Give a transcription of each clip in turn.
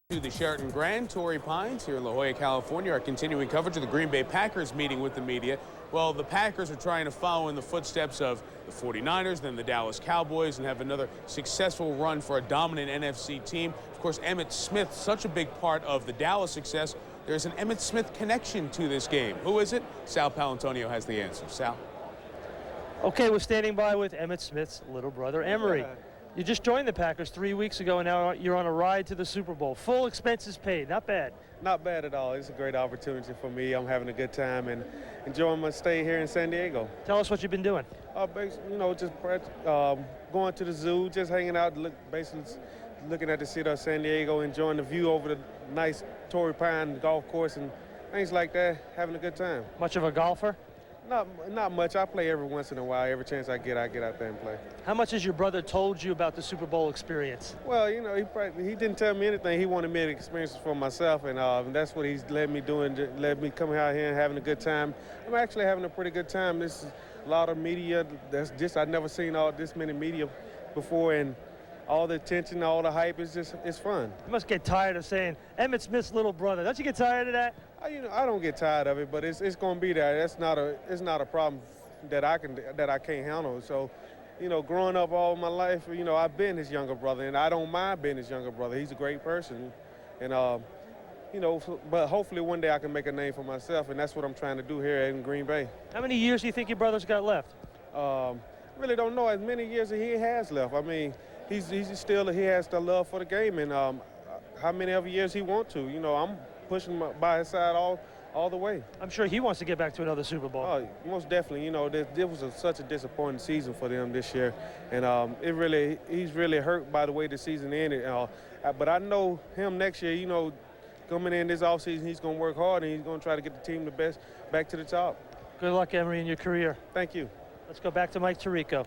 To the Sheraton Grand, Torrey Pines here in La Jolla, California, our continuing coverage of the Green Bay Packers meeting with the media. Well, the Packers are trying to follow in the footsteps of the 49ers, then the Dallas Cowboys, and have another successful run for a dominant NFC team. Of course, Emmitt Smith, such a big part of the Dallas success. There's an Emmitt Smith connection to this game. Who is it? Sal Paolantonio has the answer. Sal? Okay, we're standing by with Emmitt Smith's little brother, Emery. Yeah. You just joined the Packers 3 weeks ago, and now you're on a ride to the Super Bowl. Full expenses paid. Not bad. Not bad at all. It's a great opportunity for me. I'm having a good time and enjoying my stay here in San Diego. Tell us what you've been doing. Just going to the zoo, just hanging out, basically looking at the city of San Diego, enjoying the view over the nice Torrey Pines golf course and things like that, having a good time. Much of a golfer? Not much. I play every once in a while. Every chance I get out there and play. How much has your brother told you about the Super Bowl experience? Well, he didn't tell me anything. He wanted me to experience it for myself, and that's what he's let me do and let me come out here and having a good time. I'm actually having a pretty good time. This is a lot of media. I've never seen this many media before, and all the attention, all the hype it's fun. You must get tired of saying Emmitt Smith's little brother. Don't you get tired of that? I don't get tired of it, but it's going to be there. It's not a problem that I can't handle. So, growing up all my life, I've been his younger brother, and I don't mind being his younger brother. He's a great person, and but hopefully one day I can make a name for myself, and that's what I'm trying to do here in Green Bay. How many years do you think your brother's got left? Really don't know as many years as he has left. I mean, he has the love for the game, and how many other years he wants to. I'm pushing by his side all the way. I'm sure he wants to get back to another Super Bowl. Oh, most definitely. This was such a disappointing season for them this year, and he's really hurt by the way the season ended. But I know him next year. Coming in this offseason, he's going to work hard and he's going to try to get the team the best back to the top. Good luck, Emery, in your career. Thank you. Let's go back to Mike Tirico.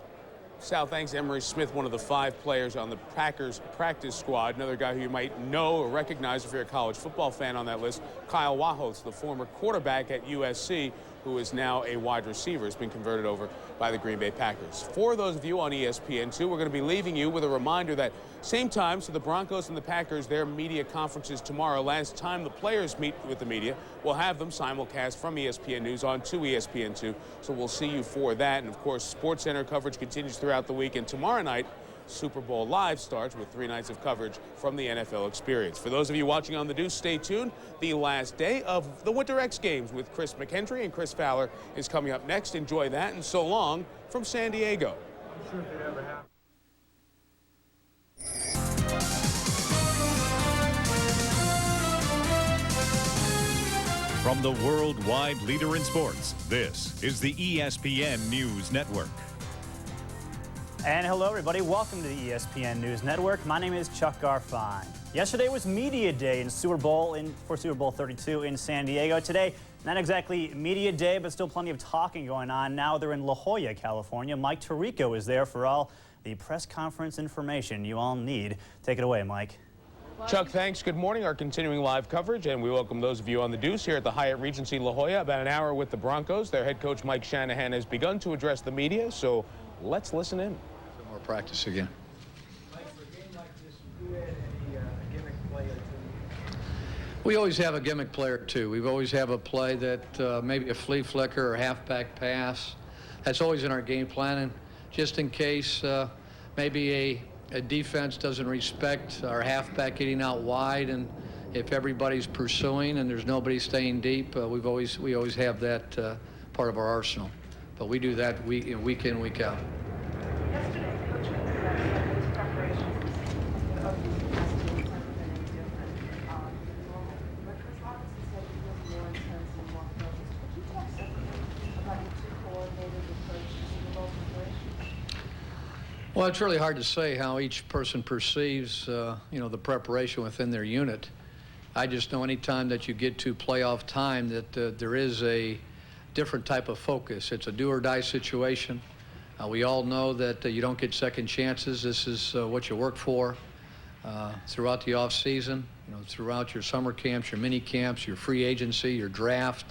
Sal, thanks. Emery Smith, one of the 5 players on the Packers practice squad. Another guy who you might know or recognize if you're a college football fan on that list, Kyle Wahos, the former quarterback at USC, who is now a wide receiver, has been converted over by the Green Bay Packers. For those of you on ESPN2, we're going to be leaving you with a reminder that same time, so the Broncos and the Packers, their media conferences tomorrow. Last time the players meet with the media, we'll have them simulcast from ESPN News on to ESPN2. So we'll see you for that. And, of course, SportsCenter coverage continues throughout the week. And tomorrow night, Super Bowl Live starts with 3 nights of coverage from the NFL experience. For those of you watching on the Deuce, stay tuned. The last day of the Winter X Games with Chris McHenry and Chris Fowler is coming up next. Enjoy that, and so long from San Diego. I'm sure if it ever happens. From the worldwide leader in sports, this is the ESPN News Network. And hello, everybody. Welcome to the ESPN News Network. My name is Chuck Garfien. Yesterday was Media Day for Super Bowl 32 in San Diego. Today, not exactly Media Day, but still plenty of talking going on. Now they're in La Jolla, California. Mike Tirico is there for all the press conference information you all need. Take it away, Mike. Chuck, thanks. Good morning. Our continuing live coverage, and we welcome those of you on the Deuce here at the Hyatt Regency La Jolla. About an hour with the Broncos. Their head coach, Mike Shanahan, has begun to address the media, so let's listen in. Some more practice again. Mike, for a game like this, you add any gimmick player to We always have a gimmick player, too. We always have a play that maybe a flea flicker or halfback pass. That's always in our game plan, and just in case maybe a defense doesn't respect our halfback getting out wide, and if everybody's pursuing and there's nobody staying deep, we always have that part of our arsenal. But we do that week in, week out. Yesterday, Coach said his preparation for the season of the past 2 weeks hasn't been any different than normal. But Coach Robinson said he was more intense and more focused. Could you talk separately about your 2 coordinators' approach to Super Bowl preparation? Well, it's really hard to say how each person perceives, the preparation within their unit. I just know anytime that you get to playoff time that there is a different type of focus. It's a do-or-die situation. We all know that you don't get second chances. This is what you work for throughout the off season, throughout your summer camps, your mini camps, your free agency, your draft.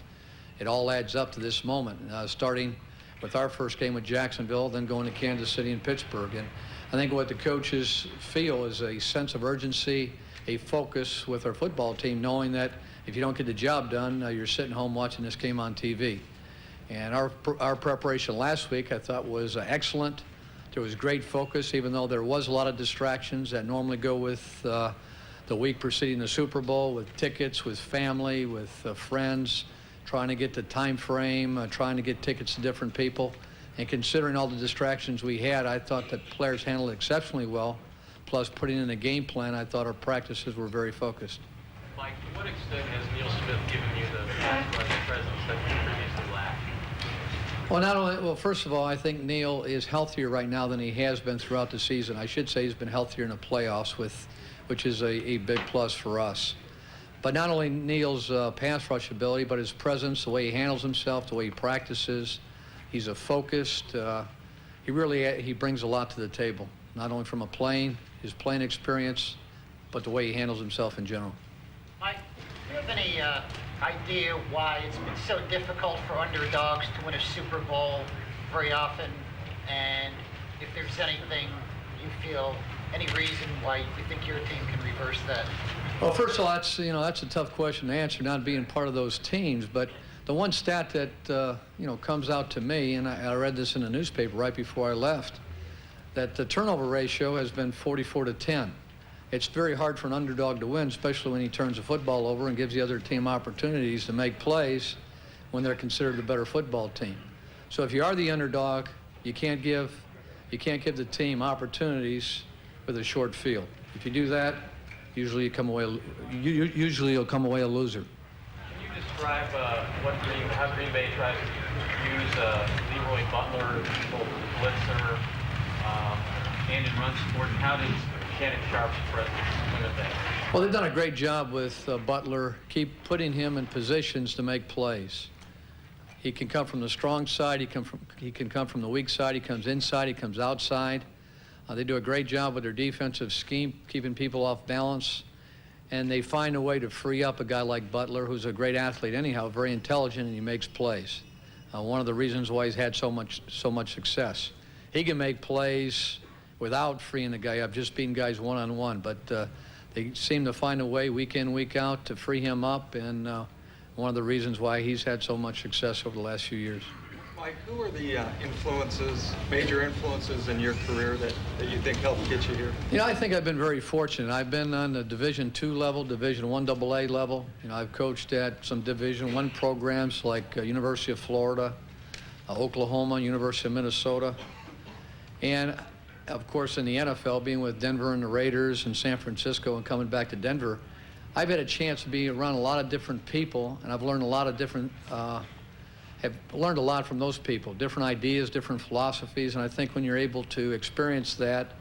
It all adds up to this moment, starting with our first game with Jacksonville, then going to Kansas City and Pittsburgh. And I think what the coaches feel is a sense of urgency, a focus with our football team, knowing that if you don't get the job done, you're sitting home watching this game on TV. And our preparation last week, I thought, was excellent. There was great focus, even though there was a lot of distractions that normally go with the week preceding the Super Bowl, with tickets, with family, with friends, trying to get the time frame, trying to get tickets to different people. And considering all the distractions we had, I thought that players handled it exceptionally well. Plus, putting in a game plan, I thought our practices were very focused. Mike, to what extent has Neil Smith given you the pass rush presence that you previously lacked? Well, first of all, I think Neil is healthier right now than he has been throughout the season. I should say he's been healthier in the playoffs, which is a big plus for us. But not only Neil's pass rush ability, but his presence, the way he handles himself, the way he practices. He's a focused. He brings a lot to the table, not only from his playing experience, but the way he handles himself in general. Mike, do you have any idea why it's been so difficult for underdogs to win a Super Bowl very often, and if there's anything you feel, any reason why you think your team can reverse that? Well, first of all, that's a tough question to answer, not being part of those teams. But the one stat that comes out to me, and I read this in the newspaper right before I left, that the turnover ratio has been 44-10. It's very hard for an underdog to win, especially when he turns the football over and gives the other team opportunities to make plays when they're considered the better football team. So if you are the underdog, you can't give the team opportunities with a short field. If you do that, usually you'll come away a loser. Can you describe how Green Bay tries to use Leroy Butler, both blitzer and in run support, and how does Shannon Sharp's presence limit that? Well, they've done a great job with Butler, keep putting him in positions to make plays. He can come from the strong side, he can come from the weak side, he comes inside, he comes outside. They do a great job with their defensive scheme, keeping people off balance, and they find a way to free up a guy like Butler, who's a great athlete anyhow, very intelligent, and he makes plays. One of the reasons why he's had so much success. He can make plays without freeing the guy up, just beating guys one-on-one, but they seem to find a way week in, week out to free him up, and one of the reasons why he's had so much success over the last few years. Mike, who are the major influences in your career that you think helped get you here? I think I've been very fortunate. I've been on the Division II level, Division I AA level. I've coached at some Division I programs like University of Florida, Oklahoma, University of Minnesota, and of course in the NFL, being with Denver and the Raiders and San Francisco and coming back to Denver, I've had a chance to be around a lot of different people, and I've learned a lot of different have learned a lot from those people, different ideas, different philosophies, and I think when you're able to experience that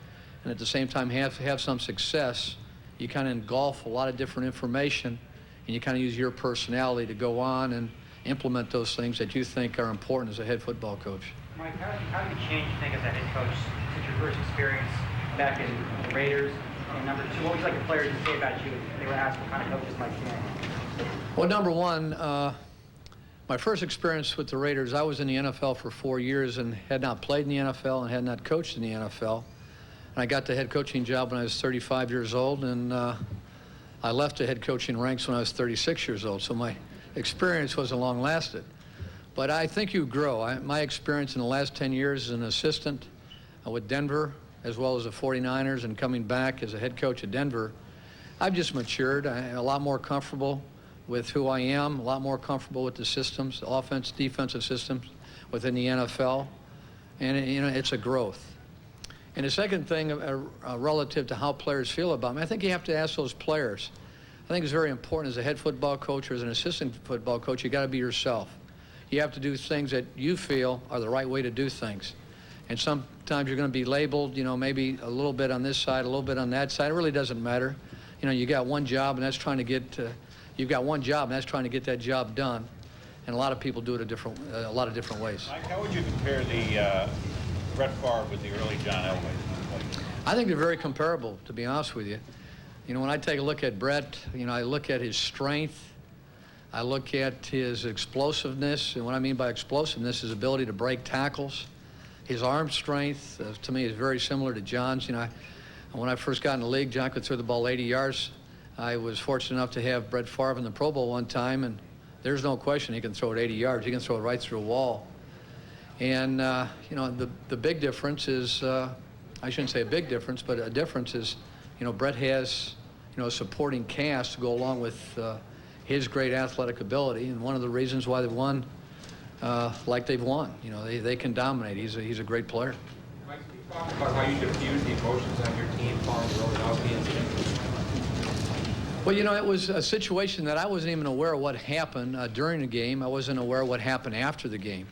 and at the same time have some success, you kind of engulf a lot of different information, and you kind of use your personality to go on and implement those things that you think are important as a head football coach. Mike, how did you change, you think, as a head coach since your first experience back in the Raiders? And number two, what would you like the players to say about you if they were asked what kind of coaches Mike Shannon? Well, number one, my first experience with the Raiders, I was in the NFL for 4 years and had not played in the NFL and had not coached in the NFL. And I got the head coaching job when I was 35 years old, and I left the head coaching ranks when I was 36 years old. So my experience wasn't long lasted. But I think you grow. My experience in the last 10 years as an assistant with Denver, as well as the 49ers, and coming back as a head coach at Denver, I've just matured. I'm a lot more comfortable with who I am, a lot more comfortable with the systems, offense, defensive systems within the NFL, and it's a growth. And the second thing relative to how players feel about me, I think you have to ask those players. I think it's very important as a head football coach or as an assistant football coach, you got to be yourself. You have to do things that you feel are the right way to do things. And sometimes you're going to be labeled, maybe a little bit on this side, a little bit on that side. It really doesn't matter. You got one job, and that's trying to get you've got one job, and that's trying to get that job done. And a lot of people do it a lot of different ways. Mike, how would you compare the Brett Favre with the early John Elway? I think they're very comparable, to be honest with you. When I take a look at Brett, I look at his strength. I look at his explosiveness, and what I mean by explosiveness is ability to break tackles. His arm strength, to me, is very similar to John's. When I first got in the league, John could throw the ball 80 yards I was fortunate enough to have Brett Favre in the Pro Bowl one time, and there's no question he can throw it 80 yards. He can throw it right through a wall. And, you know, the big difference is, I shouldn't say a big difference, but a difference is, you know, Brett has, you know, a supporting cast to go along with his great athletic ability, and one of the reasons why they've won like they've won. You know, they can dominate. He's a great player. Mike, can you talk about how you diffuse the emotions on your team following the Romanowski incident? Well, you know, it was a situation that I wasn't even aware of what happened during the game. I wasn't aware of what happened after the game.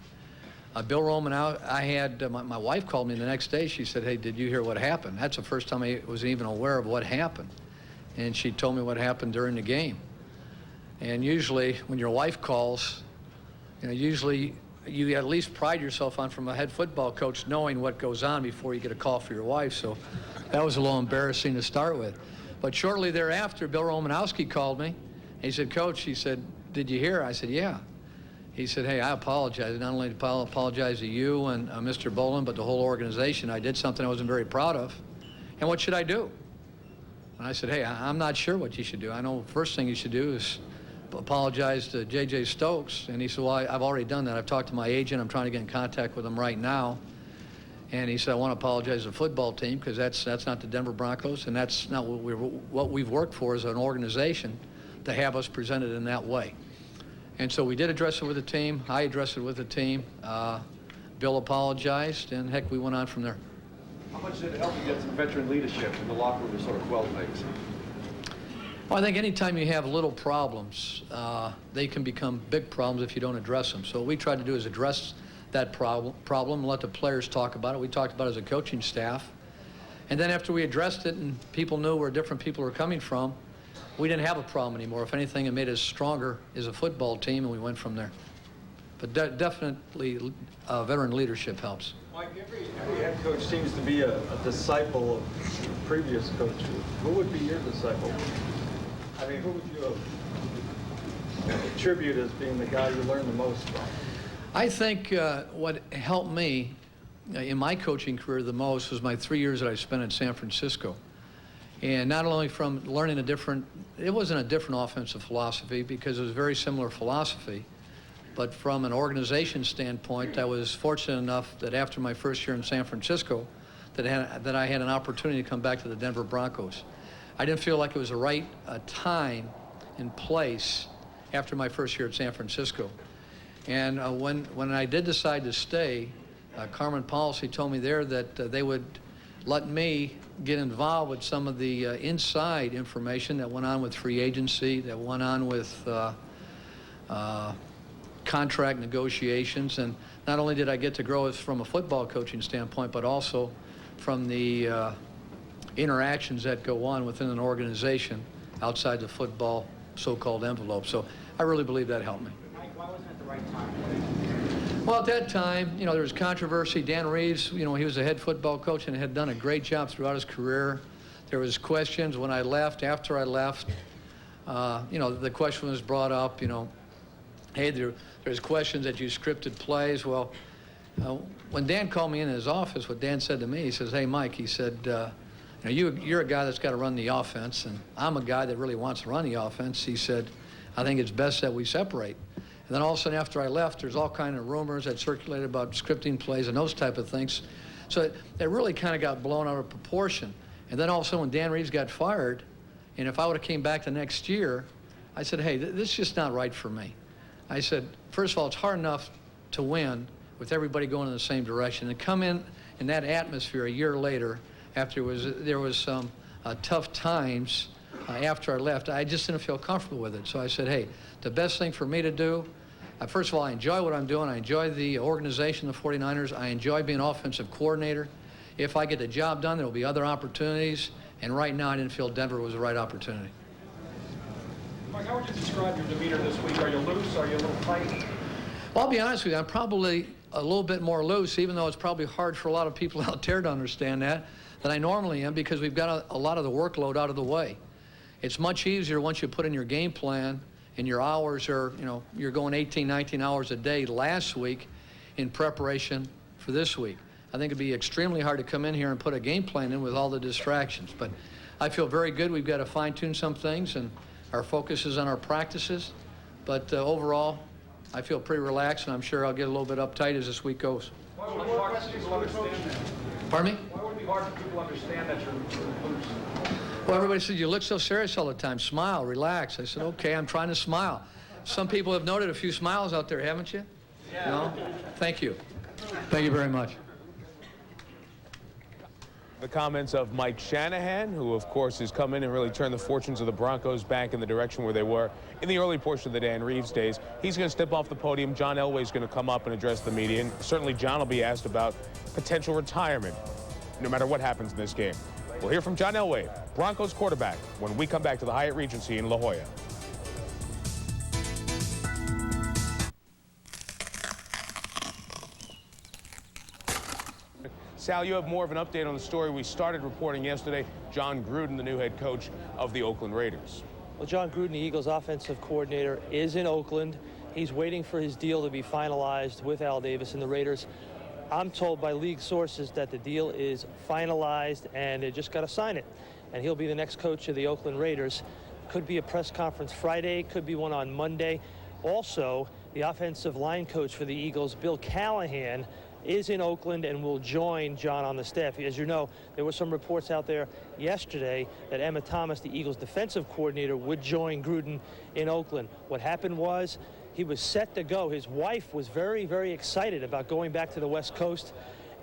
Bill Romanowski, I had, my wife called me the next day. She said, hey, did you hear what happened? That's the first time I was even aware of what happened. And she told me what happened during the game. And usually when your wife calls, you know, usually you at least pride yourself on, from a head football coach, knowing what goes on before you get a call for your wife. So that was a little embarrassing to start with. But shortly thereafter, Bill Romanowski called me. He said, Coach, he said, did you hear? I said, yeah. He said, hey, I apologize. Not only apologize to you and Mr. Bolin, but the whole organization. I did something I wasn't very proud of. And what should I do? And I said, hey, I'm not sure what you should do. I know the first thing you should do is apologize to J.J. Stokes. And he said, well, I've already done that. I've talked to my agent. I'm trying to get in contact with him right now. And he said, I want to apologize to the football team, because that's not the Denver Broncos, and that's not what we've worked for as an organization, to have us presented in that way. And so we did address it with the team. I addressed it with the team. Bill apologized, and heck, we went on from there. How much did it help you get some veteran leadership in the locker room to sort of quell things? Well, I think anytime you have little problems, they can become big problems if you don't address them. So what we tried to do is address that problem and let the players talk about it. We talked about it as a coaching staff. And then after we addressed it and people knew where different people were coming from, we didn't have a problem anymore. If anything, it made us stronger as a football team, and we went from there. But definitely veteran leadership helps. Mike, every head coach seems to be a disciple of the previous coach. Who would be your disciple? I mean, who would you attribute as being the guy you learned the most from? I think what helped me in my coaching career the most was my 3 years that I spent in San Francisco. And not only from learning it wasn't a different offensive philosophy, because it was a very similar philosophy, but from an organization standpoint, I was fortunate enough that after my first year in San Francisco, that I had an opportunity to come back to the Denver Broncos. I didn't feel like it was the right time and place after my first year at San Francisco. And when I did decide to stay, Carmen Policy told me there that they would let me get involved with some of the inside information that went on with free agency, that went on with contract negotiations. And not only did I get to grow from a football coaching standpoint, but also from the interactions that go on within an organization outside the football so-called envelope. So I really believe that helped me. Why wasn't it the right time? Well, at that time, you know, there was controversy. Dan Reeves, you know, he was a head football coach and had done a great job throughout his career. There was questions when I left, after I left. You know, the question was brought up, you know, hey, there's questions that you scripted plays. Well, when Dan called me in his office, what Dan said to me, he says, hey, Mike, he said, you know, you're a guy that's got to run the offense, and I'm a guy that really wants to run the offense. He said, I think it's best that we separate. And then all of a sudden, after I left, there's all kind of rumors that circulated about scripting plays and those type of things. So it really kind of got blown out of proportion. And then all of a sudden, when Dan Reeves got fired, and if I would have came back the next year, I said, hey, this is just not right for me. I said, first of all, it's hard enough to win with everybody going in the same direction. And come in that atmosphere a year later, after there was some tough times after I left, I just didn't feel comfortable with it. So I said, hey, the best thing for me to do, first of all, I enjoy what I'm doing. I enjoy the organization, the 49ers. I enjoy being offensive coordinator. If I get the job done, there will be other opportunities. And right now, I didn't feel Denver was the right opportunity. Mike, how would you describe your demeanor this week? Are you loose? Are you a little tight? Well, I'll be honest with you. I'm probably a little bit more loose, even though it's probably hard for a lot of people out there to understand that, than I normally am, because we've got a lot of the workload out of the way. It's much easier once you put in your game plan and your hours are, you know, you're going 18, 19 hours a day last week in preparation for this week. I think it'd be extremely hard to come in here and put a game plan in with all the distractions. But I feel very good. We've got to fine-tune some things, and our focus is on our practices. But overall, I feel pretty relaxed, and I'm sure I'll get a little bit uptight as this week goes. Why would it be hard for people to understand that? Pardon me? Why would it be hard for people to understand that you're loose? Well, everybody said, you look so serious all the time. Smile, relax. I said, okay, I'm trying to smile. Some people have noted a few smiles out there, haven't you? Yeah. No? Thank you. Thank you very much. The comments of Mike Shanahan, who, of course, has come in and really turned the fortunes of the Broncos back in the direction where they were in the early portion of the Dan Reeves days. He's going to step off the podium. John Elway's going to come up and address the media. And certainly John will be asked about potential retirement, no matter what happens in this game. We'll hear from John Elway, Broncos quarterback, when we come back to the Hyatt Regency in La Jolla. Sal, you have more of an update on the story we started reporting yesterday. John Gruden, the new head coach of the Oakland Raiders. Well, John Gruden, the Eagles' offensive coordinator, is in Oakland. He's waiting for his deal to be finalized with Al Davis and the Raiders. I'm told by league sources that the deal is finalized and they just got to sign it. And he'll be the next coach of the Oakland Raiders. Could be a press conference Friday, could be one on Monday. Also, the offensive line coach for the Eagles, Bill Callahan, is in Oakland and will join John on the staff. As you know, there were some reports out there yesterday that Emmitt Thomas, the Eagles defensive coordinator, would join Gruden in Oakland. What happened was he was set to go. His wife was very, very excited about going back to the West Coast.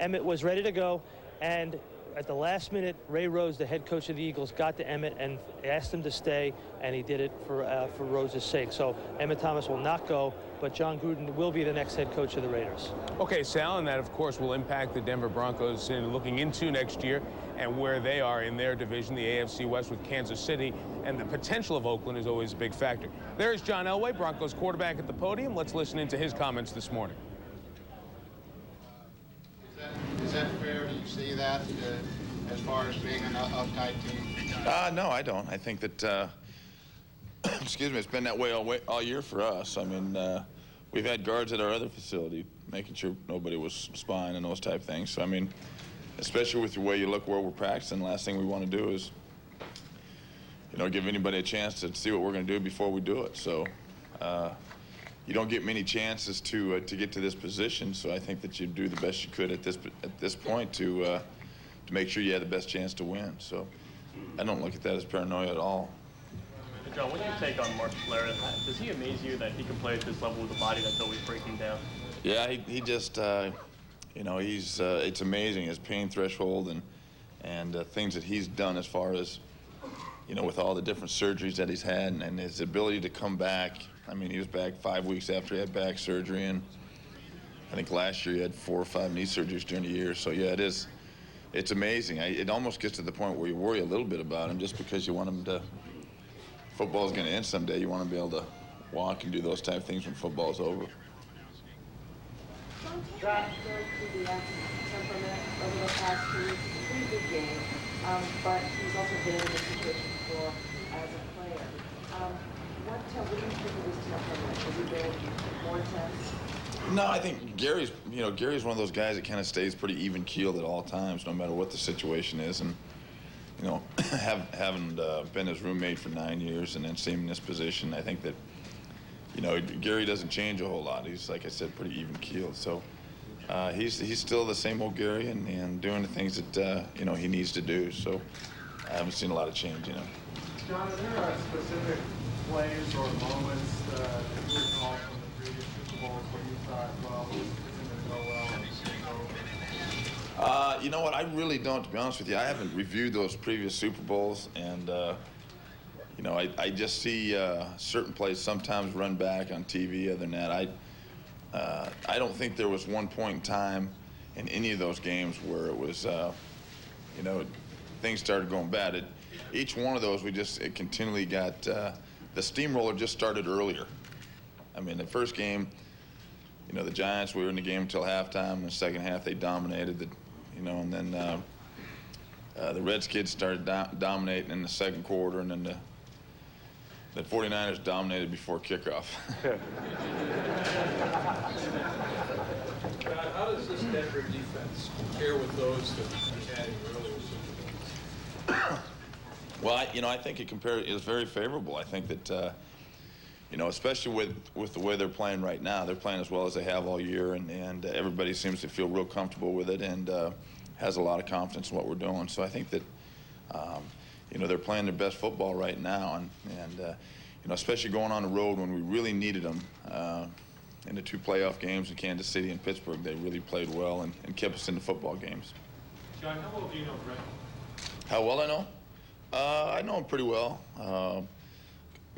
Emmitt was ready to go, and at the last minute, Ray Rhodes, the head coach of the Eagles, got to Emmitt and asked him to stay, and he did it for Rhodes' sake. So Emmitt Thomas will not go, but John Gruden will be the next head coach of the Raiders. Okay, Sal, and that, of course, will impact the Denver Broncos in looking into next year and where they are in their division, the AFC West with Kansas City, and the potential of Oakland is always a big factor. There's John Elway, Broncos quarterback, at the podium. Let's listen into his comments this morning. Is that fair? Do you see that as far as being an uptight team? No, I don't. I think that, excuse me, it's been that way all year for us. I mean, we've had guards at our other facility, making sure nobody was spying and those type of things. So, I mean, especially with the way you look where we're practicing, the last thing we want to do is, you know, give anybody a chance to see what we're going to do before we do it. So, you don't get many chances to get to this position, so I think that you do the best you could at this point to make sure you have the best chance to win. So I don't look at that as paranoia at all. John, what's your take on Marcus Larry? Does he amaze you that he can play at this level with a body that's always breaking down? Yeah, he just, you know, he's it's amazing his pain threshold and things that he's done as far as, you know, with all the different surgeries that he's had and his ability to come back. I mean, he was back 5 weeks after he had back surgery, and I think last year he had 4 or 5 knee surgeries during the year. So, yeah, it's amazing. It almost gets to the point where you worry a little bit about him just because you want him to, football's going to end someday. You want to be able to walk and do those type of things when football's over. John, very through the temperament over the past 2 weeks. It's a pretty good game, but he's also been in this situation before as a player. What do you think of his temperament? Has he been more intense? No, I think Gary's one of those guys that kind of stays pretty even-keeled at all times, no matter what the situation is. And, you know, having been his roommate for 9 years and then seeing him in this position, I think that, you know, Gary doesn't change a whole lot. He's, like I said, pretty even-keeled. So he's still the same old Gary and doing the things that, you know, he needs to do. So I haven't seen a lot of change, you know. John, are there specific plays or moments that you recall from the previous Super Bowls where you thought, well, this isn't going to go well? You know what? I really don't, to be honest with you. I haven't reviewed those previous Super Bowls, and you know, I just see certain plays sometimes run back on TV. Other than that, I don't think there was one point in time in any of those games where it was, you know, things started going bad. Each one of those, it continually got, the steamroller just started earlier. I mean, the first game, you know, the Giants, we were in the game until halftime. In the second half, they dominated, you know, and then the Redskins started dominating in the second quarter, and then the 49ers dominated before kickoff. John, how does this Denver defense compare with those that you had in earlier Super Bowls? Well, I think it is very favorable. I think that, especially with the way they're playing right now, they're playing as well as they have all year, and everybody seems to feel real comfortable with it and has a lot of confidence in what we're doing. So I think that, they're playing their best football right now, and especially going on the road when we really needed them. In the 2 playoff games in Kansas City and Pittsburgh, they really played well and kept us in the football games. John, how well do you know Brett? How well I know? I know him pretty well.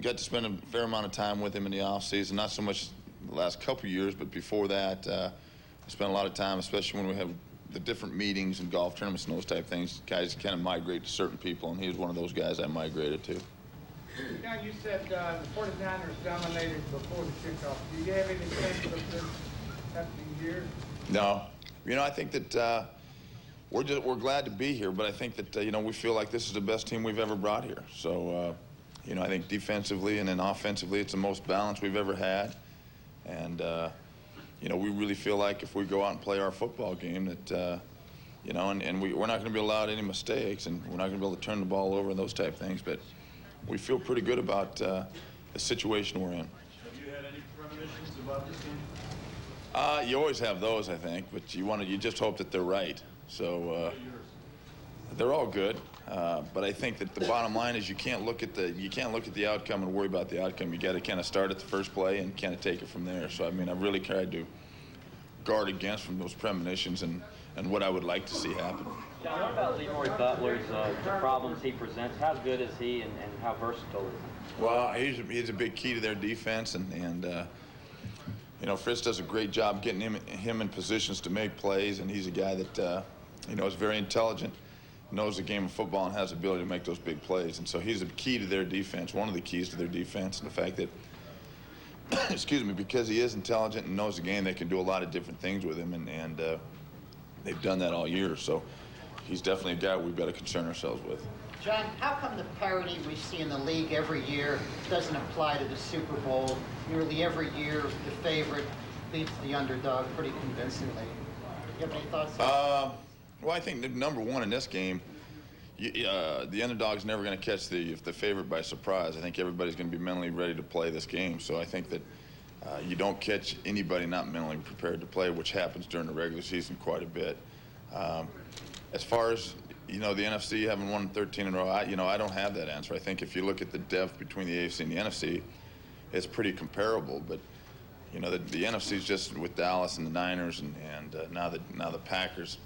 Got to spend a fair amount of time with him in the offseason, not so much the last couple years, but before that, I spent a lot of time, especially when we have the different meetings and golf tournaments and those type of things. Guys kind of migrate to certain people, and he was one of those guys I migrated to. Now, you said the 49ers dominated before the kickoff. Do you have any sense of this happening here? No. I think that we're glad to be here, but I think that, we feel like this is the best team we've ever brought here. So, I think defensively and then offensively, it's the most balanced we've ever had. And, we really feel like if we go out and play our football game that, we're not going to be allowed any mistakes, and we're not going to be able to turn the ball over and those type of things. But we feel pretty good about the situation we're in. Have you had any premonitions about this game? You always have those, I think, but you just hope that they're right. So they're all good, but I think that the bottom line is you can't look at the outcome and worry about the outcome. You got to kind of start at the first play and kind of take it from there. So I've really tried to guard against from those premonitions and what I would like to see happen. John, what about Leroy Butler's problems he presents? How good is he, and how versatile is he? Well, he's a big key to their defense, and Fritz does a great job getting him in positions to make plays, and he's a guy that is very intelligent, knows the game of football, and has the ability to make those big plays. And so he's a key to their defense, one of the keys to their defense, and the fact that, because he is intelligent and knows the game, they can do a lot of different things with him, and they've done that all year. So he's definitely a guy we've got to concern ourselves with. John, how come the parity we see in the league every year doesn't apply to the Super Bowl? Nearly every year, the favorite beats the underdog pretty convincingly. You have any thoughts? Well, I think number one in this game, the underdog's never going to catch the favorite by surprise. I think everybody's going to be mentally ready to play this game. So I think that you don't catch anybody not mentally prepared to play, which happens during the regular season quite a bit. As far as the NFC having won 13 in a row, I don't have that answer. I think if you look at the depth between the AFC and the NFC, it's pretty comparable. But the NFC's just with Dallas and the Niners, and now the Packers.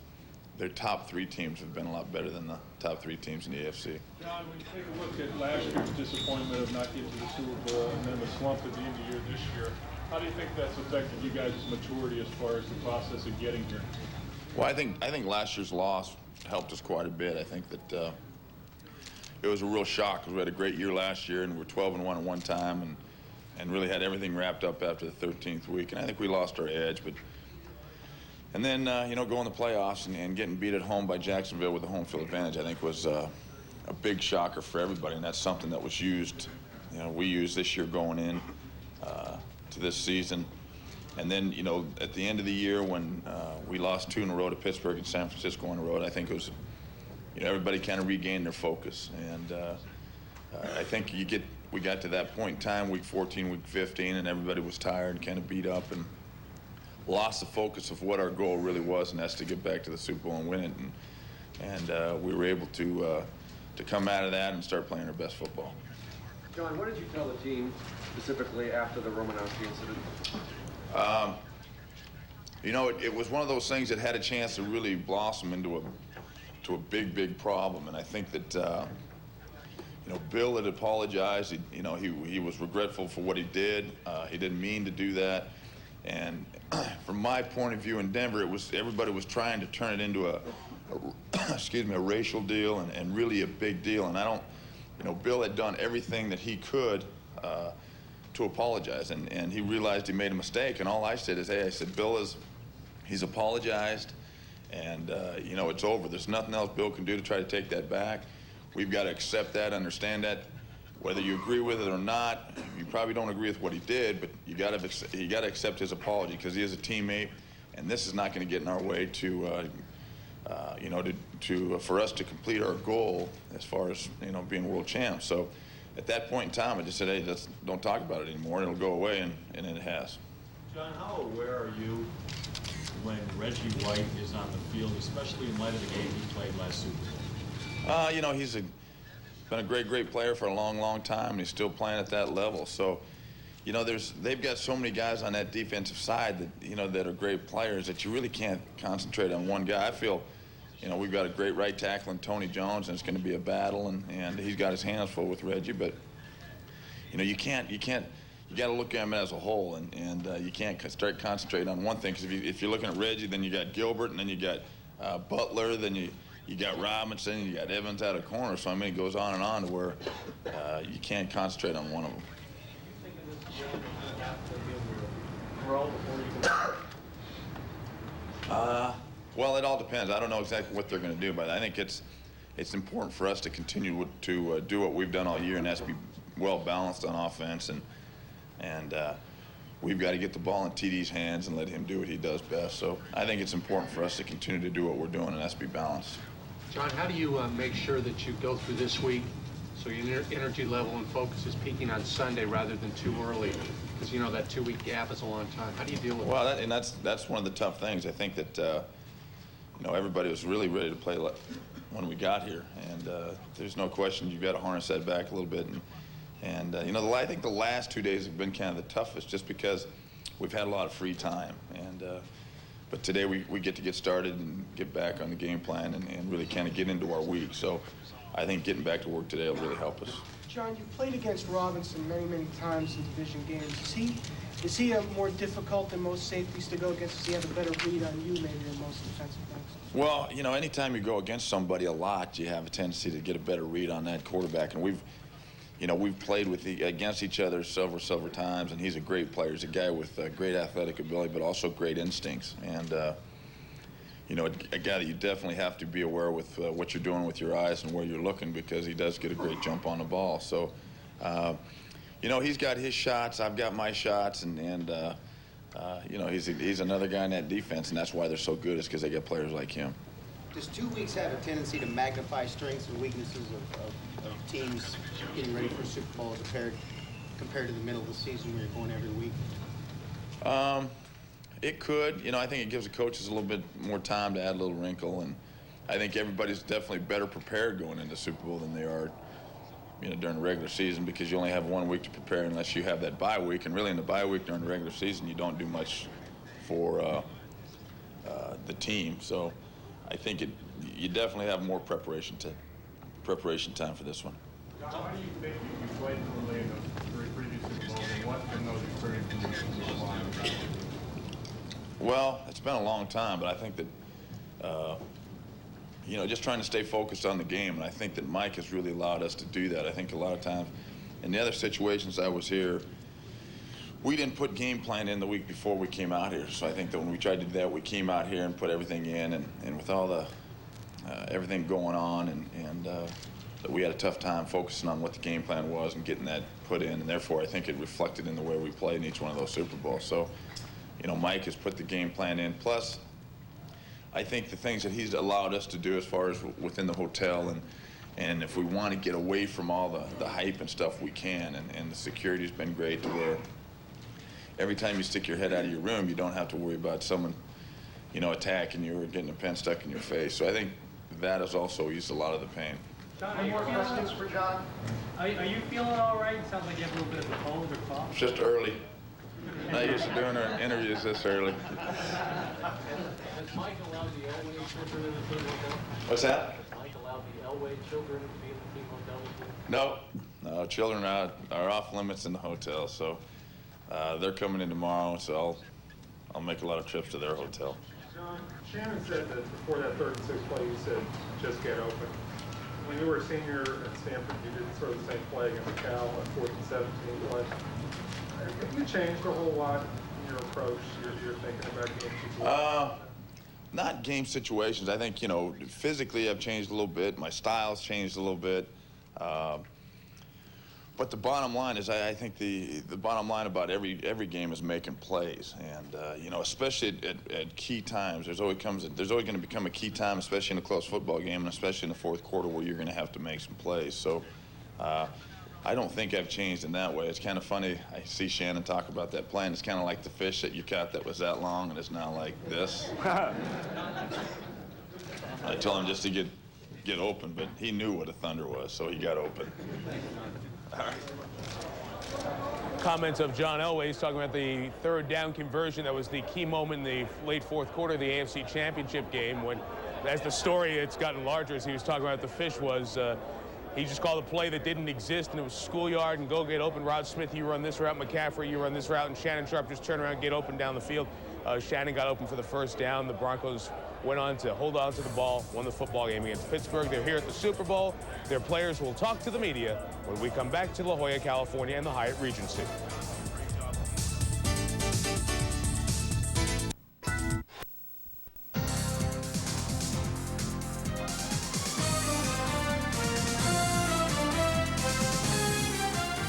Their top 3 teams have been a lot better than the top 3 teams in the AFC. John, when you take a look at last year's disappointment of not getting to the Super Bowl and then the slump at the end of the year this year, how do you think that's affected you guys' maturity as far as the process of getting here? Well, I think last year's loss helped us quite a bit. I think that it was a real shock because we had a great year last year and we were 12-1 at one time and really had everything wrapped up after the 13th week. And I think we lost our edge, and then, going to the playoffs and getting beat at home by Jacksonville with the home field advantage, I think was a big shocker for everybody, and that's something that was used, we used this year going in to this season. And then, at the end of the year when we lost 2 in a row to Pittsburgh and San Francisco on the road, I think it was, everybody kind of regained their focus. And I think we got to that point in time, week 14, week 15, and everybody was tired and kind of beat up and lost the focus of what our goal really was, and that's to get back to the Super Bowl and win it. And we were able to come out of that and start playing our best football. John, what did you tell the team specifically after the Romanowski incident? It was one of those things that had a chance to really blossom into a big problem. And I think that Bill had apologized. He was regretful for what he did. He didn't mean to do that. And from my point of view in Denver, everybody was trying to turn it into a racial deal and really a big deal. And Bill had done everything that he could to apologize, and he realized he made a mistake. And all I said is, hey, Bill he's apologized, and it's over. There's nothing else Bill can do to try to take that back. We've got to accept that, understand that. Whether you agree with it or not, you probably don't agree with what he did, but you got to accept his apology because he is a teammate, and this is not going to get in our way to you know, for us to complete our goal as far as, you know, being world champs. So at that point in time, I just said, hey, don't talk about it anymore. It'll go away, and it has. John, how aware are you when Reggie White is on the field, especially in light of the game he played last Super Bowl? You know, he's been a great player for a long time, and he's still playing at that level. So, you know, they've got so many guys on that defensive side that, you know, that are great players that you really can't concentrate on one guy. I feel, you know, we've got a great right tackle in Tony Jones, and it's going to be a battle, and he's got his hands full with Reggie. But, you know, you got to look at him as a whole, and you can't start concentrating on one thing, because if you're looking at Reggie, then you got Gilbert, and then you got Butler, then you got Robinson, you got Evans out of corner. So I mean, it goes on and on to where you can't concentrate on one of them. Well, it all depends. I don't know exactly what they're going to do, but I think it's important for us to continue to do what we've done all year, and that's be well balanced on offense, and we've got to get the ball in TD's hands and let him do what he does best. So I think it's important for us to continue to do what we're doing, and that's be balanced. John, how do you make sure that you go through this week so your energy level and focus is peaking on Sunday rather than too early? Because, you know, that 2-week gap is a long time. How do you deal with that? Well, that's one of the tough things. I think that, you know, everybody was really ready to play when we got here. And there's no question you've got to harness that back a little bit. And you know, I think the last 2 days have been kind of the toughest just because we've had a lot of free time. And but today we get to get started and get back on the game plan and really kind of get into our week. So I think getting back to work today will really help us. John, you've played against Robinson many times in division games. Is he more difficult than most safeties to go against? Does he have a better read on you maybe than most defensive backs? Well, you know, anytime you go against somebody a lot, you have a tendency to get a better read on that quarterback. And we've played against each other several times, and he's a great player. He's a guy with great athletic ability, but also great instincts. And you know, a guy that you definitely have to be aware with what you're doing with your eyes and where you're looking, because he does get a great jump on the ball. So, you know, he's got his shots, I've got my shots, and you know, he's another guy in that defense, and that's why they're so good, is because they get players like him. Does 2 weeks have a tendency to magnify strengths and weaknesses of teams getting ready for a Super Bowl compared to the middle of the season where you're going every week? It could. You know, I think it gives the coaches a little bit more time to add a little wrinkle, and I think everybody's definitely better prepared going into Super Bowl than they are, you know, during the regular season, because you only have 1 week to prepare unless you have that bye week. And really in the bye week during the regular season, you don't do much for the team. So I think you definitely have more preparation time for this one. How do you think you played poorly in the 3 previous Super Bowls, and what from those experiences you apply? Well, it's been a long time, but I think that, you know, just trying to stay focused on the game, and I think that Mike has really allowed us to do that. I think a lot of times in the other situations I was here, we didn't put game plan in the week before we came out here. So I think that when we tried to do that, we came out here and put everything in, and with all the everything going on, and that we had a tough time focusing on what the game plan was and getting that put in, and therefore I think it reflected in the way we played in each one of those Super Bowls. So, you know, Mike has put the game plan in. Plus, I think the things that he's allowed us to do as far as within the hotel, and if we want to get away from all the hype and stuff, we can. And the security's been great to where every time you stick your head out of your room, you don't have to worry about someone, you know, attacking you or getting a pen stuck in your face. So I think that has also eased a lot of the pain. John, any more questions for John? Are you feeling all right? Sounds like you have a little bit of a cold or cough. It's just early. Not used to doing our interviews this early. Has Mike allowed the Elway children in the team hotel? What's that? Has Mike allowed the Elway children to be in the team hotel with you? No, children are off limits in the hotel, so they're coming in tomorrow, so I'll make a lot of trips to their hotel. John, Shannon said that before that 3rd and 6th play, you said, just get open. When you were a senior at Stanford, you did sort of the same play against Cal on 4th and 17 play. Have you changed a whole lot in your approach, your thinking about game situations? Not game situations. I think, you know, physically I've changed a little bit. My style's changed a little bit. But the bottom line is, I think the bottom line about every game is making plays, and you know, especially at key times. There's always going to become a key time, especially in a close football game, and especially in the fourth quarter where you're going to have to make some plays. So I don't think I've changed in that way. It's kind of funny. I see Shannon talk about that play, and it's kind of like the fish that you caught that was that long, and it's now like this. I told him just to get open, but he knew what a thunder was, so he got open. All right. Comments of John Elway. He's talking about the third down conversion. That was the key moment in the late fourth quarter of the AFC Championship game when, as the story it's gotten larger, as he was talking about the fish was, he just called a play that didn't exist, and it was schoolyard and go get open. Rod Smith, you run this route. McCaffrey, you run this route. And Shannon Sharp just turn around and get open down the field. Shannon got open for the first down. The Broncos went on to hold on to the ball, won the football game against Pittsburgh. They're here at the Super Bowl. Their players will talk to the media when we come back to La Jolla, California, and the Hyatt Regency.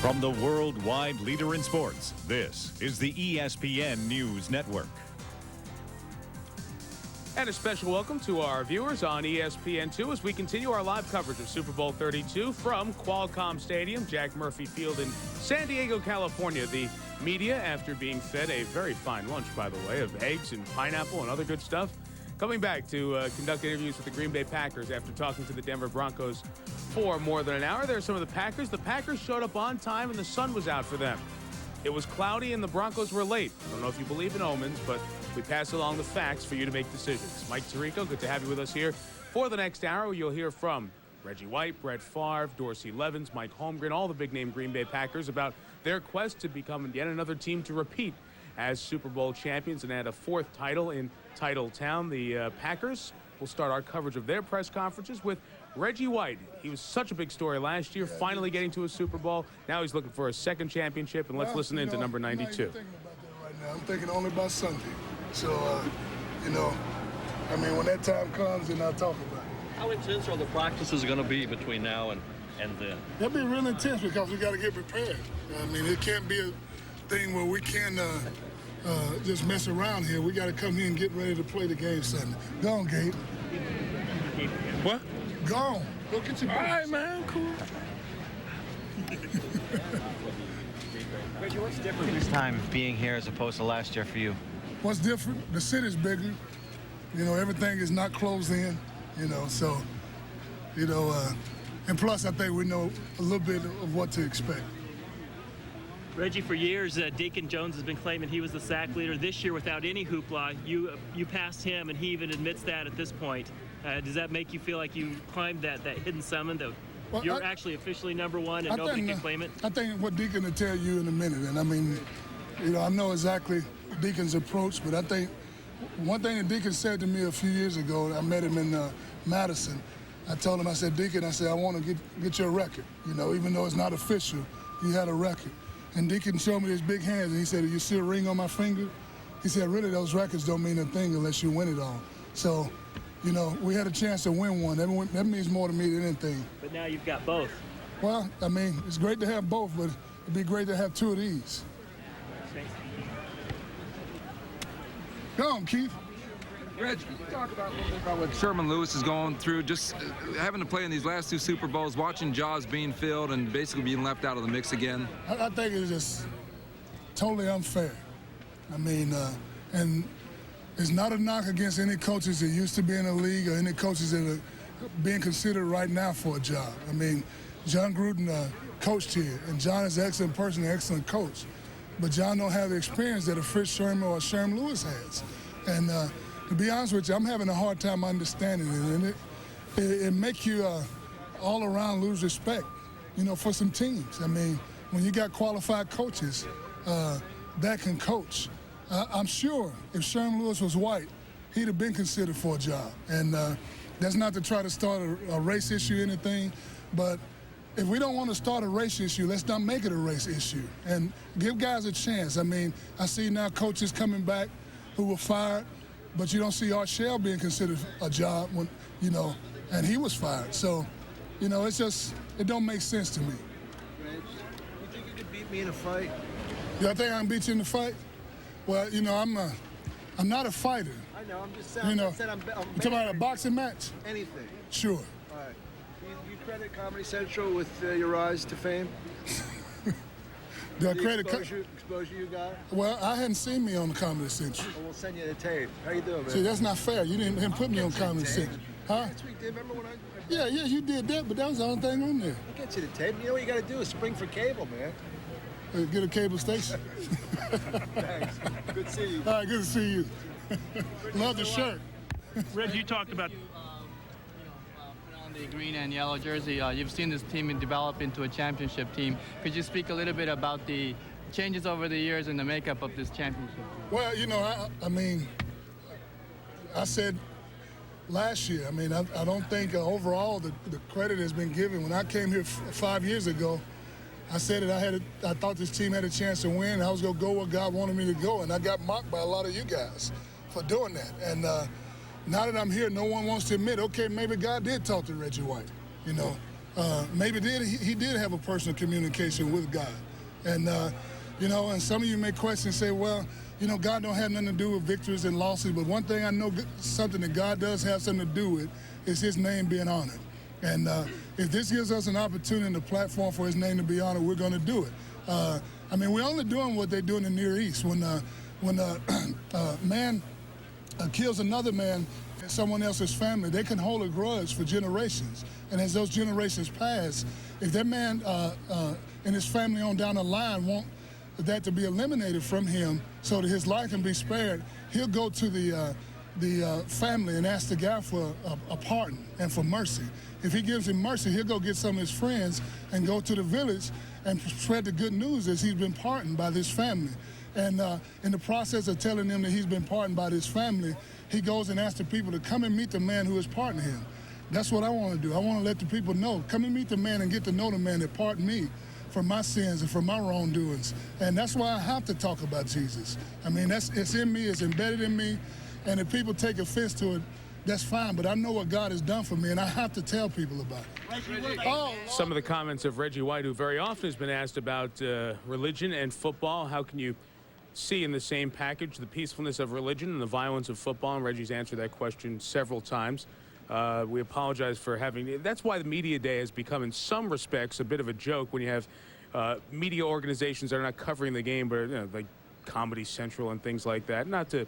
From the worldwide leader in sports, this is the ESPN News Network. And a special welcome to our viewers on ESPN2 as we continue our live coverage of Super Bowl 32 from Qualcomm Stadium, Jack Murphy Field in San Diego, California. The media, after being fed a very fine lunch, by the way, of eggs and pineapple and other good stuff, coming back to conduct interviews with the Green Bay Packers after talking to the Denver Broncos for more than an hour. There are some of the Packers. The Packers showed up on time and the sun was out for them. It was cloudy and the Broncos were late. I don't know if you believe in omens, but we pass along the facts for you to make decisions. Mike Tirico, good to have you with us here. For the next hour, you'll hear from Reggie White, Brett Favre, Dorsey Levens, Mike Holmgren, all the big-name Green Bay Packers about their quest to become yet another team to repeat as Super Bowl champions and add a fourth title in Titletown. The Packers will start our coverage of their press conferences with Reggie White. He was such a big story last year, finally getting to a Super Bowl. Now he's looking for a second championship, and let's listen into number 92. I'm not even thinking about that right now. I'm thinking only about Sunday. So, you know, I mean, when that time comes, then I'll talk about it. How intense are the practices going to be between now and then? They'll be real intense because we got to get prepared. I mean, it can't be a thing where we can just mess around here. We got to come here and get ready to play the game Sunday. Go on, Gabe. What? Go on. Go get your. All right, man. Cool. Reggie, what's different this time being here as opposed to last year for you? What's different? The city's bigger. You know, everything is not closed in. You know, so, you know, and plus I think we know a little bit of what to expect. Reggie, for years, Deacon Jones has been claiming he was the sack leader. This year, without any hoopla, you passed him, and he even admits that at this point. Does that make you feel like you climbed that hidden summit? That you're actually officially number one, and nobody can claim it? I think what Deacon will tell you in a minute, and I mean, you know, I know exactly Deacon's approach, but I think one thing that Deacon said to me a few years ago, I met him in Madison. I told him, I said, Deacon, I said, I want to get your record. You know, even though it's not official, you had a record. And Deacon showed me his big hands, and he said, you see a ring on my finger? He said, really, those records don't mean a thing unless you win it all. So, you know, we had a chance to win one. That means more to me than anything. But now you've got both. Well, I mean, it's great to have both, but it'd be great to have two of these. Go on, Keith. Reg, can you talk about a little bit about what Sherman Lewis is going through, just having to play in these last two Super Bowls, watching jaws being filled and basically being left out of the mix again? I think it's just totally unfair. I mean, and it's not a knock against any coaches that used to be in the league or any coaches that are being considered right now for a job. I mean, John Gruden coached here, and John is an excellent person, an excellent coach. But John don't have the experience that a Fritz Sherman or a Sherman Lewis has. And to be honest with you, I'm having a hard time understanding it, and it makes you all around lose respect, you know, for some teams. I mean, when you got qualified coaches that can coach, I'm sure if Sherman Lewis was white, he'd have been considered for a job. And that's not to try to start a race issue or anything, but if we don't want to start a race issue, let's not make it a race issue and give guys a chance. I mean, I see now coaches coming back who were fired, but you don't see Art Shell being considered a job when, you know, and he was fired. So, you know, it's just, it don't make sense to me. me in a fight? Do I think I can beat you in the fight? Well, you know, I'm not a fighter. I know. I'm just saying. You know, I said I'm you talking about a boxing match? Anything. Sure. All right. You credit Comedy Central with your rise to fame? Do I credit exposure you got? Well, I hadn't seen me on the Comedy Central. Well, we'll send you the tape. How you doing, man? See, that's not fair. You didn't put me on Comedy Central. Huh? That's what you did. Remember when I... Yeah, you did that, but that was the only thing on there. We'll get you the tape. You know what you got to do is spring for cable, man. Get a cable station. Thanks. Good to see you. All right, good to see you. Love the shirt. Reg, you talked about... on the green and yellow jersey, you've seen this team develop into a championship team. Could you speak a little bit about the changes over the years and the makeup of this championship team? Well, you know, I mean, I said last year, I mean, I don't think overall the credit has been given. When I came here 5 years ago, I said that I thought this team had a chance to win. I was going to go where God wanted me to go, and I got mocked by a lot of you guys for doing that. And now that I'm here, no one wants to admit, okay, maybe God did talk to Reggie White. You know, maybe he did have a personal communication with God. And, you know, and some of you may question and say, well, you know, God don't have nothing to do with victories and losses, but one thing I know something that God does have something to do with is his name being honored. And if this gives us an opportunity and a platform for his name to be honored, we're going to do it. I mean, we're only doing what they do in the Near East. When a man kills another man in someone else's family, they can hold a grudge for generations. And as those generations pass, if that man and his family on down the line want that to be eliminated from him so that his life can be spared, he'll go to the family and ask the guy for a pardon and for mercy. If he gives him mercy, he'll go get some of his friends and go to the village and spread the good news as he's been pardoned by this family. And in the process of telling them that he's been pardoned by this family, he goes and asks the people to come and meet the man who has pardoned him. That's what I want to do. I want to let the people know, come and meet the man and get to know the man that pardoned me for my sins and for my wrongdoings. And that's why I have to talk about Jesus. I mean, it's in me, it's embedded in me, and if people take offense to it, that's fine, but I know what God has done for me, and I have to tell people about it. Some of the comments of Reggie White, who very often has been asked about religion and football. How can you see in the same package the peacefulness of religion and the violence of football? And Reggie's answered that question several times. We apologize for having... That's why the media day has become, in some respects, a bit of a joke when you have media organizations that are not covering the game, but you know, like Comedy Central and things like that. Not to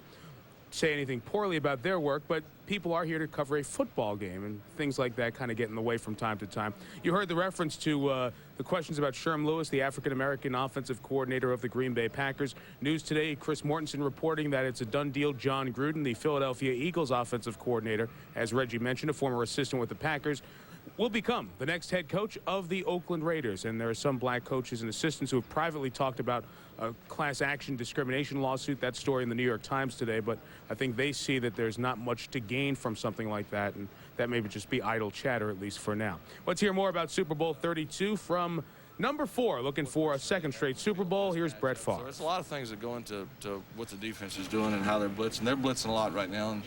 say anything poorly about their work, but people are here to cover a football game, and things like that kind of get in the way from time to time. You heard the reference to the questions about Sherm Lewis, the African-American offensive coordinator of the Green Bay Packers. News today, Chris Mortensen reporting that it's a done deal. John Gruden, the Philadelphia Eagles offensive coordinator, as Reggie mentioned, a former assistant with the Packers, will become the next head coach of the Oakland Raiders. And there are some black coaches and assistants who have privately talked about a class action discrimination lawsuit. That story in the New York Times today, but I think they see that there's not much to gain from something like that, and that may just be idle chatter, at least for now. Let's hear more about Super Bowl 32 from number 4, looking for a second straight Super Bowl. Here's Brett Favre. So there's a lot of things that go into what the defense is doing and how they're blitzing. They're blitzing a lot right now,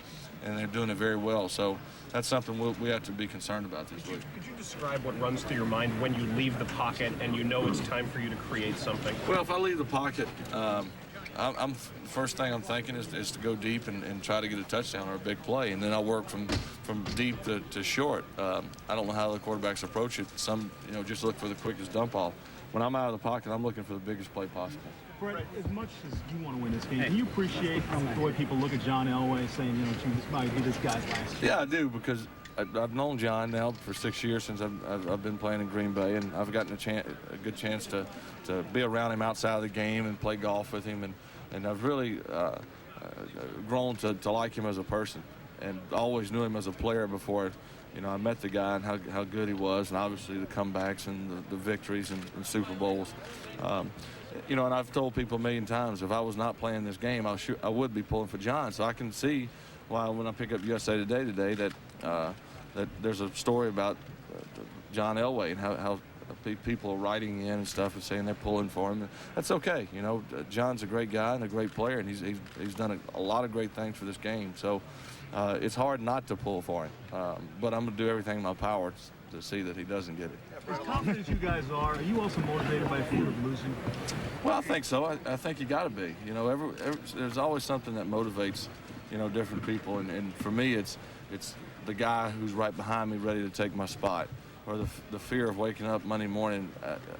and they're doing it very well. So that's something we have to be concerned about this week. Could you describe what runs through your mind when you leave the pocket and you know it's time for you to create something? Well, if I leave the pocket, first thing I'm thinking is to go deep and try to get a touchdown or a big play, and then I'll work from deep to short. I don't know how the quarterbacks approach it. Some, just look for the quickest dump off. When I'm out of the pocket, I'm looking for the biggest play possible. Brett, as much as you want to win this game, do you appreciate the way people look at John Elway saying, this might be this guy's last year? Yeah, I do, because I've known John now for 6 years since I've been playing in Green Bay, and I've gotten a good chance to be around him outside of the game and play golf with him, and I've really grown to like him as a person, and always knew him as a player before I met the guy and how good he was, and obviously the comebacks and the victories and Super Bowls. And I've told people a million times, if I was not playing this game, I would be pulling for John. So I can see why when I pick up USA Today that there's a story about John Elway and how people are writing in and stuff and saying they're pulling for him. That's okay. John's a great guy and a great player, and he's done a lot of great things for this game. So it's hard not to pull for him, but I'm going to do everything in my power to see that he doesn't get it. As confident as you guys are you also motivated by fear of losing? Well, I think so. I think you got to be. You know, there's always something that motivates, you know, different people. And for me, it's the guy who's right behind me ready to take my spot, or the fear of waking up Monday morning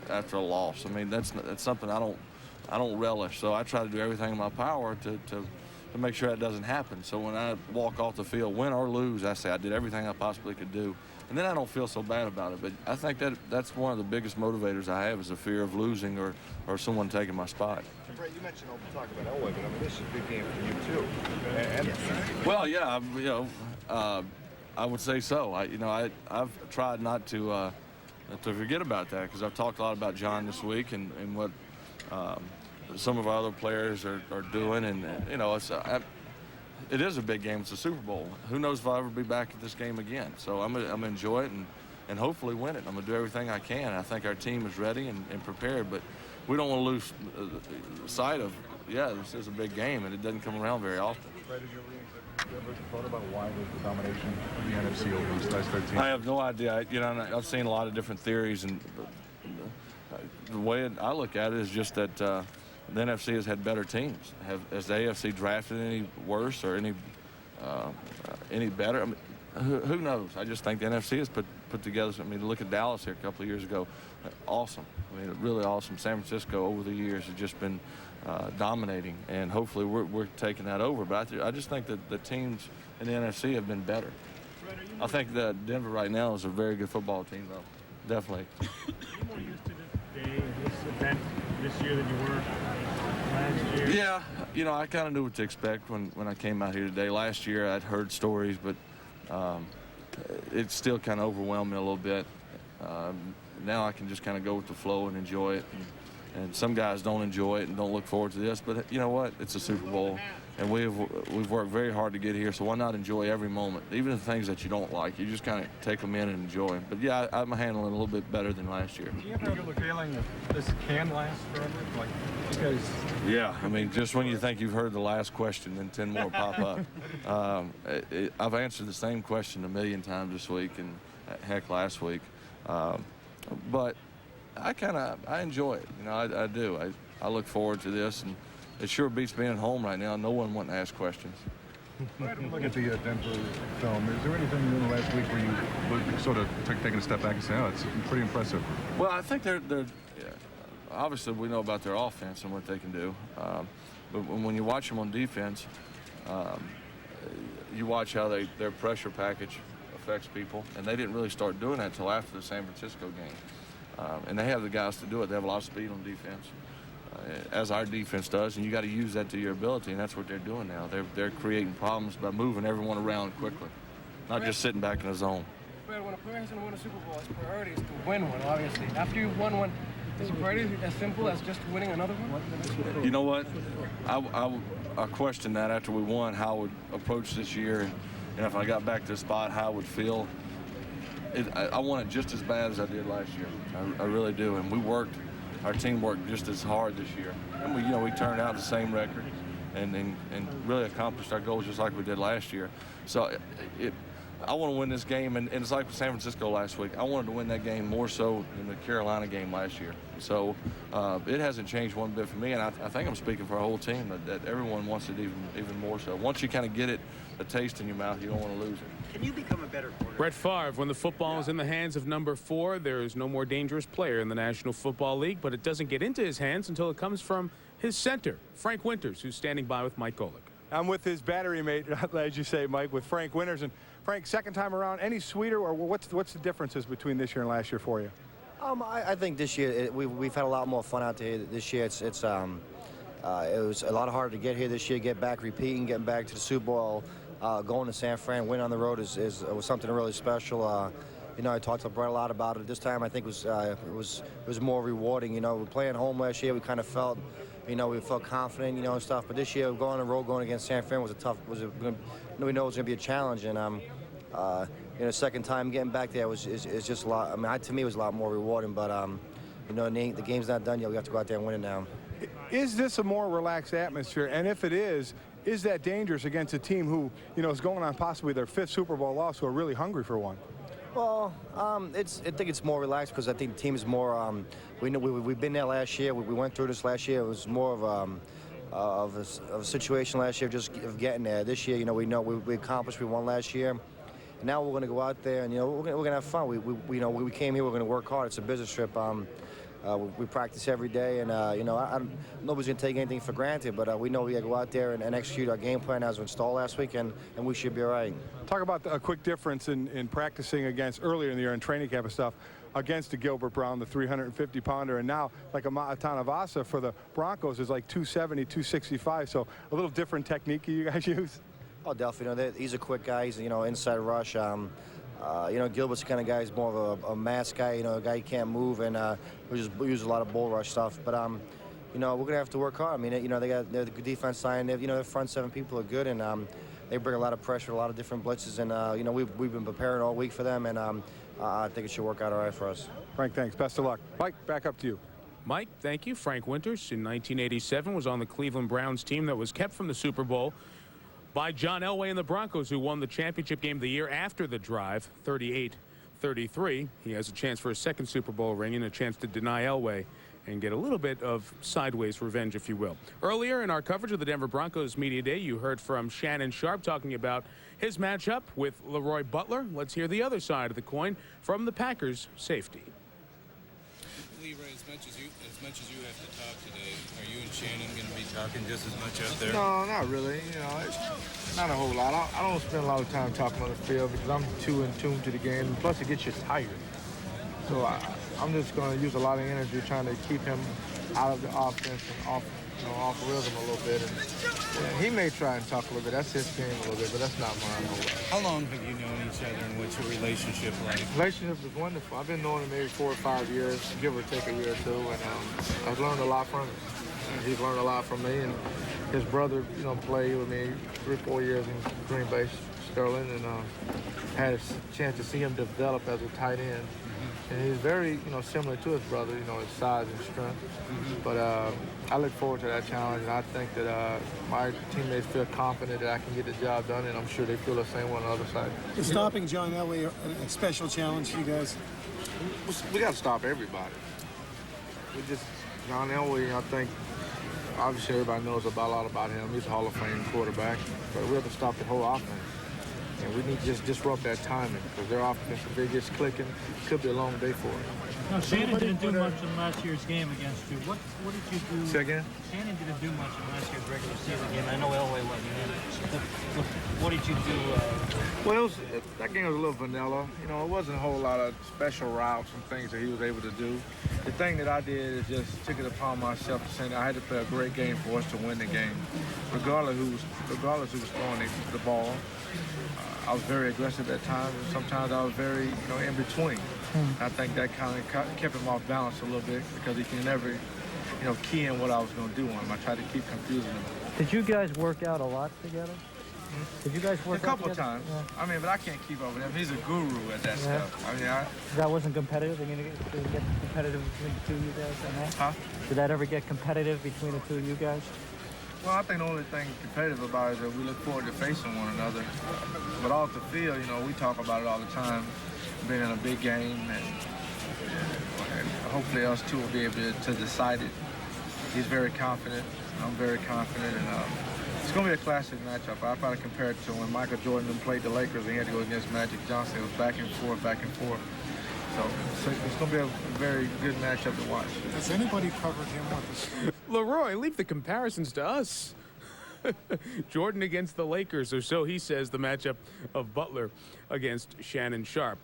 after a loss. I mean, that's something I don't relish. So I try to do everything in my power to make sure that doesn't happen. So when I walk off the field, win or lose, I say I did everything I possibly could do. And then I don't feel so bad about it. But I think that's one of the biggest motivators I have, is the fear of losing or someone taking my spot. Brett, you mentioned talk about Elway, but I mean, this is a big game for you too. And well, yeah, you know, I would say so. I've tried not to forget about that, because I've talked a lot about John this week and what some of our other players are doing, and you know, it is a big game. It's a Super Bowl. Who knows if I'll ever be back at this game again? So I'm gonna enjoy it and hopefully win it. I'm gonna do everything I can. I think our team is ready and prepared, but we don't want to lose sight of, this is a big game, and it doesn't come around very often. Brett, did you ever thought about why there's the domination of the NFC over these last 13? I have no idea. I've seen a lot of different theories, and the way I look at it is just that the NFC has had better teams. Has the AFC drafted any worse or any better? I mean, who knows? I just think the NFC has put together. I mean, look at Dallas here a couple of years ago. Awesome. I mean, really awesome. San Francisco over the years has just been dominating, and hopefully we're taking that over. But I just think that the teams in the NFC have been better. I think that Denver right now is a very good football team, though. Definitely. Are you more used to this day and this event this year than you were last year? Yeah, you know, I kind of knew what to expect when I came out here today. Last year I'd heard stories, but it still kind of overwhelmed me a little bit. Now I can just kind of go with the flow and enjoy it. And some guys don't enjoy it and don't look forward to this, but you know what? It's a Super Bowl, and we've worked very hard to get here, so why not enjoy every moment, even the things that you don't like. You just kind of take them in and enjoy them. But yeah, I'm handling it a little bit better than last year. Do you ever have the feeling that this can last forever? Like, because yeah, I mean, just when you think you've heard the last question, then 10 more pop up. I've answered the same question a million times this week, and heck, last week. But I enjoy it. You know, I do. I look forward to this, and it sure beats being at home right now. No one wanting to ask questions. Look at the Denver film. Is there anything in the last week where you sort of taking a step back and say, oh, it's pretty impressive? Well, I think they're obviously we know about their offense and what they can do. But when you watch them on defense, you watch how their pressure package affects people, and they didn't really start doing that until after the San Francisco game. And they have the guys to do it. They have a lot of speed on defense, as our defense does, and you got to use that to your ability, and that's what they're doing now. They're creating problems by moving everyone around quickly, not just sitting back in the zone. But when a player has to win a Super Bowl, his priority is to win one, obviously. After you've won one, is the priority as simple as just winning another one? You know what? I questioned that after we won, how I would approach this year, and if I got back to the spot, how I would feel. I want it just as bad as I did last year. I really do. And our team worked just as hard this year. And we turned out the same record and really accomplished our goals just like we did last year. So I want to win this game, and it's like San Francisco last week. I wanted to win that game more so than the Carolina game last year. So it hasn't changed one bit for me, and I think I'm speaking for our whole team that everyone wants it even more so. Once you kind of get a taste in your mouth, you don't want to lose it. Can you become a better quarterback? Brett Favre, when the football is in the hands of number 4, there is no more dangerous player in the National Football League, but it doesn't get into his hands until it comes from his center, Frank Winters, who's standing by with Mike Golick. I'm with his battery mate, as you say, Mike, with Frank Winters. And Frank, second time around, any sweeter, or what's the differences between this year and last year for you? I think this year we've had a lot more fun out there. This year it was a lot harder to get here this year, get back, repeating, getting back to the Super Bowl. Going to San Fran, win on the road was something really special. You know, I talked to Brett a lot about it. This time I think it was more rewarding. You know, we playing home last year, we kind of felt, we felt confident, and stuff. But this year, going on the road, going against San Fran we know it was going to be a challenge. And second time getting back there is just a lot. I mean, to me, it was a lot more rewarding. But the game's not done yet. We have to go out there and win it now. Is this a more relaxed atmosphere? And if it is that dangerous against a team who, is going on possibly their 5th Super Bowl loss, who are really hungry for one? Well, I think it's more relaxed because I think the team is more. We know we've been there last year. We went through this last year. It was more of a situation last year, just of getting there. This year, we know we accomplished. We won last year, and now we're going to go out there and we're going to have fun. We came here. We're going to work hard. It's a business trip. We practice every day, and nobody's going to take anything for granted, but we know we got to go out there and execute our game plan as we installed last week, and we should be all right. Talk about a quick difference in practicing against earlier in the year in training camp and stuff against the Gilbert Brown, the 350-pounder, and now like a Matanavasa for the Broncos is like 270, 265, so a little different technique you guys use? Oh, definitely. He's a quick guy. He's, inside rush. Gilbert's the kind of guy who's more of a mass guy, a guy who can't move, and we use a lot of bull rush stuff. But, we're going to have to work hard. I mean, they're the good defense line. Their front seven people are good, and they bring a lot of pressure, a lot of different blitzes, and, we've been preparing all week for them, and I think it should work out all right for us. Frank, thanks. Best of luck. Mike, back up to you. Mike, thank you. Frank Winters in 1987 was on the Cleveland Browns team that was kept from the Super Bowl by John Elway and the Broncos, who won the championship game the year after the drive, 38-33. He has a chance for a second Super Bowl ring and a chance to deny Elway and get a little bit of sideways revenge, if you will. Earlier in our coverage of the Denver Broncos Media Day, you heard from Shannon Sharpe talking about his matchup with Leroy Butler. Let's hear the other side of the coin from the Packers safety. Leroy, as much as you have to talk today, are you and Shannon going to be talking just as much out there? No, not really. It's not a whole lot. I don't spend a lot of time talking on the field because I'm too in tune to the game. And plus, it gets you tired. So I'm just going to use a lot of energy trying to keep him out of the offense and off rhythm a little bit. And he may try and talk a little bit. That's his game a little bit, but that's not mine a whole lot. How long have you known each other, and what's your relationship like? Relationship is wonderful. I've been knowing him maybe 4 or 5 years, give or take a year or two, and I've learned a lot from him. And he's learned a lot from me, and his brother, played with me 3 or 4 years in Green Bay, Sterling, and had a chance to see him develop as a tight end. And he's very, similar to his brother, his size and strength. But I look forward to that challenge, and I think that my teammates feel confident that I can get the job done, and I'm sure they feel the same way on the other side. Is stopping John Elway a special challenge for you guys? We got to stop everybody. John Elway, I think, obviously everybody knows a lot about him. He's a Hall of Fame quarterback, but we have to stop the whole offense. And we need to just disrupt that timing because their offense, if they just clicking, it could be a long day for it. No, Shannon didn't do much in last year's game against you. What did you do? Say again? Shannon didn't do much in last year's regular season game. I know Elway wasn't in it. What did you do? Well, that game was a little vanilla. It wasn't a whole lot of special routes and things that he was able to do. The thing that I did is just took it upon myself to say that I had to play a great game for us to win the game, regardless who was throwing the ball. I was very aggressive at times, and sometimes I was very, in between. I think that kind of kept him off balance a little bit because he can never, key in what I was going to do on him. I tried to keep confusing him. Did you guys work out a lot together? Did you guys work out a couple times? Yeah. But I can't keep up with him. He's a guru at that stuff. That wasn't competitive? Did it get competitive between the two of you guys? Huh? Did that ever get competitive between the two of you guys? Well, I think the only thing competitive about it is that we look forward to facing one another. But off the field, we talk about it all the time, being in a big game, and hopefully us two will be able to decide it. He's very confident. I'm very confident, and it's going to be a classic matchup. I probably compare it to when Michael Jordan played the Lakers and he had to go against Magic Johnson. It was back and forth, back and forth. So it's going to be a very good matchup to watch. Has anybody covered him with this? Leroy, leave the comparisons to us. Jordan against the Lakers, or so he says, the matchup of Butler against Shannon Sharpe.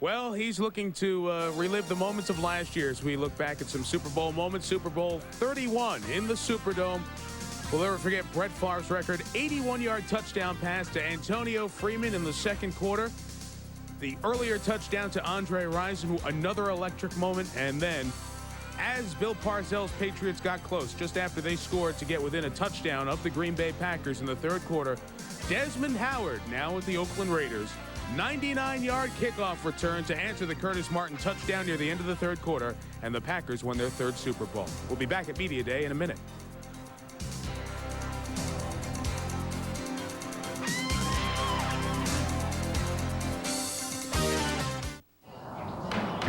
Well, he's looking to relive the moments of last year as we look back at some Super Bowl moments. Super Bowl 31 in the Superdome. We'll never forget Brett Favre's record 81-yard touchdown pass to Antonio Freeman in the second quarter. The earlier touchdown to Andre Rison, another electric moment, and then as Bill Parcells' Patriots got close, just after they scored to get within a touchdown of the Green Bay Packers in the third quarter, Desmond Howard, now with the Oakland Raiders, 99-yard kickoff return to answer the Curtis Martin touchdown near the end of the third quarter, and the Packers won their third Super Bowl. We'll be back at Media Day in a minute.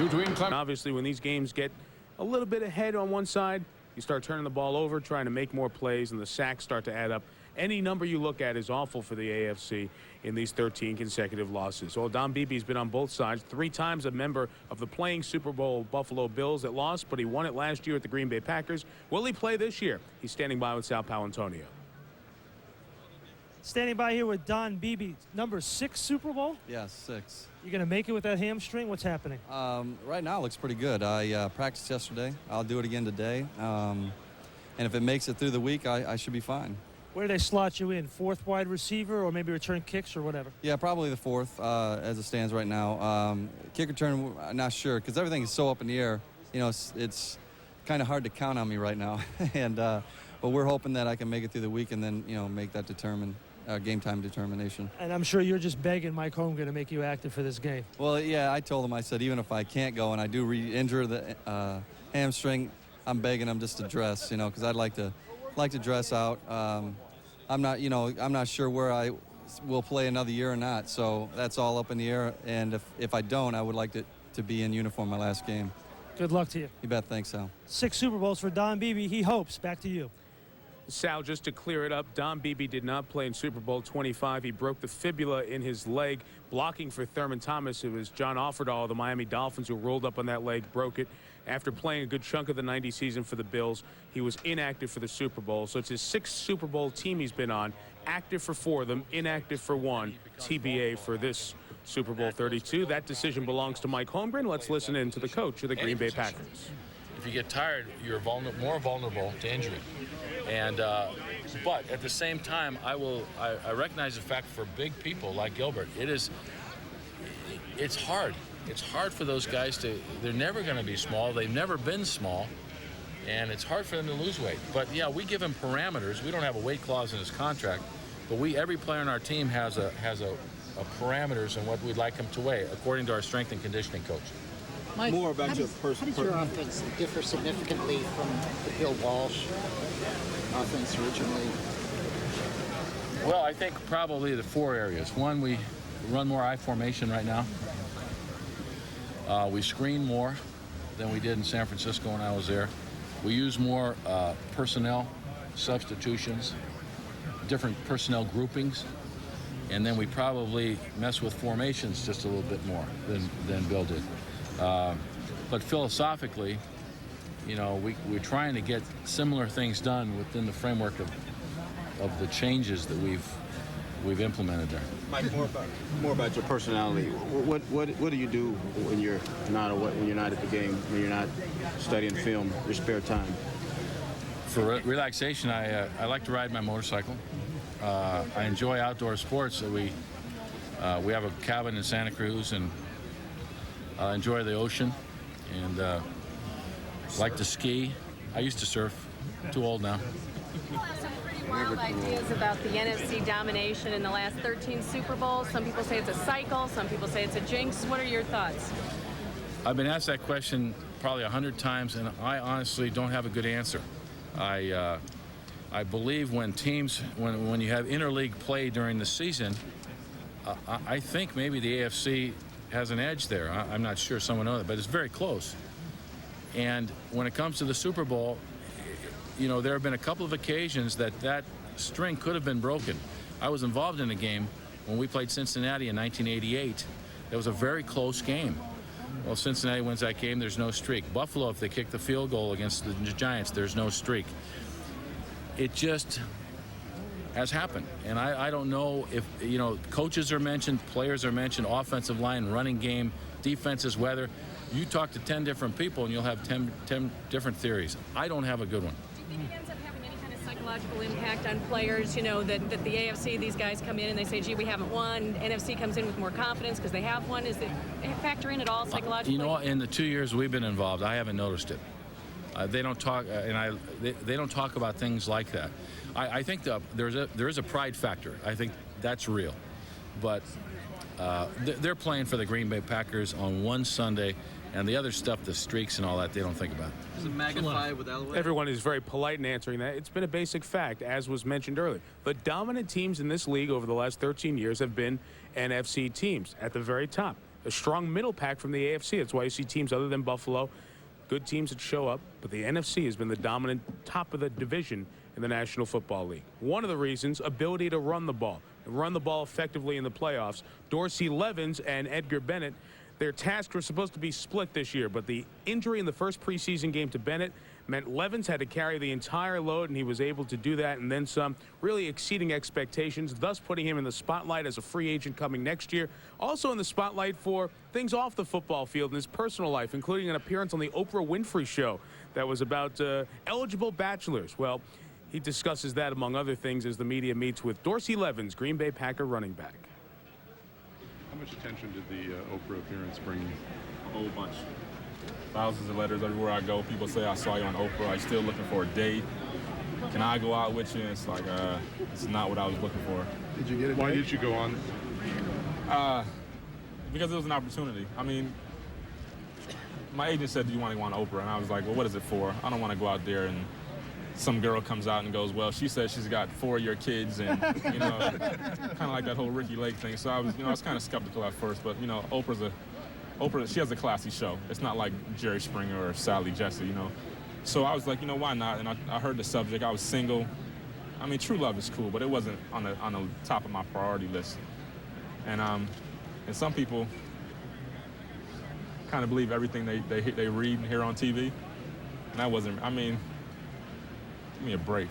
Obviously, when these games get a little bit ahead on one side, you start turning the ball over, trying to make more plays, and the sacks start to add up. Any number you look at is awful for the AFC in these 13 consecutive losses. Well, Don Beebe's been on both sides. 3 times a member of the playing Super Bowl Buffalo Bills that lost, but he won it last year at the Green Bay Packers. Will he play this year? He's standing by with Sal Paolantonio. Standing by here with Don Beebe, number 6 Super Bowl? Yes, 6. You going to make it with that hamstring? What's happening? Right now it looks pretty good. I practiced yesterday. I'll do it again today. And if it makes it through the week, I should be fine. Where do they slot you in? 4th wide receiver or maybe return kicks or whatever? Yeah, probably the 4th as it stands right now. Kick return, I'm not sure because everything is so up in the air. You know, it's kind of hard to count on me right now. And but we're hoping that I can make it through the week and then, you know, make that game time determination. And I'm sure you're just begging Mike Holmgren to make you active for this game. Well, yeah, I told him, I said, even if I can't go and I do re-injure the hamstring, I'm begging him just to dress, you know, because I'd like to dress out. I'm not sure where I will play another year or not, so that's all up in the air. And if I don't, I would like to be in uniform my last game. Good luck to you. You bet. Thanks, Sal. 6 Super Bowls for Don Beebe. He hopes. Back to you. Sal, just to clear it up, Don Beebe did not play in Super Bowl 25. He broke the fibula in his leg, blocking for Thurman Thomas. It was John Offerdahl of the Miami Dolphins who rolled up on that leg, broke it. After playing a good chunk of the 90 season for the Bills, he was inactive for the Super Bowl. So it's his 6th Super Bowl team he's been on, active for 4 of them, inactive for 1, TBA for this Super Bowl 32. That decision belongs to Mike Holmgren. Let's listen in to the coach of the Green Bay Packers. If you get tired, you're more vulnerable to injury. And but at the same time, I recognize the fact for big people like Gilbert, it's hard. It's hard for those guys they're never going to be small. They've never been small. And it's hard for them to lose weight. But yeah, we give him parameters. We don't have a weight clause in his contract, but every player on our team has a parameters and what we'd like him to weigh according to our strength and conditioning coach. Mike, how does your offense differ significantly from the Bill Walsh offense originally? Well, I think probably the 4 areas. One, we run more I formation right now. We screen more than we did in San Francisco when I was there. We use more personnel substitutions, different personnel groupings, and then we probably mess with formations just a little bit more than Bill did. But philosophically, you know, we're trying to get similar things done within the framework of the changes that we've implemented there. Mike, more about your personality. What do you do when you're not at the game, when you're not studying film, your spare time? For relaxation, I like to ride my motorcycle. I enjoy outdoor sports. We have a cabin in Santa Cruz and enjoy the ocean and like to ski. I used to surf. Too old now. People have some pretty wild ideas about the NFC domination in the last 13 Super Bowls. Some people say it's a cycle. Some people say it's a jinx. What are your thoughts? I've been asked that question probably 100 times, and I honestly don't have a good answer. I believe when you have interleague play during the season, I think maybe the AFC has an edge there. I'm not sure someone knows that, but it's very close. And when it comes to the Super Bowl, you know, there have been a couple of occasions that string could have been broken. I was involved in a game when we played Cincinnati in 1988. It was a very close game. Well, Cincinnati wins that game, there's no streak. Buffalo, if they kick the field goal against the Giants, there's no streak. It just has happened. And I don't know if, you know, coaches are mentioned, players are mentioned, offensive line, running game, defenses, weather. You talk to 10 different people and you'll have 10 different theories. I don't have a good one. Do you think it ends up having any kind of psychological impact on players, you know, that the AFC, these guys come in and they say, gee, we haven't won. NFC comes in with more confidence because they have won. Is it factor in at all psychologically? You know, in the 2 years we've been involved, I haven't noticed it. They don't talk, they don't talk about things like that. I think there is a pride factor. I think that's real, but they're playing for the Green Bay Packers on one Sunday, and the other stuff, the streaks and all that, they don't think about. Does it magnify with Elway? Everyone is very polite in answering that. It's been a basic fact, as was mentioned earlier. The dominant teams in this league over the last 13 years have been NFC teams at the very top. a strong middle pack from the AFC. That's why you see teams other than Buffalo, good teams that show up, but the NFC has been the dominant top of the division in the National Football League. One of the reasons, ability to run the ball effectively in the playoffs. Dorsey Levens and Edgar Bennett, their tasks were supposed to be split this year, but the injury in the first preseason game to Bennett meant Levens had to carry the entire load, and he was able to do that and then some, really exceeding expectations, thus putting him in the spotlight as a free agent coming next year. Also in the spotlight for things off the football field in his personal life, including an appearance on the Oprah Winfrey Show that was about eligible bachelors. Well, he discusses that, among other things, as the media meets with Dorsey Levens, Green Bay Packer running back. How much attention did the Oprah appearance bring you? A whole bunch. Thousands of letters everywhere I go. People say, I saw you on Oprah. I'm still looking for a date. Can I go out with you? And it's like, it's not what I was looking for. Did you get it? Why did you go on? Because it was an opportunity. I mean, my agent said, do you want to go on Oprah? And I was like, well, what is it for? I don't want to go out there and some girl comes out and goes, well, she says she's got 4 of your kids, and, you know, kind of like that whole Ricky Lake thing. So I was kind of skeptical at first, but, you know, Oprah, she has a classy show. It's not like Jerry Springer or Sally Jesse, you know. So I was like, you know, why not? And I heard the subject. I was single. I mean, true love is cool, but it wasn't on the top of my priority list. And some people kind of believe everything they read and hear on TV. And that wasn't, I mean, give me a break.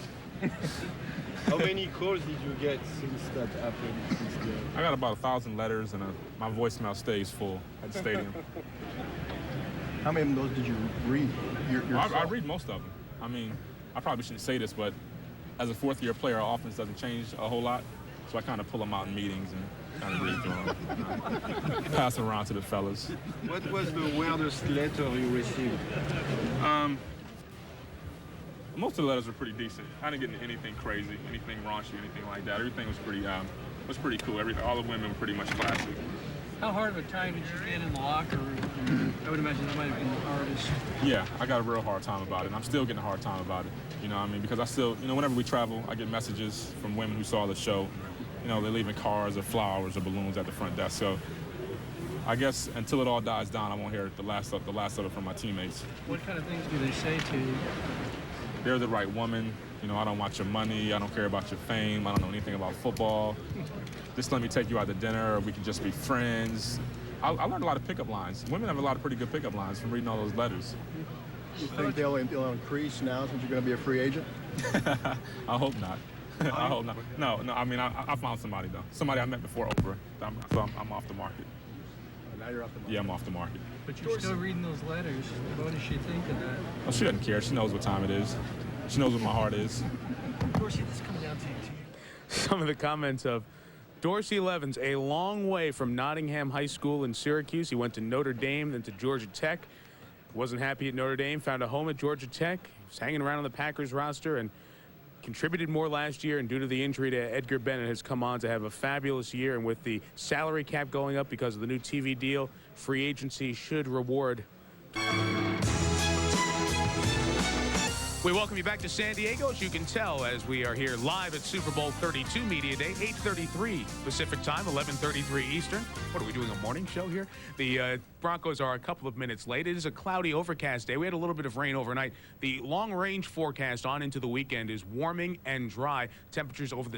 How many calls did you get since that happened? I got about 1,000 letters, and my voicemail stays full at the stadium. How many of those did you read yourself? I read most of them. I mean, I probably shouldn't say this, but as a fourth-year player, our offense doesn't change a whole lot, so I kind of pull them out in meetings and kind of read through them, pass them around to the fellas. What was the weirdest letter you received? Most of the letters were pretty decent. I didn't get into anything crazy, anything raunchy, anything like that. Everything was pretty cool. All the women were pretty much classy. How hard of a time did you get in the locker room? I would imagine that might have been the hardest. Yeah, I got a real hard time about it, and I'm still getting a hard time about it. You know what I mean? Because I still, you know, whenever we travel, I get messages from women who saw the show. You know, they're leaving cards or flowers or balloons at the front desk. So I guess until it all dies down, I won't hear the last of it from my teammates. What kind of things do they say to you? They're the right woman. You know, I don't want your money. I don't care about your fame. I don't know anything about football. Just let me take you out to dinner, or we can just be friends. I learned a lot of pickup lines. Women have a lot of pretty good pickup lines from reading all those letters. You think they'll increase now since you're going to be a free agent? I hope not. I hope not. No. I mean, I found somebody, though. Somebody I met before Oprah. So I'm off the market. Now you're off the market. Yeah, I'm off the market. But you're still reading those letters. What does she think of that? Well, she doesn't care. She knows what time it is. She knows what my heart is. Dorsey, this comes down to you. Some of the comments of Dorsey Levens, a long way from Nottingham High School in Syracuse. He went to Notre Dame, then to Georgia Tech. Wasn't happy at Notre Dame, found a home at Georgia Tech. Was hanging around on the Packers roster and contributed more last year, and due to the injury to Edgar Bennett has come on to have a fabulous year. And with the salary cap going up because of the new TV deal, free agency should reward. We welcome you back to San Diego, as you can tell, as we are here live at Super Bowl 32 Media Day, 8:33 Pacific Time, 11:33 Eastern. What are we doing, a morning show here? The Broncos are a couple of minutes late. It is a cloudy, overcast day. We had a little bit of rain overnight. The long-range forecast on into the weekend is warming and dry. Temperatures over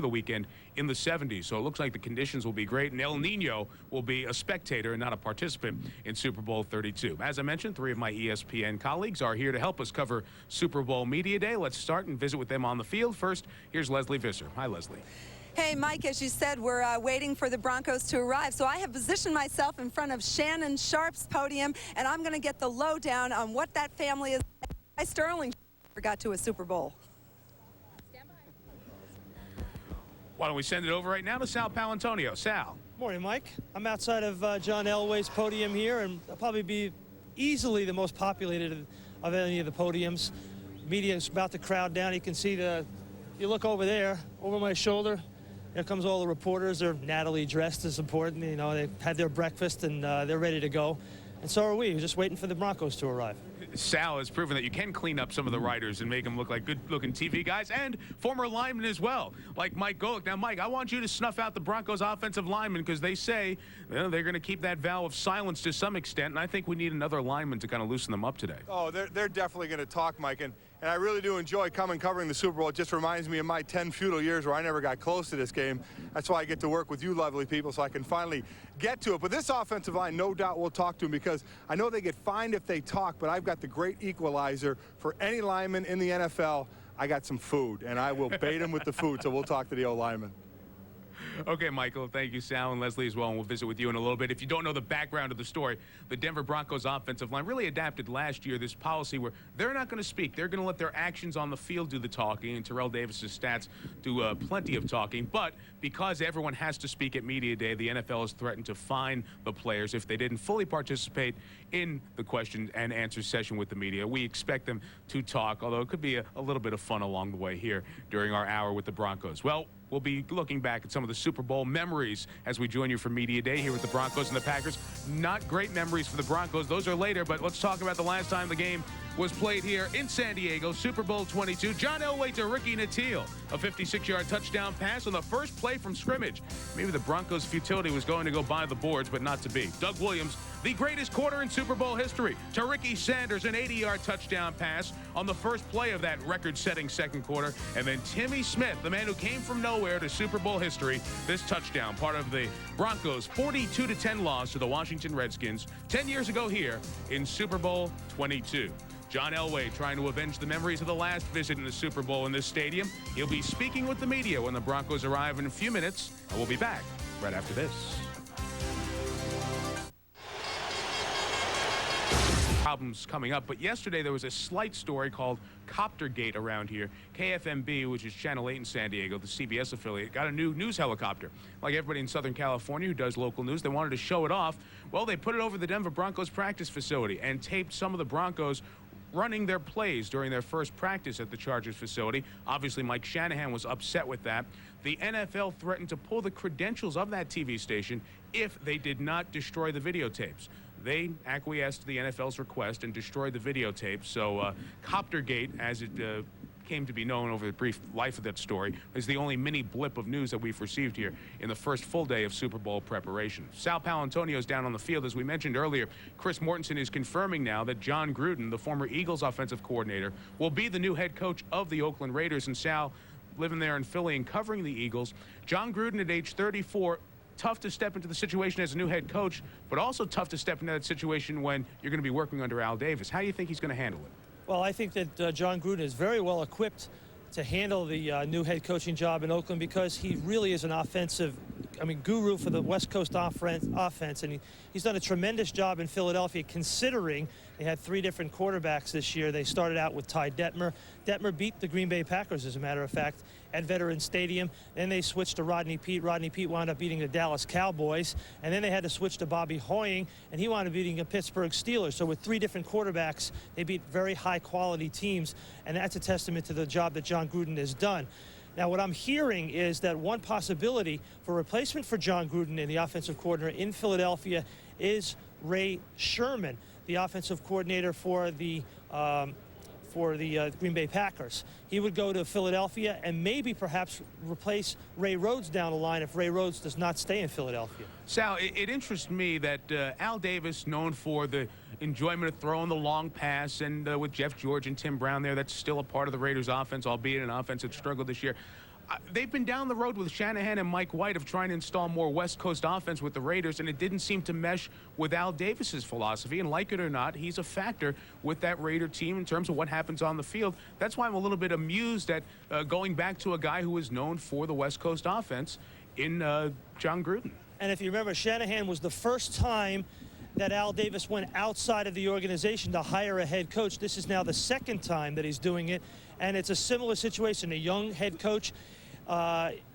the weekend in the 70s. So it looks like the conditions will be great. And El Nino will be a spectator and not a participant in Super Bowl 32. As I mentioned, 3 of my ESPN colleagues are here to help us cover Super Bowl Media Day. Let's start and visit with them on the field. First, here's Leslie Visser. Hi, Leslie. Hey, Mike, as you said, we're waiting for the Broncos to arrive. So I have positioned myself in front of Shannon Sharp's podium, and I'm going to get the lowdown on what that family is. Sterling got to a Super Bowl. Why don't we send it over right now to Sal Paolantonio. Sal. Morning, Mike. I'm outside of John Elway's podium here, and I'll probably be easily the most populated of any of the podiums. Media is about to crowd down. You can see you look over there, over my shoulder. Here comes all the reporters. They're nattily dressed as important. You know, they've had their breakfast and they're ready to go. And so are we. We're just waiting for the Broncos to arrive. Sal has proven that you can clean up some of the writers and make them look like good-looking TV guys, and former linemen as well, like Mike Golick. Now, Mike, I want you to snuff out the Broncos' offensive linemen because they say they're going to keep that vow of silence to some extent, and I think we need another lineman to kind of loosen them up today. Oh, they're definitely going to talk, Mike, and I really do enjoy covering the Super Bowl. It just reminds me of my 10 futile years where I never got close to this game. That's why I get to work with you lovely people so I can finally get to it. But this offensive line, no doubt we'll talk to them because I know they get fined if they talk, but I've got the great equalizer for any lineman in the NFL. I got some food, and I will bait them with the food, so we'll talk to the old lineman. Okay, Michael, thank you, Sal and Leslie as well, and we'll visit with you in a little bit. If you don't know the background of the story, the Denver Broncos offensive line really adapted last year this policy where they're not going to speak. They're going to let their actions on the field do the talking, and Terrell Davis's stats do plenty of talking. But because everyone has to speak at Media Day, the NFL has threatened to fine the players if they didn't fully participate in the question and answer session with the media. We expect them to talk, although it could be a little bit of fun along the way here during our hour with the Broncos. Well, we'll be looking back at some of the Super Bowl memories as we join you for Media Day here with the Broncos and the Packers. Not great memories for the Broncos. Those are later, but let's talk about the last time the game was played here in San Diego, Super Bowl 22. John Elway to Ricky Nattiel, a 56-yard touchdown pass on the first play from scrimmage. Maybe the Broncos' futility was going to go by the boards, but not to be. Doug Williams, the greatest quarter in Super Bowl history, to Ricky Sanders, an 80-yard touchdown pass on the first play of that record-setting second quarter. And then Timmy Smith, the man who came from nowhere to Super Bowl history, this touchdown, part of the Broncos' 42-10 loss to the Washington Redskins 10 years ago here in Super Bowl 22. John Elway trying to avenge the memories of the last visit in the Super Bowl in this stadium. He'll be speaking with the media when the Broncos arrive in a few minutes, and we'll be back right after this. Problems coming up, but yesterday there was a slight story called Coptergate around here. KFMB, which is Channel 8 in San Diego, the CBS affiliate, got a new news helicopter. Like everybody in Southern California who does local news, they wanted to show it off. Well, they put it over the Denver Broncos practice facility and taped some of the Broncos running their plays during their first practice at the Chargers facility. Obviously, Mike Shanahan was upset with that. The NFL threatened to pull the credentials of that TV station if they did not destroy the videotapes. They acquiesced to the NFL's request and destroyed the videotape. So Coptergate, as it came to be known over the brief life of that story, is the only mini blip of news that we've received here in the first full day of Super Bowl preparation. Sal Paolantonio is down on the field. As we mentioned earlier, Chris Mortensen is confirming now that John Gruden, the former Eagles offensive coordinator, will be the new head coach of the Oakland Raiders. And Sal, living there in Philly and covering the Eagles, John Gruden at age 34, tough to step into the situation as a new head coach, but also tough to step into that situation when you're going to be working under Al Davis. How do you think he's going to handle it? Well, I think that John Gruden is very well equipped to handle the new head coaching job in Oakland because he really is an offensive, guru for the West Coast offense, and he's done a tremendous job in Philadelphia considering they had three different quarterbacks this year. They started out with Ty Detmer. Detmer beat the Green Bay Packers, as a matter of fact, at Veterans Stadium. Then they switched to Rodney Peete. Rodney Peete wound up beating the Dallas Cowboys. And then they had to switch to Bobby Hoying, and he wound up beating the Pittsburgh Steelers. So with three different quarterbacks, they beat very high-quality teams, and that's a testament to the job that John Gruden has done. Now, what I'm hearing is that one possibility for replacement for John Gruden in the offensive coordinator in Philadelphia is Ray Sherman, the offensive coordinator for the Green Bay Packers. He would go to Philadelphia and maybe perhaps replace Ray Rhodes down the line if Ray Rhodes does not stay in Philadelphia. Sal, it interests me that Al Davis, known for the enjoyment of throwing the long pass, and with Jeff George and Tim Brown there, that's still a part of the Raiders' offense, albeit an offense that struggled this year. They've been down the road with Shanahan and Mike White of trying to install more West Coast offense with the Raiders, and it didn't seem to mesh with Al Davis's philosophy. And like it or not, he's a factor with that Raider team in terms of what happens on the field. That's why I'm a little bit amused at going back to a guy who is known for the West Coast offense in John Gruden. And if you remember, Shanahan was the first time that Al Davis went outside of the organization to hire a head coach. This is now the second time that he's doing it, and it's a similar situation. A young head coach,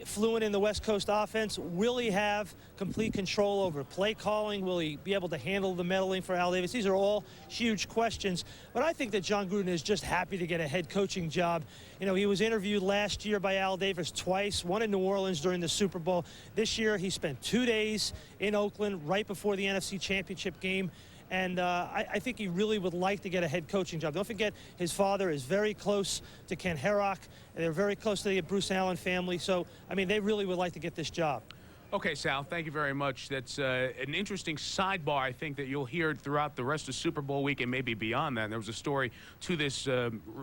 fluent in the West Coast offense. Will he have complete control over play calling? Will he be able to handle the meddling for Al Davis? These are all huge questions. But I think that John Gruden is just happy to get a head coaching job. You know, he was interviewed last year by Al Davis twice, one in New Orleans during the Super Bowl. This year he spent 2 days in Oakland right before the NFC Championship game. And I think he really would like to get a head coaching job. Don't forget, his father is very close to Ken Herrock, and they're very close to the Bruce Allen family. So, I mean, they really would like to get this job. Okay, Sal, thank you very much. That's an interesting sidebar, I think, that you'll hear throughout the rest of Super Bowl week and maybe beyond that. And there was a story to this,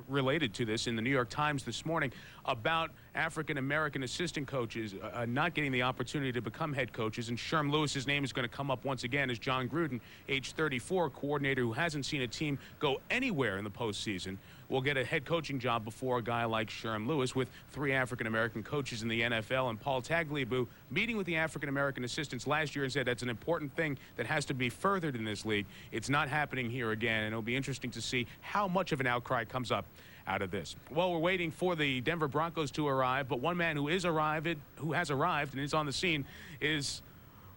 related to this in the New York Times this morning about African-American assistant coaches not getting the opportunity to become head coaches. And Sherm Lewis's name is going to come up once again as John Gruden, age 34, coordinator who hasn't seen a team go anywhere in the postseason, will get a head coaching job before a guy like Sherm Lewis, with 3 African-American coaches in the NFL. And Paul Tagliabue meeting with the African-American assistants last year and said that's an important thing that has to be furthered in this league. It's not happening here again, and it'll be interesting to see how much of an outcry comes up out of this. Well, we're waiting for the Denver Broncos to arrive, but one man who has arrived and is on the scene is,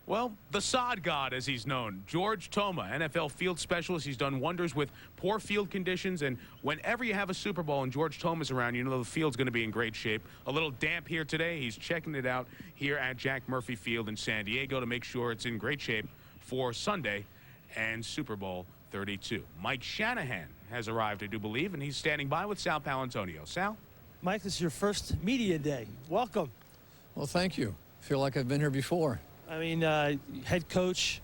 well, the sod god, as he's known, George Toma, NFL field specialist. He's done wonders with poor field conditions, and whenever you have a Super Bowl and George Toma's around, you know the field's going to be in great shape. A little damp here today. He's checking it out here at Jack Murphy Field in San Diego to make sure it's in great shape for Sunday and Super Bowl 32. Mike Shanahan has arrived, I do believe, and he's standing by with Sal Paolantonio. Sal? Mike, this is your first media day. Welcome. Well, thank you. Feel like I've been here before. I mean, head coach,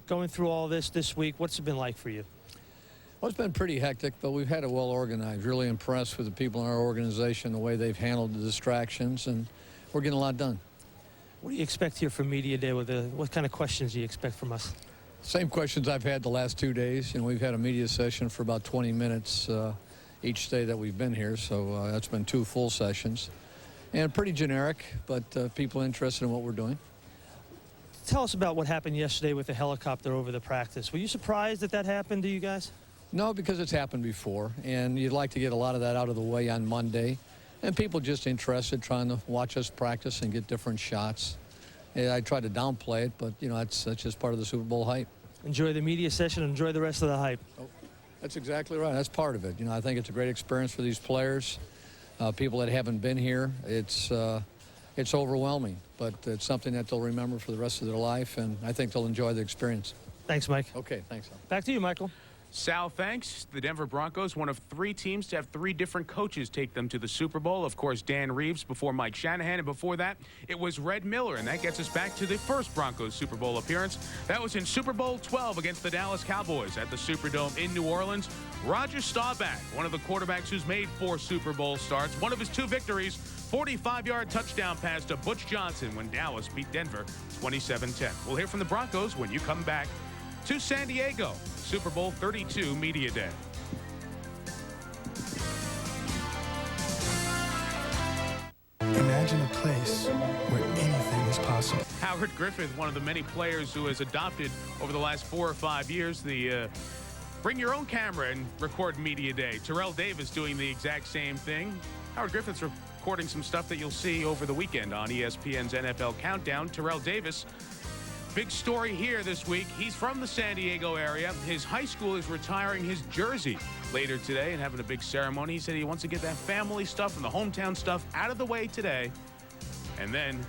going through all this week, what's it been like for you? Well, it's been pretty hectic, but we've had it well organized. Really impressed with the people in our organization, the way they've handled the distractions, and we're getting a lot done. What do you expect here for Media Day? What kind of questions do you expect from us? Same questions I've had the last 2 days. You know, we've had a media session for about 20 minutes each day that we've been here, so that's been 2 full sessions. And pretty generic, but people interested in what we're doing. Tell us about what happened yesterday with the helicopter over the practice. Were you surprised that happened to you guys? No, because it's happened before, and you'd like to get a lot of that out of the way on Monday. And people just interested, trying to watch us practice and get different shots. Yeah, I try to downplay it, but, you know, that's just part of the Super Bowl hype. Enjoy the media session, enjoy the rest of the hype. Oh, that's exactly right. That's part of it. You know, I think it's a great experience for these players, people that haven't been here. It's overwhelming, but it's something that they'll remember for the rest of their life, and I think they'll enjoy the experience. Thanks, Mike. Okay, thanks. Back to you, Michael. Sal, thanks. The Denver Broncos, one of 3 teams to have 3 different coaches take them to the Super Bowl. Of course, Dan Reeves before Mike Shanahan, and before that, it was Red Miller, and that gets us back to the first Broncos Super Bowl appearance. That was in Super Bowl 12 against the Dallas Cowboys at the Superdome in New Orleans. Roger Staubach, one of the quarterbacks who's made 4 Super Bowl starts, one of his 2 victories, 45-yard touchdown pass to Butch Johnson when Dallas beat Denver 27-10. We'll hear from the Broncos when you come back to San Diego. Super Bowl 32 Media Day. Imagine a place where anything is possible. Howard Griffith, one of the many players who has adopted over the last 4 or 5 years the bring your own camera and record Media Day. Terrell Davis doing the exact same thing. Howard Griffith's recording some stuff that you'll see over the weekend on ESPN's NFL Countdown. Terrell Davis, big story here this week. He's from the San Diego area. His high school is retiring his jersey later today and having a big ceremony. He said he wants to get that family stuff and the hometown stuff out of the way today and then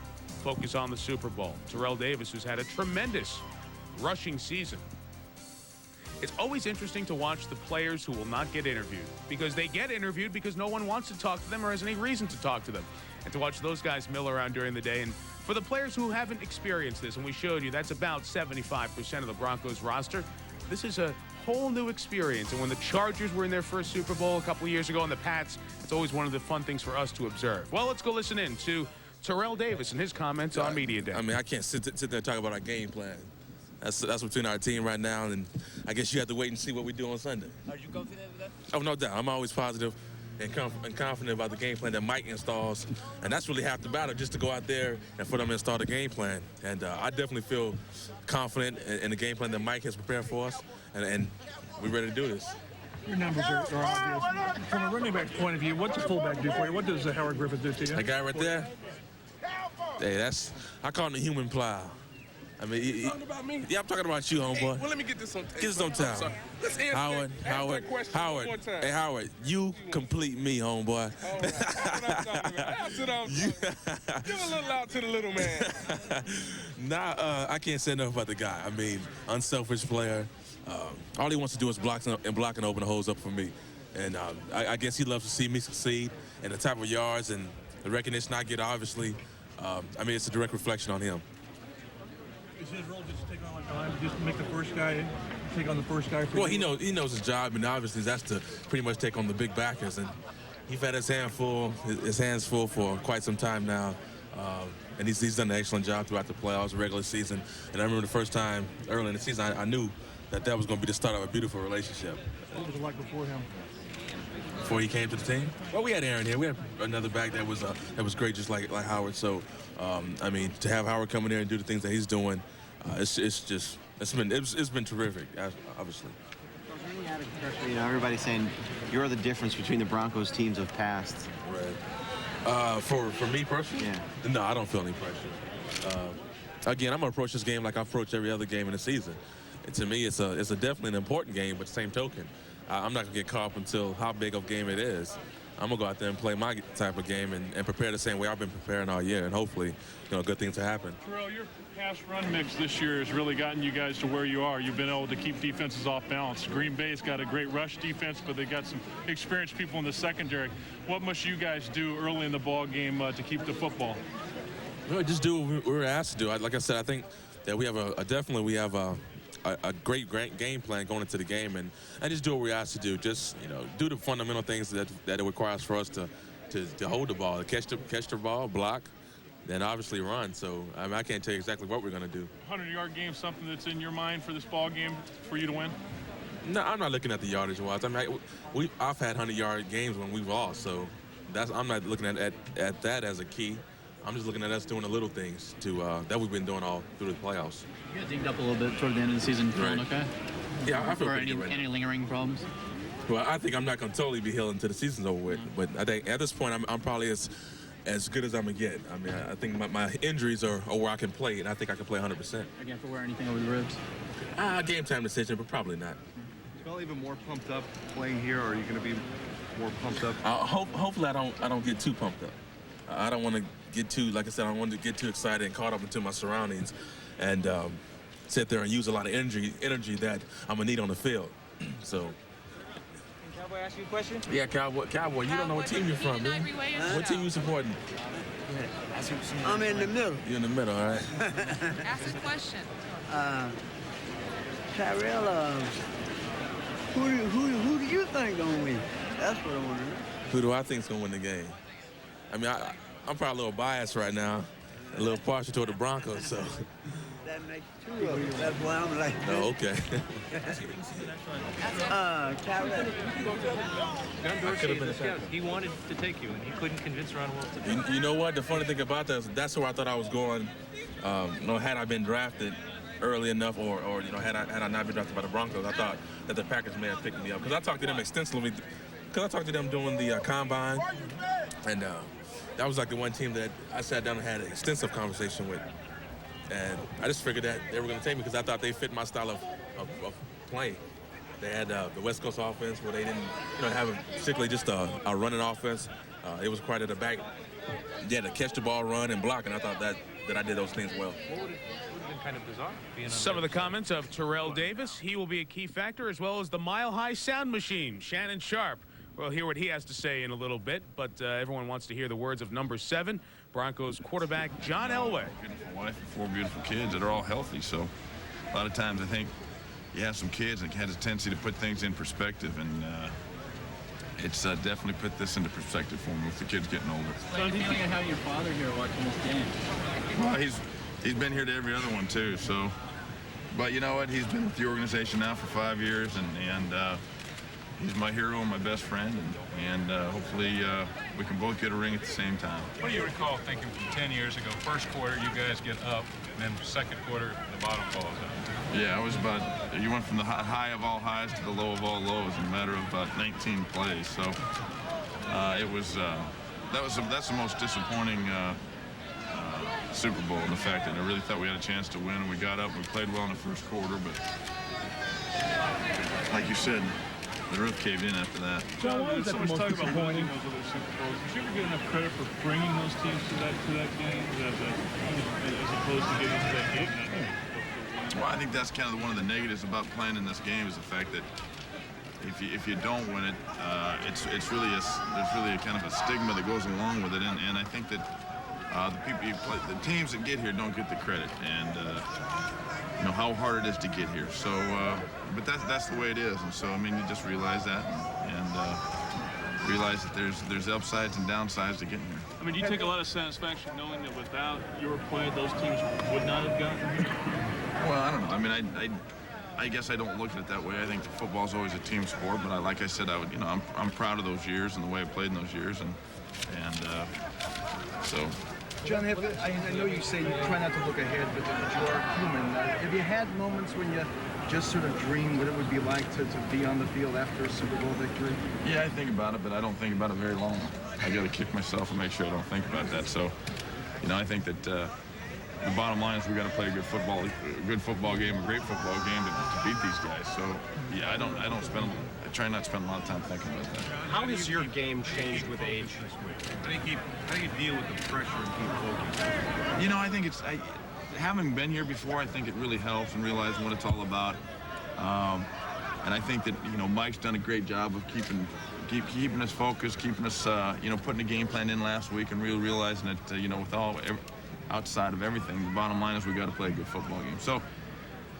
focus on the Super Bowl. Terrell Davis, who's had a tremendous rushing season. It's always interesting to watch the players who will not get interviewed, because they get interviewed because no one wants to talk to them or has any reason to talk to them. And to watch those guys mill around during the day. And for the players who haven't experienced this, and we showed you, that's about 75% of the Broncos roster, this is a whole new experience. And when the Chargers were in their first Super Bowl a couple of years ago, and the Pats, it's always one of the fun things for us to observe. Well, let's go listen in to Terrell Davis and his comments on Media Day. I mean, I can't sit there and talk about our game plan. That's between our team right now, and I guess you have to wait and see what we do on Sunday. Are you confident with that? Oh, no doubt. I'm always positive and confident about the game plan that Mike installs, and that's really half the battle, just to go out there and for them to install the game plan. And I definitely feel confident in the game plan that Mike has prepared for us, and we're ready to do this. Your numbers are obvious. From a running back's point of view, what's a fullback do for you? What does Howard Griffith do to you? That guy right there? Hey, I call him the human plow. I mean, You talking about me? Yeah, I'm talking about you, homeboy. Hey, well, let me get this on tape. Get this on time. Let's answer Howard, that question one more time. Hey, Howard, you complete me, homeboy. Give a little out to the little man. I can't say enough about the guy. I mean, unselfish player, all he wants to do is block and open the holes up for me. And I guess he loves to see me succeed, and the type of yards and the recognition I get, obviously, I mean, it's a direct reflection on him. Is his role just to take on like line, just make the first guy, take on the first guy? Well, he knows his job, and obviously that's to pretty much take on the big backers. And he's had his hands full for quite some time now. And he's done an excellent job throughout the playoffs, regular season. And I remember the first time early in the season, I knew that was going to be the start of a beautiful relationship. What was it like before him? Before he came to the team? Well, we had Aaron here. We had another back that was great, just like Howard. So, I mean, to have Howard come in there and do the things that he's doing, it's been terrific, obviously. You know, everybody's saying you're the difference between the Broncos teams of past. Right. For me personally? Yeah. No, I don't feel any pressure. Again, I'm gonna approach this game like I approach every other game in the season. And to me, it's definitely an important game, but same token, I'm not gonna get caught up until how big of a game it is. I'm gonna go out there and play my type of game and prepare the same way I've been preparing all year, and hopefully, good things will happen. Terrell, your pass-run mix this year has really gotten you guys to where you are. You've been able to keep defenses off balance. Green Bay's got a great rush defense, but they got some experienced people in the secondary. What must you guys do early in the ball game to keep the football? Really, just do what we're asked to do. Like I said, I think that we have a great game plan going into the game, and just do what we're asked to do. Just do the fundamental things that it requires for us to hold the ball, catch the ball, block, then obviously run. So I mean, I can't tell you exactly what we're going to do. 100-yard game, something that's in your mind for this ball game for you to win? No, I'm not looking at the yardage wise. I mean, I've had 100-yard games when we've lost, so I'm not looking at that as a key. I'm just looking at us doing the little things that we've been doing all through the playoffs. You got dinged up a little bit toward the end of the season. Feeling okay? Yeah, I feel pretty good. Any lingering problems? Well, I think I'm not going to totally be healed until the season's over with. But I think at this point, I'm probably as good as I'm going to get. I mean, I think my injuries are where I can play, and I think I can play 100%. Again, for wear anything over the ribs? Game time decision, but probably not. You feel even more pumped up playing here, or are you going to be more pumped up? Hopefully, I don't get too pumped up. I don't want to get too, like I said, I don't want to get too excited and caught up into my surroundings and sit there and use a lot of energy that I'm going to need on the field. So. Can Cowboy ask you a question? Yeah, Cowboy, you don't know what team you're from, man. What team you supporting? I'm in the middle. You're in the middle, all right. Ask a question. Tyrell, who do you think gonna win? That's what I want to know. Who do I think's gonna win the game? I mean, I'm probably a little biased right now, a little partial toward the Broncos, so. That makes two of them. That's why I'm like. Oh, okay. Tyrell. He wanted to take you, and he couldn't convince Ron Wolf to do it. You know what? The funny thing about that is that's where I thought I was going. Had I been drafted early enough, or had I not been drafted by the Broncos, I thought that the Packers may have picked me up because I talked to them extensively. Because I talked to them during the combine, and that was like the one team that I sat down and had an extensive conversation with. And I just figured that they were going to take me because I thought they fit my style of playing. They had the West Coast offense where they didn't have particularly just a running offense. It was quite at the back. They had to catch the ball, run, and block, and I thought that I did those things well. What would it have been kind of bizarre? Some of the comments of Terrell Davis. He will be a key factor, as well as the mile-high sound machine, Shannon Sharpe. We'll hear what he has to say in a little bit, but everyone wants to hear the words of number 7, Broncos quarterback John Elway. Beautiful wife and 4 beautiful kids that are all healthy, so a lot of times I think you have some kids and it has a tendency to put things in perspective, and it's definitely put this into perspective for me with the kids getting older. So do you think of having your father here watching this game? Well, he's been here to every other one too, so, but you know what, he's been with the organization now for 5 years, and he's my hero and my best friend, and hopefully we can both get a ring at the same time. What do you recall thinking from 10 years ago? First quarter, you guys get up, and then second quarter, the bottom falls out. Yeah, you went from the high of all highs to the low of all lows in a matter of about 19 plays. So that's the most disappointing Super Bowl, in the fact that I really thought we had a chance to win, and we got up, we played well in the first quarter, but like you said, the roof caved in after that. John, why is that so much talk about winning those other Super Bowls? Did you ever get enough credit for bringing those teams to that game, as opposed to getting to that game? Well, I think that's kind of one of the negatives about playing in this game is the fact that if you don't win it, there's really a kind of a stigma that goes along with it, and I think that the teams that get here don't get the credit, and you know how hard it is to get here. So, but that's the way it is, and so I mean you just realize that and realize that there's upsides and downsides to getting here. I mean, do you take a lot of satisfaction knowing that without your play, those teams would not have gotten here? Well, I don't know. I mean, I guess I don't look at it that way. I think football's always a team sport, but like I said, I'm proud of those years and the way I played in those years, and so. John, I know you say you try not to look ahead, but you are human. Have you had moments when you just sort of dream what it would be like to be on the field after a Super Bowl victory? Yeah, I think about it, but I don't think about it very long. I got to kick myself and make sure I don't think about that. So, you know, I think that the bottom line is we got to play a good football game, a great football game to beat these guys. So, yeah, I try not to spend a lot of time thinking about that. How has your game changed with age? How do you deal with the pressure and keep focused? You know, I think having been here before, I think it really helps and realizing what it's all about. And I think that, you know, Mike's done a great job of keeping us focused, keeping us, you know, putting a game plan in last week and really realizing that, you know, outside of everything, the bottom line is we got to play a good football game. So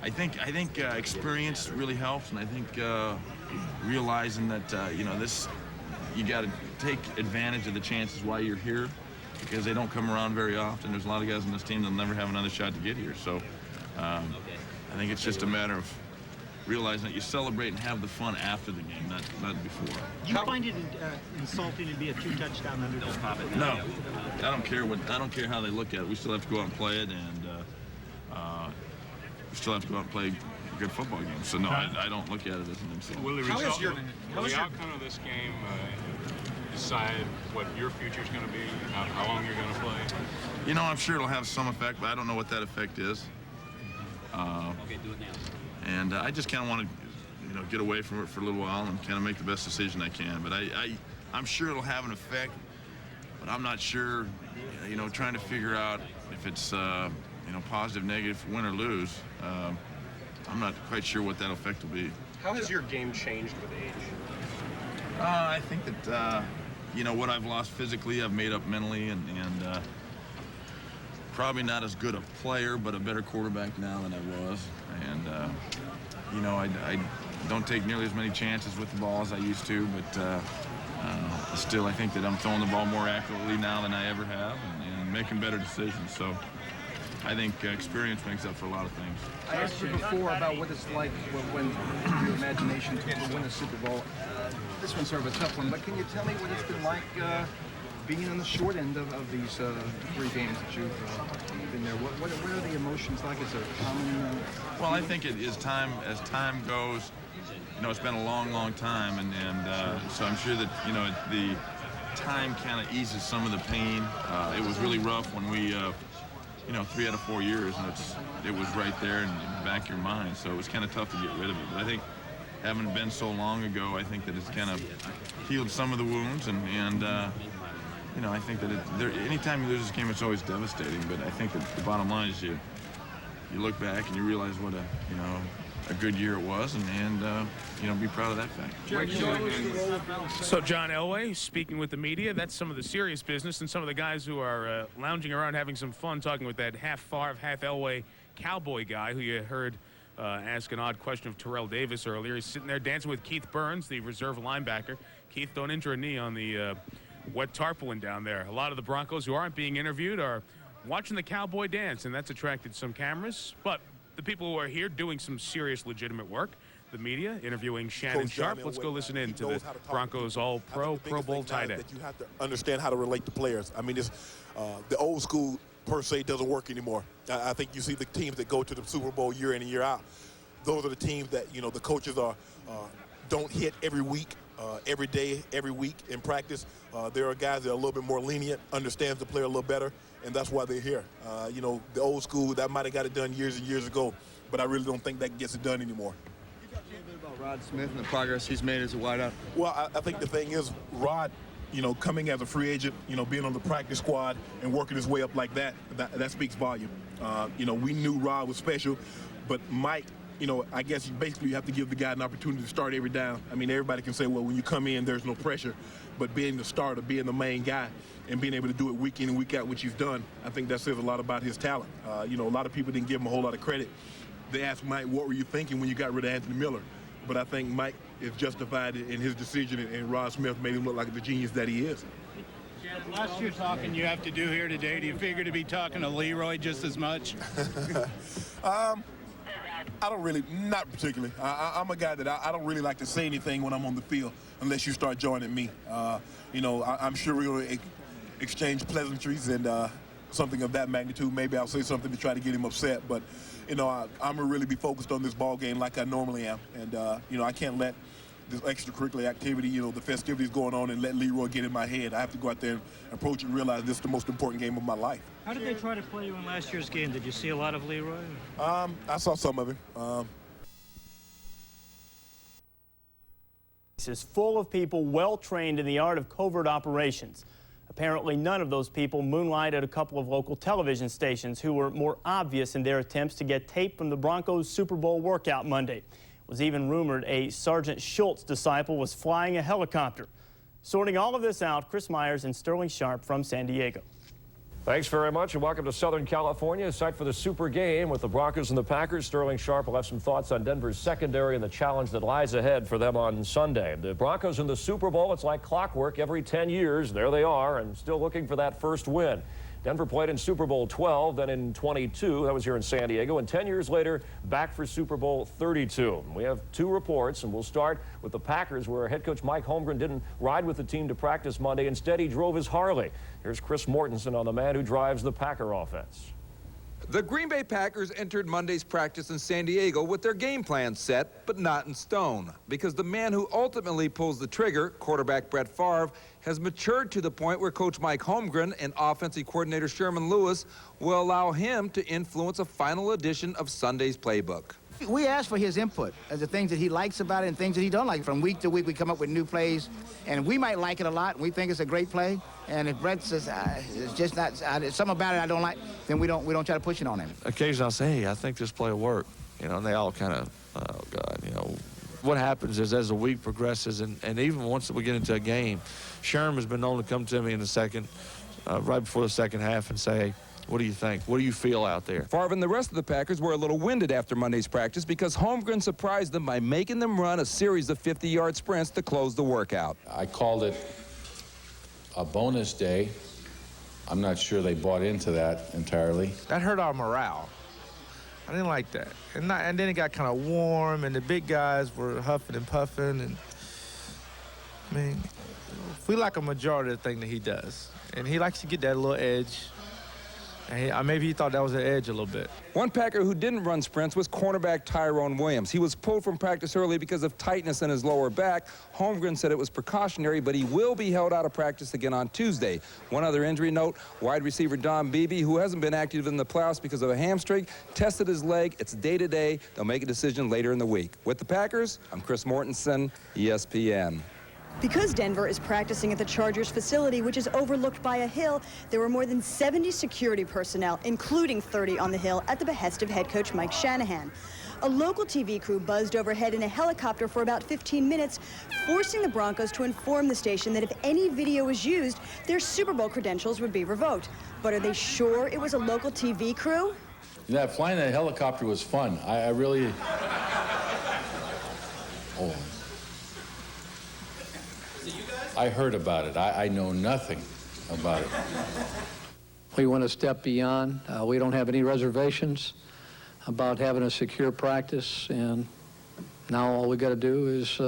I think experience really helps, and I think realizing that, you know, you got to take advantage of the chances while you're here, because they don't come around very often. There's a lot of guys on this team that'll never have another shot to get here. So I think it's just a matter of realizing that you celebrate and have the fun after the game, not before. Do you find it insulting to be a 2-touchdown underdog? No, I don't care how they look at it. We still have to go out and play it, and we still have to go out and play a good football game. So no, I don't look at it as an insult. Will the outcome of this game decide what your future is going to be, how long you're going to play? You know, I'm sure it'll have some effect, but I don't know what that effect is. Okay, do it now. And I just kind of want to, you know, get away from it for a little while and kind of make the best decision I can. But I'm sure it'll have an effect, but I'm not sure, you know, trying to figure out if it's, you know, positive, negative, win or lose. I'm not quite sure what that effect will be. How has your game changed with age? I think that, you know, what I've lost physically, I've made up mentally, and probably not as good a player, but a better quarterback now than I was. And, you know, I don't take nearly as many chances with the ball as I used to, but still I think that I'm throwing the ball more accurately now than I ever have, and making better decisions. So I think experience makes up for a lot of things. I asked you before about what it's like when your imagination took to win a Super Bowl. This one's sort of a tough one, but can you tell me what it's been like being on the short end of these 3 games that you've been there? What are the emotions like? Is there common? Well, I think as time goes, you know, it's been a long, long time, and so I'm sure that, you know, the time kind of eases some of the pain. It was really rough when we, you know, 3 out of 4 years, and it was right there in the back of your mind. So it was kind of tough to get rid of it. But I think having been so long ago, I think that it's kind of healed some of the wounds, and you know, I think that anytime you lose this game, it's always devastating. But I think that the bottom line is you look back and you realize what a good year it was, and you know, be proud of that fact. So John Elway speaking with the media. That's some of the serious business, and some of the guys who are lounging around having some fun, talking with that half Favre, half Elway cowboy guy who you heard ask an odd question of Terrell Davis earlier. He's sitting there dancing with Keith Burns, the reserve linebacker. Keith, don't injure a knee on the wet tarpaulin down there. A lot of the Broncos who aren't being interviewed are watching the cowboy dance, and that's attracted some cameras. But the people who are here doing some serious, legitimate work, the media, interviewing Shannon Sharp. Let's go listen in to the Broncos All-Pro, Pro Bowl tight end. That you have to understand how to relate to players. I mean, it's, the old school, per se, doesn't work anymore. I think you see the teams that go to the Super Bowl year in and year out. Those are the teams that, you know, the coaches don't hit every week. Every day, every week in practice. There are guys that are a little bit more lenient, understands the player a little better, and that's why they're here. You know, the old school, that might have got it done years and years ago, but I really don't think that gets it done anymore. Can you talk a little bit about Rod Smith and the progress he's made as a wideout? Well, I think the thing is, Rod, you know, coming as a free agent, you know, being on the practice squad and working his way up like that speaks volume. You know, we knew Rod was special, But Mike, you know, I guess basically you have to give the guy an opportunity to start every down. I mean, everybody can say, well, when you come in, there's no pressure. But being the starter, being the main guy, and being able to do it week in and week out, which he's done, I think that says a lot about his talent. You know, a lot of people didn't give him a whole lot of credit. They asked Mike, what were you thinking when you got rid of Anthony Miller? But I think Mike is justified in his decision, and Rod Smith made him look like the genius that he is. Last year talking you have to do here today, do you figure to be talking to Leroy just as much? I don't really, not particularly. I'm a guy that I don't really like to say anything when I'm on the field unless you start joining me. You know, I'm sure we're going to exchange pleasantries and something of that magnitude. Maybe I'll say something to try to get him upset, but, you know, I'm going to really be focused on this ball game like I normally am. And, you know, I can't let this extracurricular activity, you know, the festivities going on and let Leroy get in my head. I have to go out there and approach and realize this is the most important game of my life. How did they try to play you in last year's game? Did you see a lot of Leroy? I saw some of him. This is full of people well trained in the art of covert operations. Apparently, none of those people moonlight at a couple of local television stations who were more obvious in their attempts to get tape from the Broncos Super Bowl workout Monday. It was even rumored a Sergeant Schultz disciple was flying a helicopter. Sorting all of this out, Chris Myers and Sterling Sharp from San Diego. Thanks very much, and welcome to Southern California, a site for the Super Game with the Broncos and the Packers. Sterling Sharp will have some thoughts on Denver's secondary and the challenge that lies ahead for them on Sunday. The Broncos in the Super Bowl, it's like clockwork. Every 10 years, there they are, and still looking for that first win. Denver played in Super Bowl 12, then in 22, that was here in San Diego, and 10 years later, back for Super Bowl 32. We have two reports, and we'll start with the Packers, where head coach Mike Holmgren didn't ride with the team to practice Monday. Instead, he drove his Harley. Here's Chris Mortensen on the man who drives the Packer offense. The Green Bay Packers entered Monday's practice in San Diego with their game plan set, but not in stone, because the man who ultimately pulls the trigger, quarterback Brett Favre, has matured to the point where Coach Mike Holmgren and offensive coordinator Sherman Lewis will allow him to influence a final edition of Sunday's playbook. We ask for his input as the things that he likes about it and things that he don't like. From week to week, we come up with new plays, and we might like it a lot. We think it's a great play, and if Brett says it's just not, something about it I don't like, then we don't try to push it on him. Occasionally I'll say, hey, I think this play will work, you know, and they all kind of, oh God, you know. What happens is as the week progresses, and even once we get into a game, Sherm has been known to come to me in the second, right before the second half and say, hey, what do you think? What do you feel out there? Favre and the rest of the Packers were a little winded after Monday's practice because Holmgren surprised them by making them run a series of 50-yard sprints to close the workout. I called it a bonus day. I'm not sure they bought into that entirely. That hurt our morale. I didn't like that. And then it got kind of warm, and the big guys were huffing and puffing. And I mean, we like a majority of the thing that he does. And he likes to get that little edge. And maybe he thought that was an edge a little bit. One Packer who didn't run sprints was cornerback Tyrone Williams. He was pulled from practice early because of tightness in his lower back. Holmgren said it was precautionary, but he will be held out of practice again on Tuesday. One other injury note, wide receiver Don Beebe, who hasn't been active in the playoffs because of a hamstring, tested his leg. It's day-to-day. They'll make a decision later in the week. With the Packers, I'm Chris Mortensen, ESPN. Because Denver is practicing at the Chargers facility, which is overlooked by a hill, there were more than 70 security personnel, including 30 on the hill, at the behest of head coach Mike Shanahan. A local TV crew buzzed overhead in a helicopter for about 15 minutes, forcing the Broncos to inform the station that if any video was used, their Super Bowl credentials would be revoked. But are they sure it was a local TV crew? Yeah, flying that helicopter was fun. I really... Oh. I heard about it. I know nothing about it. We went a step beyond. We don't have any reservations about having a secure practice, and now all we got to do is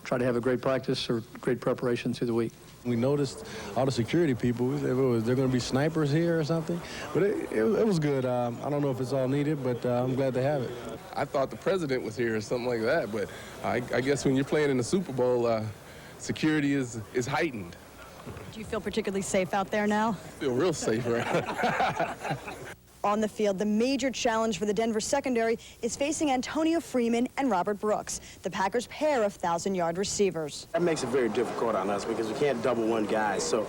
try to have a great practice or great preparation through the week. We noticed all the security people. We said, was there going to be snipers here or something? But it was good. I don't know if it's all needed, but I'm glad to have it. I thought the president was here or something like that, but I guess when you're playing in the Super Bowl, security is heightened. Do you feel particularly safe out there now? I feel real safe, right? On the field, the major challenge for the Denver secondary is facing Antonio Freeman and Robert Brooks, the Packers' pair of 1,000-yard receivers. That makes it very difficult on us because we can't double one guy. So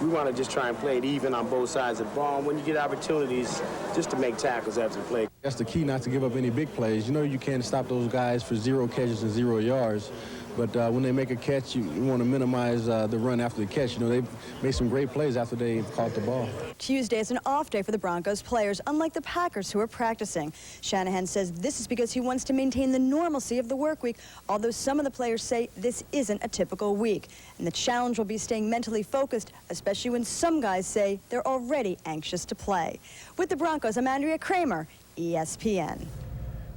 we want to just try and play it even on both sides of the ball. And when you get opportunities, just to make tackles after the play. That's the key, not to give up any big plays. You know you can't stop those guys for 0 catches and 0 yards. But when they make a catch, you want to minimize the run after the catch. You know, they've made some great plays after they caught the ball. Tuesday is an off day for the Broncos players, unlike the Packers who are practicing. Shanahan says this is because he wants to maintain the normalcy of the work week, although some of the players say this isn't a typical week. And the challenge will be staying mentally focused, especially when some guys say they're already anxious to play. With the Broncos, I'm Andrea Kramer, ESPN.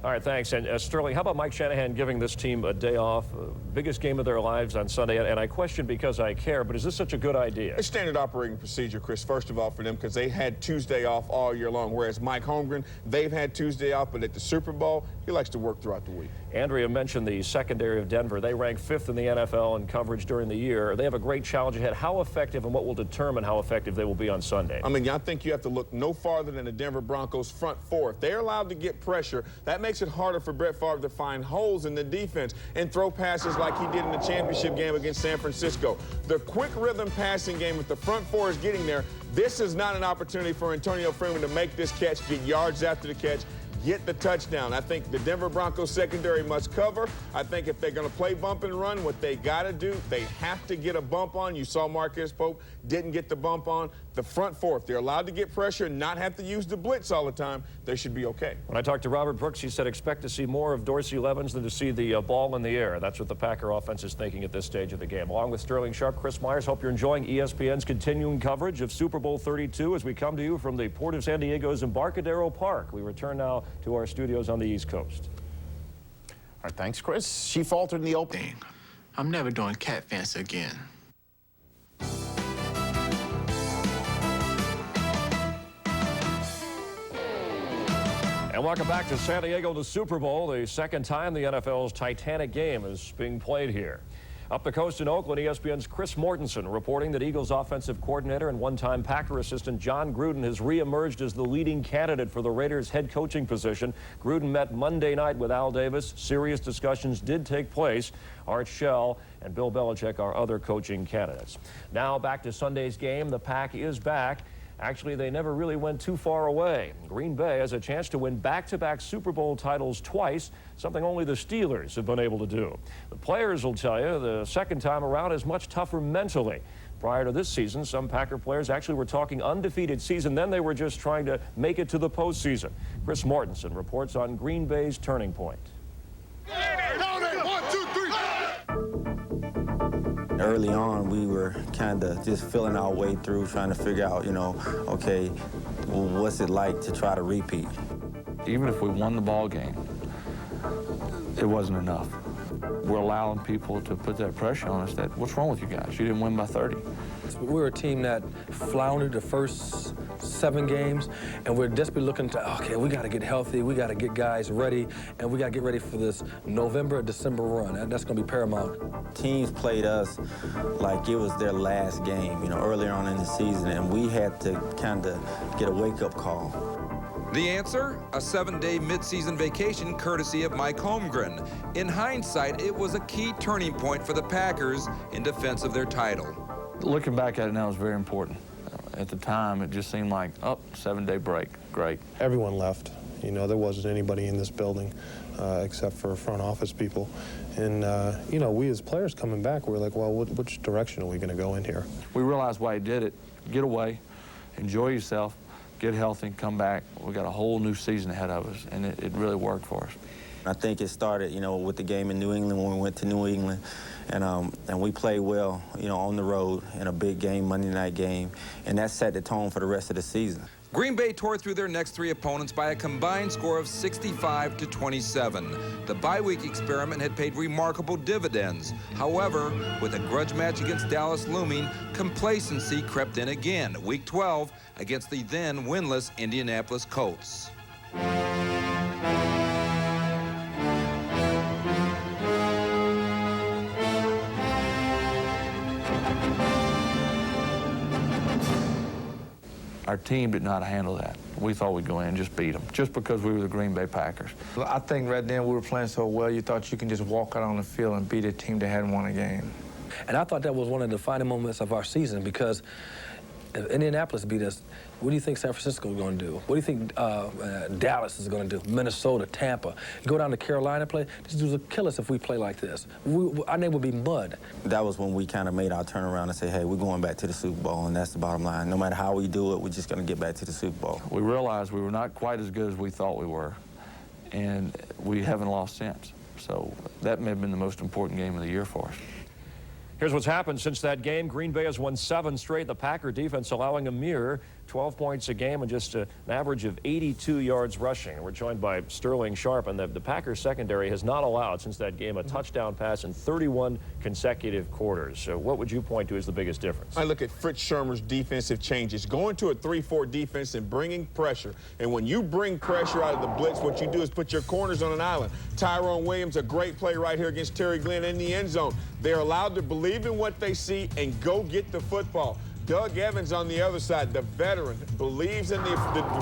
All right, thanks. And Sterling, how about Mike Shanahan giving this team a day off, biggest game of their lives on Sunday? And I question because I care, but is this such a good idea? It's standard operating procedure, Chris, first of all, for them, because they had Tuesday off all year long, whereas Mike Holmgren, they've had Tuesday off, but at the Super Bowl, he likes to work throughout the week. Andrea mentioned the secondary of Denver. They rank 5th in the NFL in coverage during the year. They have a great challenge ahead. How effective and what will determine how effective they will be on Sunday? I mean, I think you have to look no farther than the Denver Broncos front four. If they're allowed to get pressure, that makes it harder for Brett Favre to find holes in the defense and throw passes like he did in the championship game against San Francisco. The quick rhythm passing game, if the front four is getting there, this is not an opportunity for Antonio Freeman to make this catch, get yards after the catch, get the touchdown. I think the Denver Broncos secondary must cover. I think if they're going to play bump and run, what they got to do, they have to get a bump on. You saw Marquez Pope didn't get the bump on. The front four, if they're allowed to get pressure and not have to use the blitz all the time, they should be okay. When I talked to Robert Brooks, he said expect to see more of Dorsey Levens than to see the ball in the air. That's what the Packer offense is thinking at this stage of the game. Along with Sterling Sharp, Chris Myers, hope you're enjoying ESPN's continuing coverage of Super Bowl 32 as we come to you from the Port of San Diego's Embarcadero Park. We return now to our studios on the East Coast. All right, thanks, Chris. She faltered in the opening. I'm never doing cat fence again. And welcome back to San Diego, the Super Bowl, the second time the NFL's Titanic game is being played here. Up the coast in Oakland, ESPN's Chris Mortensen reporting that Eagles offensive coordinator and one-time Packer assistant John Gruden has reemerged as the leading candidate for the Raiders' head coaching position. Gruden met Monday night with Al Davis. Serious discussions did take place. Art Shell and Bill Belichick are other coaching candidates. Now back to Sunday's game. The Pack is back. Actually, they never really went too far away. Green Bay has a chance to win back-to-back Super Bowl titles twice, something only the Steelers have been able to do. The players will tell you the second time around is much tougher mentally. Prior to this season, some Packer players actually were talking undefeated season, then they were just trying to make it to the postseason. Chris Mortensen reports on Green Bay's turning point. Early on, we were kind of just feeling our way through, trying to figure out, you know, okay, well, what's it like to try to repeat? Even if we won the ball game, it wasn't enough. We're allowing people to put that pressure on us that, what's wrong with you guys? You didn't win by 30. We're a team that floundered the first 7 games, and we're desperately looking to, okay, we got to get healthy, we got to get guys ready, and we got to get ready for this November, December run. And that's going to be paramount. Teams played us like it was their last game, you know, earlier on in the season, and we had to kind of get a wake-up call. The answer? A 7-day midseason vacation courtesy of Mike Holmgren. In hindsight, it was a key turning point for the Packers in defense of their title. Looking back at it now is very important. At the time, it just seemed like, oh, 7-day break, great. Everyone left. You know, there wasn't anybody in this building except for front office people. And, you know, we as players coming back, we're like, well, which direction are we going to go in here? We realized why he did it. Get away, enjoy yourself, get healthy, come back. We got a whole new season ahead of us, and it really worked for us. I think it started, you know, with the game in New England when we went to New England. And we played well, you know, on the road in a big game, Monday night game. And that set the tone for the rest of the season. Green Bay tore through their next 3 opponents by a combined score of 65-27. The bye-week experiment had paid remarkable dividends. However, with a grudge match against Dallas looming, complacency crept in again, Week 12, against the then winless Indianapolis Colts. Our team did not handle that. we thought we'd go in and just beat them, just because we were the Green Bay Packers. I think right then we were playing so well, you thought you can just walk out on the field and beat a team that hadn't won a game. And I thought that was one of the defining moments of our season, because if Indianapolis beat us, what do you think San Francisco is going to do? What do you think Dallas is going to do? Minnesota, Tampa. You go down to Carolina, play. These dudes will kill us if we play like this. Our name would be mud. That was when we kind of made our turnaround and say, hey, we're going back to the Super Bowl, and that's the bottom line. No matter how we do it, we're just going to get back to the Super Bowl. We realized we were not quite as good as we thought we were, and we haven't lost since. So that may have been the most important game of the year for us. Here's what's happened since that game. Green Bay has won 7 straight. The Packer defense allowing a mere 12 points a game and just an average of 82 yards rushing. We're joined by Sterling Sharp, and the Packers secondary has not allowed since that game a touchdown pass in 31 consecutive quarters. So what would you point to as the biggest difference? I look at Fritz Shermer's defensive changes, going to a 3-4 defense and bringing pressure. And when you bring pressure out of the blitz, what you do is put your corners on an island. Tyrone Williams, a great play right here against Terry Glenn in the end zone. They're allowed to believe in what they see and go get the football. Doug Evans on the other side, the veteran, believes in the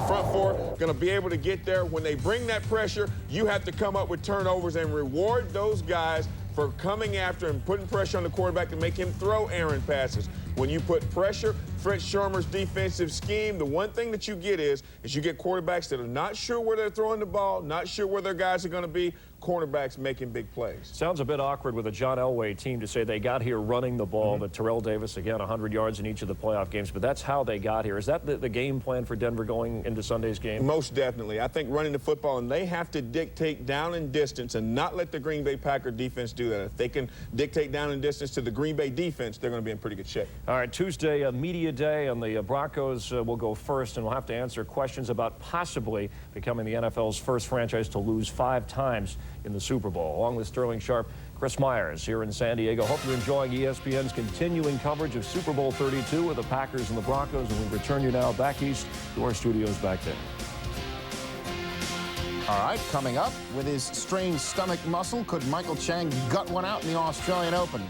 front four, going to be able to get there. When they bring that pressure, you have to come up with turnovers and reward those guys for coming after and putting pressure on the quarterback to make him throw errant passes. When you put pressure, Fritz Shermer's defensive scheme, the one thing that you get is you get quarterbacks that are not sure where they're throwing the ball, not sure where their guys are going to be, cornerbacks making big plays. Sounds a bit awkward with a John Elway team to say they got here running the ball, but Terrell Davis, again, 100 yards in each of the playoff games, but that's how they got here. Is that the game plan for Denver going into Sunday's game? Most definitely. I think running the football, and they have to dictate down and distance and not let the Green Bay Packer defense do that. If they can dictate down and distance to the Green Bay defense, they're going to be in pretty good shape. All right, Tuesday, media day, and the Broncos will go first, and we'll have to answer questions about possibly becoming the NFL's first franchise to lose 5 times in the Super Bowl. Along with Sterling Sharp, Chris Myers here in San Diego. Hope you're enjoying ESPN's continuing coverage of Super Bowl 32 with the Packers and the Broncos, and we return you now back east to our studios back there. All right, coming up, with his strained stomach muscle, could Michael Chang gut one out in the Australian Open?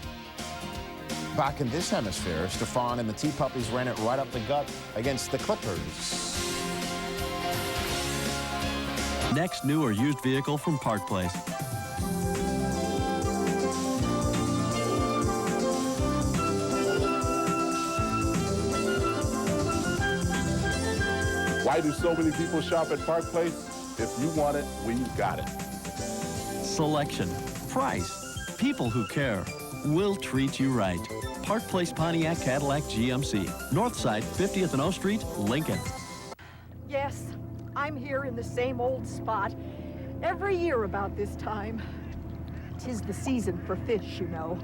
Back in this hemisphere, Stefan and the Tea Puppies ran it right up the gut against the Clippers. Next, new or used vehicle from Park Place. Why do so many people shop at Park Place? If you want it, we've got it. Selection, price, people who care. We'll treat you right. Park Place Pontiac Cadillac GMC. Northside, 50th and O Street, Lincoln. Yes, I'm here in the same old spot every year about this time. 'Tis the season for fish, you know.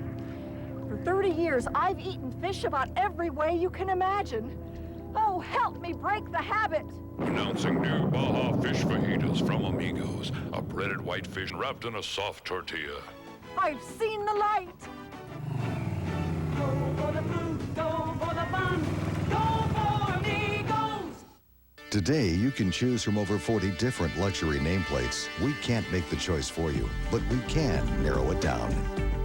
For 30 years, I've eaten fish about every way you can imagine. Oh, help me break the habit. Announcing new Baja Fish Fajitas from Amigos. A breaded whitefish wrapped in a soft tortilla. I've seen the light. Go for the food, go for the fun, go for Amigos. Today, you can choose from over 40 different luxury nameplates. We can't make the choice for you, but we can narrow it down.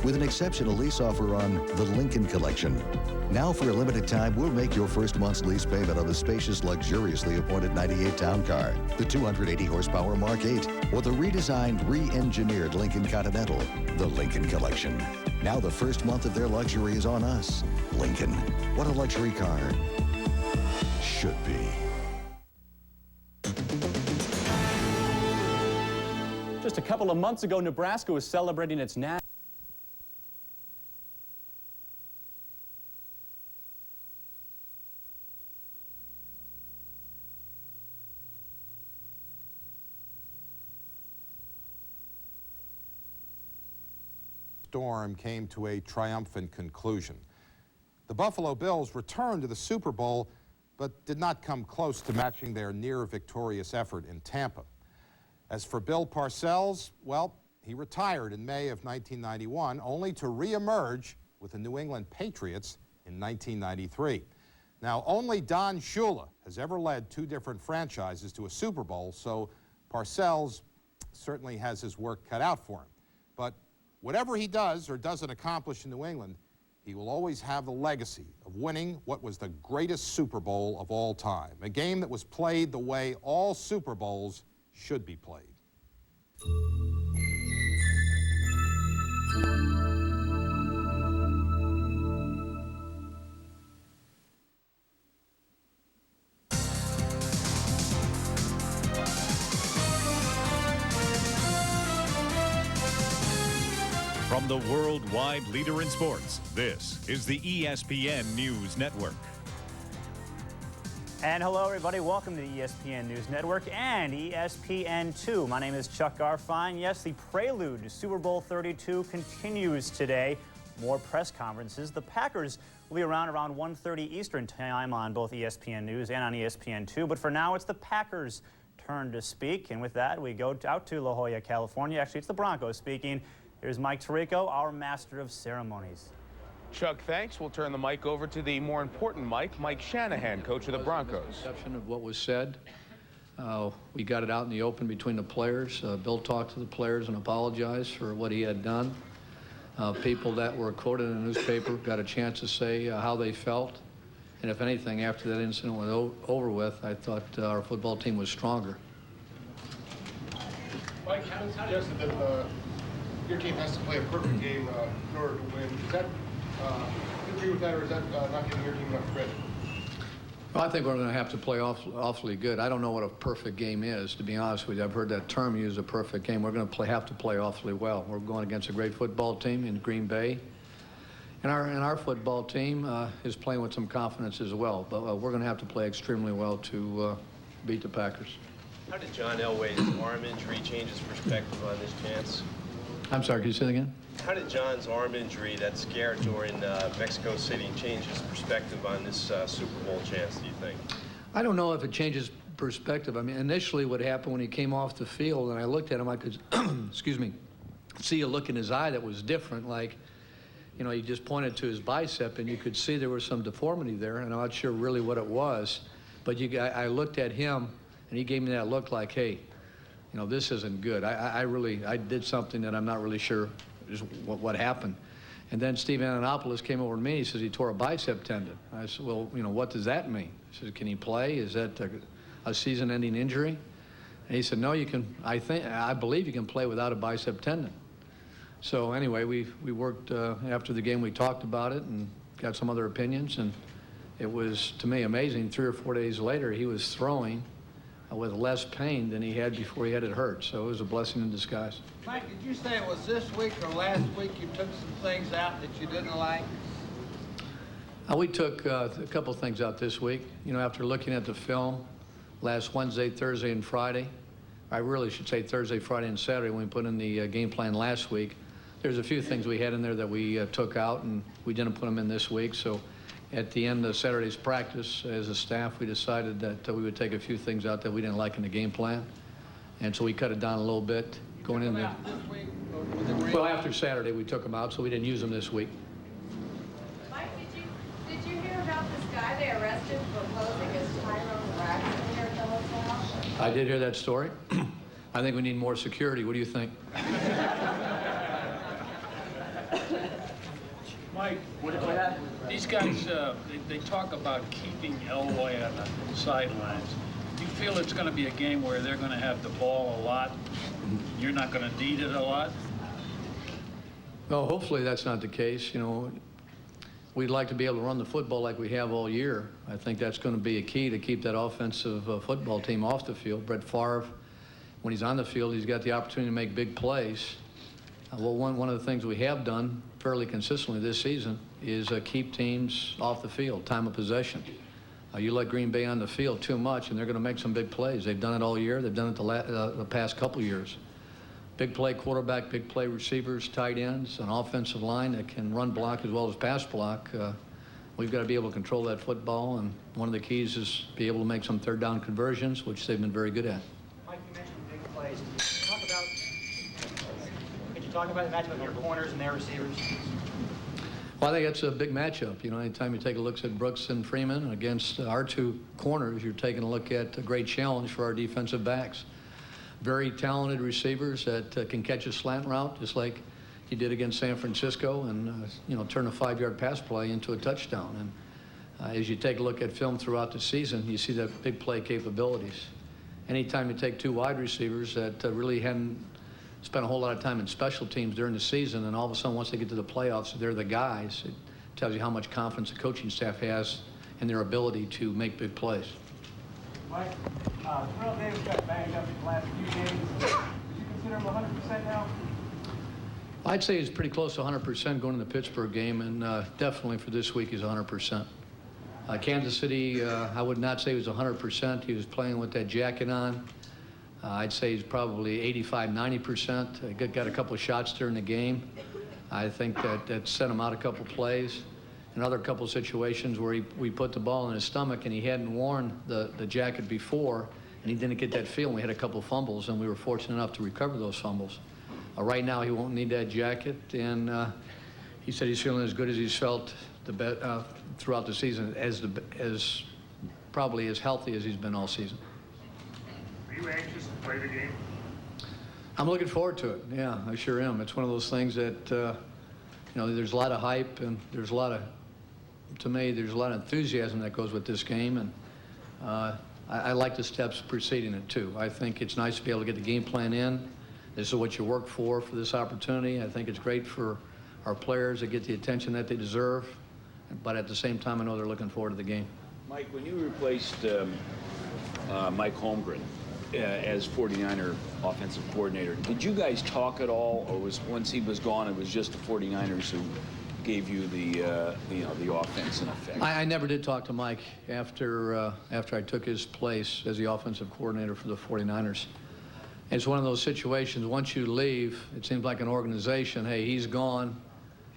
With an exceptional lease offer on the Lincoln Collection. Now, for a limited time, we'll make your first month's lease payment on the spacious, luxuriously appointed 98 Town Car, the 280 horsepower Mark 8, or the redesigned, re-engineered Lincoln Continental, the Lincoln Collection. Now the first month of their luxury is on us. Lincoln, what a luxury car should be. Just a couple of months ago, Nebraska was celebrating its national. Storm came to a triumphant conclusion. The Buffalo Bills returned to the Super Bowl, but did not come close to matching their near-victorious effort in Tampa. As for Bill Parcells, well, he retired in May of 1991, only to re-emerge with the New England Patriots in 1993. Now, only Don Shula has ever led 2 different franchises to a Super Bowl, so Parcells certainly has his work cut out for him. But whatever he does or doesn't accomplish in New England, he will always have the legacy of winning what was the greatest Super Bowl of all time, a game that was played the way all Super Bowls should be played. From the worldwide leader in sports, this is the ESPN News Network. And hello, everybody. Welcome to the ESPN News Network and ESPN2. My name is Chuck Garfien. Yes, the prelude to Super Bowl 32 continues today. More press conferences. The Packers will be around 1:30 Eastern time on both ESPN News and on ESPN2. But for now, it's the Packers' turn to speak. And with that, we go out to La Jolla, California. Actually, it's the Broncos speaking. Here's Mike Tirico, our master of ceremonies. Chuck, thanks. We'll turn the mic over to the more important Mike Shanahan, coach of the Broncos. Perception of what was said. We got it out in the open between the players. Bill talked to the players and apologized for what he had done. People that were quoted in the newspaper got a chance to say how they felt. And if anything, after that incident was over with, I thought our football team was stronger. Mike, how does that your team has to play a perfect game in order to win? Is that, you agree with that, or is that not giving your team enough credit? Well, I think we're going to have to play awfully good. I don't know what a perfect game is, to be honest with you. I've heard that term used, a perfect game. We're going to have to play awfully well. We're going against a great football team in Green Bay. And our football team is playing with some confidence as well. But we're going to have to play extremely well to beat the Packers. How did John Elway's arm injury change his perspective on this chance? I'm sorry, can you say that again? How did John's arm injury, that scare during Mexico City, change his perspective on this Super Bowl chance, do you think? I don't know if it changes perspective. I mean, initially what happened when he came off the field and I looked at him, I could, excuse me, see a look in his eye that was different. Like, you know, he just pointed to his bicep and you could see there was some deformity there, and I'm not sure really what it was. But I looked at him and he gave me that look like, hey, you know, this isn't good. I did something that I'm not really sure is what happened. And then Steve Ananopoulos came over to me. He says he tore a bicep tendon. I said, well, you know, what does that mean? He said, can he play? Is that a season-ending injury? And he said, no, you can. I believe you can play without a bicep tendon. So anyway, we worked after the game. We talked about it and got some other opinions. And it was, to me, amazing. 3 or 4 days later, he was throwing with less pain than he had before he had it hurt. So it was a blessing in disguise. Mike, did you say it was this week or last week you took some things out that you didn't like? We took a couple things out this week. You know, after looking at the film last Wednesday, Thursday, and Friday, I really should say Thursday, Friday, and Saturday when we put in the game plan last week, there's a few things we had in there that we took out and we didn't put them in this week. So at the end of Saturday's practice, as a staff, we decided that we would take a few things out that we didn't like in the game plan. And so we cut it down a little bit going in there. Well, after Saturday, we took them out, so we didn't use them this week. Mike, did you hear about this guy they arrested for posing as Tyrone Braxton here at the hotel? I did hear that story. I think we need more security. What do you think? Mike, these guys, they talk about keeping Elway on the sidelines. Do you feel it's going to be a game where they're going to have the ball a lot? You're not going to need it a lot? Well, hopefully that's not the case. You know, we'd like to be able to run the football like we have all year. I think that's going to be a key to keep that offensive football team off the field. Brett Favre, when he's on the field, he's got the opportunity to make big plays. Well, one of the things we have done fairly consistently this season is keep teams off the field, time of possession. You let Green Bay on the field too much, and they're going to make some big plays. They've done it all year. They've done it the past couple years. Big play quarterback, big play receivers, tight ends, an offensive line that can run block as well as pass block. We've got to be able to control that football, and one of the keys is be able to make some third down conversions, which they've been very good at. Mike, you mentioned big plays. Could you talk about the matchup of your corners and their receivers? Well, I think that's a big matchup. You know, anytime you take a look at Brooks and Freeman against our two corners, you're taking a look at a great challenge for our defensive backs. Very talented receivers that can catch a slant route, just like, he did against San Francisco, and you know, turn a 5-yard pass play into a touchdown. And as you take a look at film throughout the season, you see that big play capabilities. Anytime you take 2 wide receivers that really hadn't spent a whole lot of time in special teams during the season, and all of a sudden once they get to the playoffs, they're the guys, it tells you how much confidence the coaching staff has in their ability to make big plays. Mike, Terrell Davis got banged up in the last few games. Would you consider him 100% now? I'd say he's pretty close to 100% going to the Pittsburgh game, and definitely for this week he's 100%. Kansas City, I would not say he was 100%. He was playing with that jacket on. I'd say he's probably 85–90%. Got a couple of shots during the game. I think that sent him out a couple plays. Another couple of situations where we put the ball in his stomach and he hadn't worn the jacket before, and he didn't get that feel, and we had a couple of fumbles, and we were fortunate enough to recover those fumbles. Right now he won't need that jacket, and he said he's feeling as good as he's felt throughout the season, as probably as healthy as he's been all season. Are you anxious to play the game? I'm looking forward to it. Yeah, I sure am. It's one of those things that, you know, there's a lot of hype, and there's a lot of, to me, there's a lot of enthusiasm that goes with this game, and I like the steps preceding it too. I think it's nice to be able to get the game plan in. This is what you work for this opportunity. I think it's great for our players to get the attention that they deserve, but at the same time, I know they're looking forward to the game. Mike, when you replaced Mike Holmgren as 49er offensive coordinator, did you guys talk at all, or was once he was gone, it was just the 49ers who gave you the you know, the offense in effect? I never did talk to Mike after I took his place as the offensive coordinator for the 49ers. It's one of those situations, once you leave, it seems like an organization, hey, he's gone,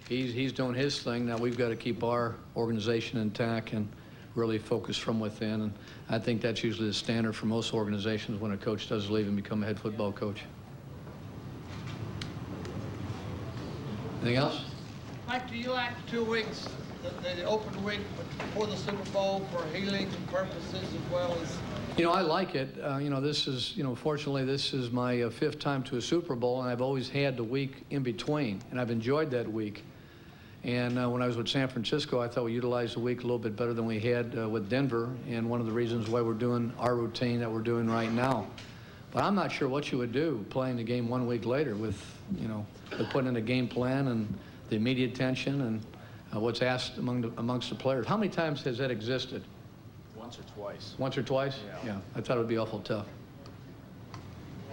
he's doing his thing, now we've got to keep our organization intact and really focus from within, and I think that's usually the standard for most organizations when a coach does leave and become a head football coach. Anything else? Mike, do you like 2 weeks, the open week before the Super Bowl, for healing purposes as well as? You know, I like it. You know, this is, you know, fortunately, this is my 5th time to a Super Bowl, and I've always had the week in between, and I've enjoyed that week. And when I was with San Francisco, I thought we utilized the week a little bit better than we had with Denver, and one of the reasons why we're doing our routine that we're doing right now. But I'm not sure what you would do playing the game 1 week later with, you know, with putting in a game plan and the immediate tension and what's asked amongst the players. How many times has that existed? Once or twice. Once or twice? Yeah. I thought it would be awful tough.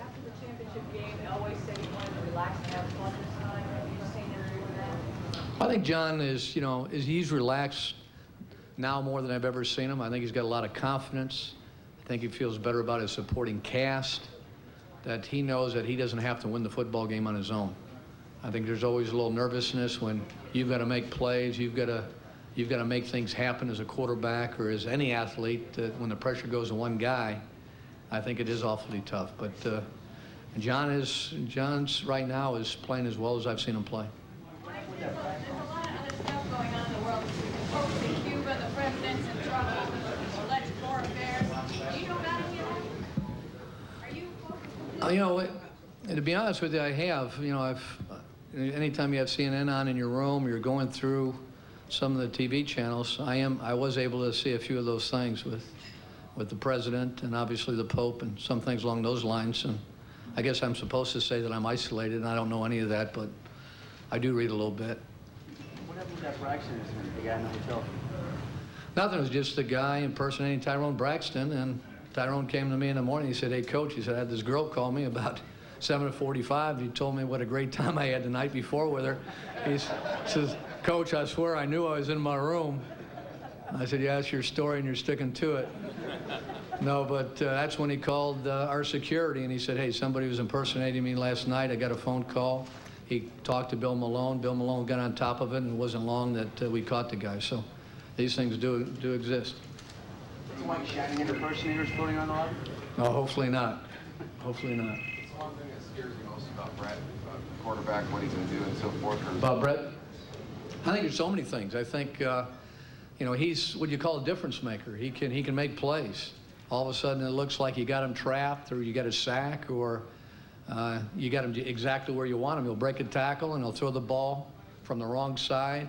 After the championship game, Elway said he wanted to relax and have fun this time. Have you seen him doing that? I think John is, you know, he's relaxed now more than I've ever seen him. I think he's got a lot of confidence. I think he feels better about his supporting cast, that he knows that he doesn't have to win the football game on his own. I think there's always a little nervousness when you've got to make plays, you've got to make things happen as a quarterback or as any athlete. When the pressure goes to one guy, I think it is awfully tough. But John's right now is playing as well as I've seen him play. There's a lot of other stuff going on in the world. The Pope in Cuba, the president's in trouble, alleged war affairs. Do you know about any of that? Are you focused? You know, to be honest with you, I have. You know, anytime you have CNN on in your room, you're going through some of the TV channels. I was able to see a few of those things with the president and obviously the Pope and some things along those lines. And I guess I'm supposed to say that I'm isolated and I don't know any of that, but I do read a little bit. What happened with that Braxton incident, the guy in the hotel? Nothing. It was just the guy impersonating Tyrone Braxton, and Tyrone came to me in the morning. He said, "Hey, Coach," he said, "I had this girl call me about 7:45. He told me what a great time I had the night before with her." He says, "Coach, I swear I knew I was in my room." I said, "Yeah, that's your story and you're sticking to it." No, but that's when he called our security and he said, "Hey, somebody was impersonating me last night. I got a phone call." He talked to Bill Malone. Bill Malone got on top of it, and it wasn't long that we caught the guy. So these things do exist. Mike Shanahan impersonators floating on the line? No, hopefully not. Hopefully not. It's one thing that scares you most about Brett, about the quarterback, what he's going to do, and so forth. About Brett? I think there's so many things. I think, you know, he's what you call a difference maker. He can make plays. All of a sudden, it looks like you got him trapped, or you got a sack, or You got him exactly where you want him. He'll break a tackle and he'll throw the ball from the wrong side,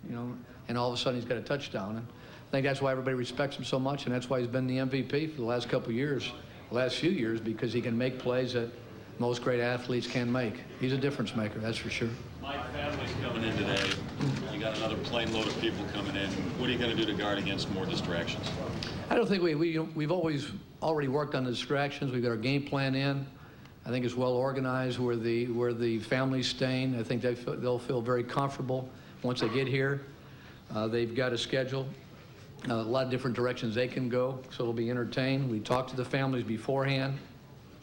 you know, and all of a sudden he's got a touchdown. And I think that's why everybody respects him so much, and that's why he's been the MVP for the last couple of years, the last few years, because he can make plays that most great athletes can make. He's a difference maker, that's for sure. My family's coming in today. You got another plane load of people coming in. What are you going to do to guard against more distractions? I don't think we've always already worked on the distractions. We've got our game plan in. I think it's well organized where the family's staying. I think they'll feel very comfortable once they get here. They've got a schedule, a lot of different directions they can go, so they'll be entertained. We talked to the families beforehand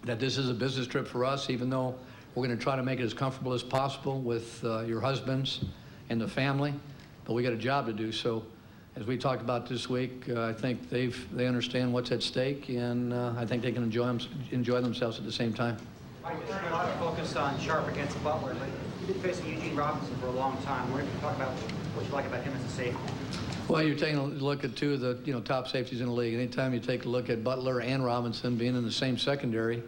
that this is a business trip for us, even though we're going to try to make it as comfortable as possible with your husbands and the family, but we got a job to do. So as we talked about this week, I think they understand what's at stake, and I think they can enjoy themselves at the same time. Mike, there's been a lot of focus on Sharp against Butler, but you've been facing Eugene Robinson for a long time. Where do you talk about what you like about him as a safety? Well, you're taking a look at two of the top safeties in the league. Anytime you take a look at Butler and Robinson being in the same secondary,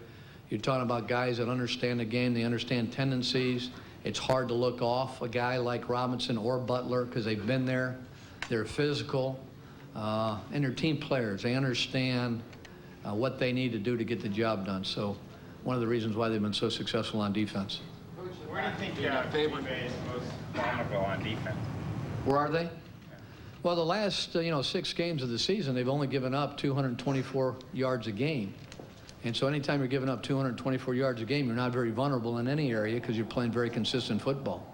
you're talking about guys that understand the game, they understand tendencies. It's hard to look off a guy like Robinson or Butler because they've been there. They're physical, and they're team players. They understand what they need to do to get the job done. So one of the reasons why they've been so successful on defense. Where do you think Green Bay is most vulnerable on defense? Where are they? Well, the last 6 games of the season, they've only given up 224 yards a game. And so anytime you're giving up 224 yards a game, you're not very vulnerable in any area because you're playing very consistent football.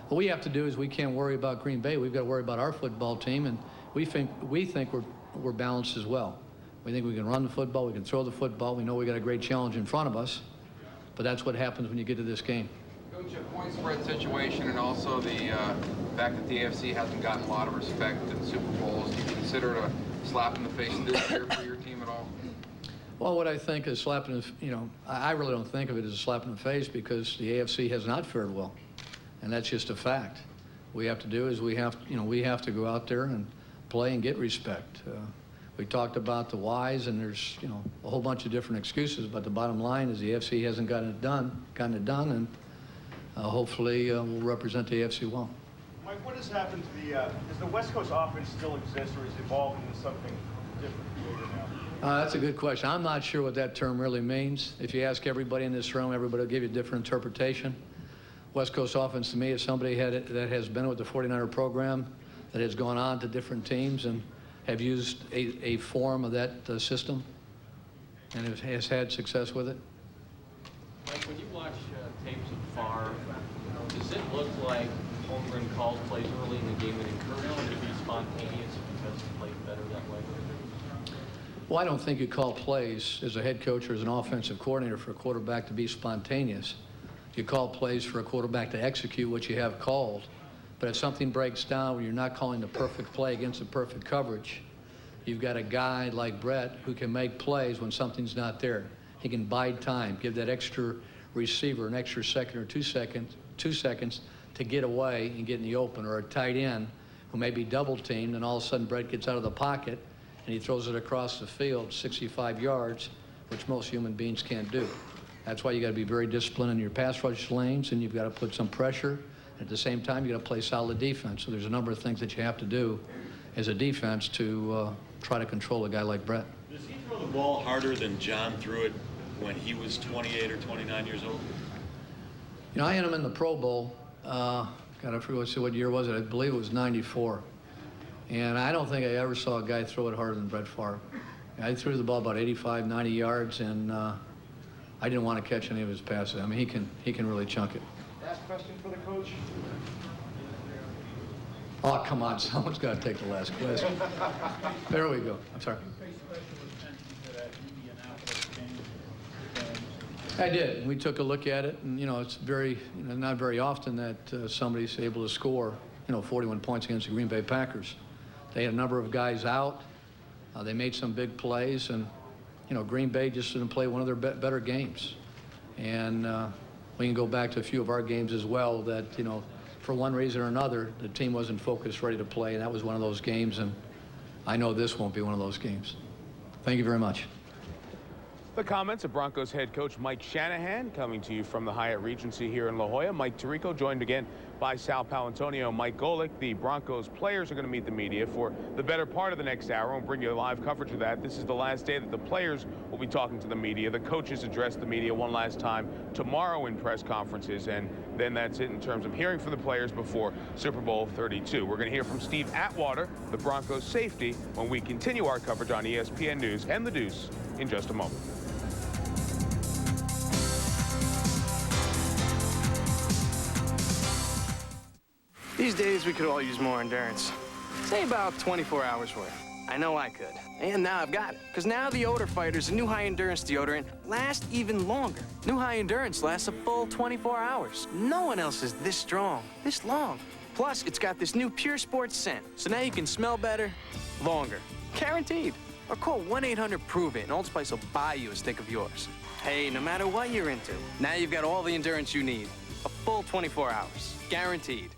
What we have to do is we can't worry about Green Bay. We've got to worry about our football team, and we think we're balanced as well. We think we can run the football, we can throw the football. We know we got a great challenge in front of us, but that's what happens when you get to this game. Coach, a point spread situation and also the fact that the AFC hasn't gotten a lot of respect in Super Bowls. Do you consider it a slap in the face this year for your team at all? Well, what I think is slapping, I really don't think of it as a slap in the face because the AFC has not fared well, and that's just a fact. What we have to do is we have to go out there and play and get respect. We talked about the whys, and there's a whole bunch of different excuses, but the bottom line is the AFC hasn't gotten it done, and hopefully we'll represent the AFC well. Mike, what has happened to does the West Coast offense still exist, or is it evolving into something different now? That's a good question. I'm not sure what that term really means. If you ask everybody in this room, everybody will give you a different interpretation. West Coast offense to me is somebody that has been with the 49er program, that has gone on to different teams and have used a form of that system and has had success with it. Mike, when you watch tapes of Favre, does it look like Holmgren calls plays early in the game and encourages him to be spontaneous because he played better that way? Well, I don't think you call plays as a head coach or as an offensive coordinator for a quarterback to be spontaneous. You call plays for a quarterback to execute what you have called. But if something breaks down where you're not calling the perfect play against the perfect coverage, you've got a guy like Brett who can make plays when something's not there. He can bide time, give that extra receiver an extra second or 2 seconds to get away and get in the open, or a tight end who may be double teamed, and all of a sudden Brett gets out of the pocket and he throws it across the field 65 yards, which most human beings can't do. That's why you got to be very disciplined in your pass rush lanes, and you've got to put some pressure. At the same time, you got to play solid defense. So there's a number of things that you have to do as a defense to try to control a guy like Brett. Does he throw the ball harder than John threw it when he was 28 or 29 years old? I had him in the Pro Bowl. God, I forget what year was it. I believe it was '94. And I don't think I ever saw a guy throw it harder than Brett Favre. I threw the ball about 85, 90 yards, and I didn't want to catch any of his passes. I mean, he can really chunk it. Last question for the coach. Oh, come on, someone's got to take the last question. There we go. I'm sorry. I did. We took a look at it, and it's not very often that somebody's able to score 41 points against the Green Bay Packers. They had a number of guys out. They made some big plays, and Green Bay just didn't play one of their better games. And we can go back to a few of our games as well that for one reason or another the team wasn't focused, ready to play, and that was one of those games. And I know this won't be one of those games. Thank you very much. The comments of Broncos head coach Mike Shanahan, coming to you from the Hyatt Regency here in La Jolla. Mike Tirico joined again by Sal Paolantonio, Mike Golick. The Broncos players are going to meet the media for the better part of the next hour. We'll bring you live coverage of that. This is the last day that the players will be talking to the media. The coaches address the media one last time tomorrow in press conferences, and then that's it in terms of hearing from the players before Super Bowl 32. We're going to hear from Steve Atwater, the Broncos safety, when we continue our coverage on ESPN News and The Deuce in just a moment. These days, we could all use more endurance. Say about 24 hours worth. I know I could. And now I've got it. Because now the Odor Fighter's a new high-endurance deodorant lasts even longer. New high-endurance lasts a full 24 hours. No one else is this strong, this long. Plus, it's got this new Pure Sports scent. So now you can smell better, longer. Guaranteed. Or call 1-800-PROVE-IT and Old Spice will buy you a stick of yours. Hey, no matter what you're into, now you've got all the endurance you need. A full 24 hours. Guaranteed.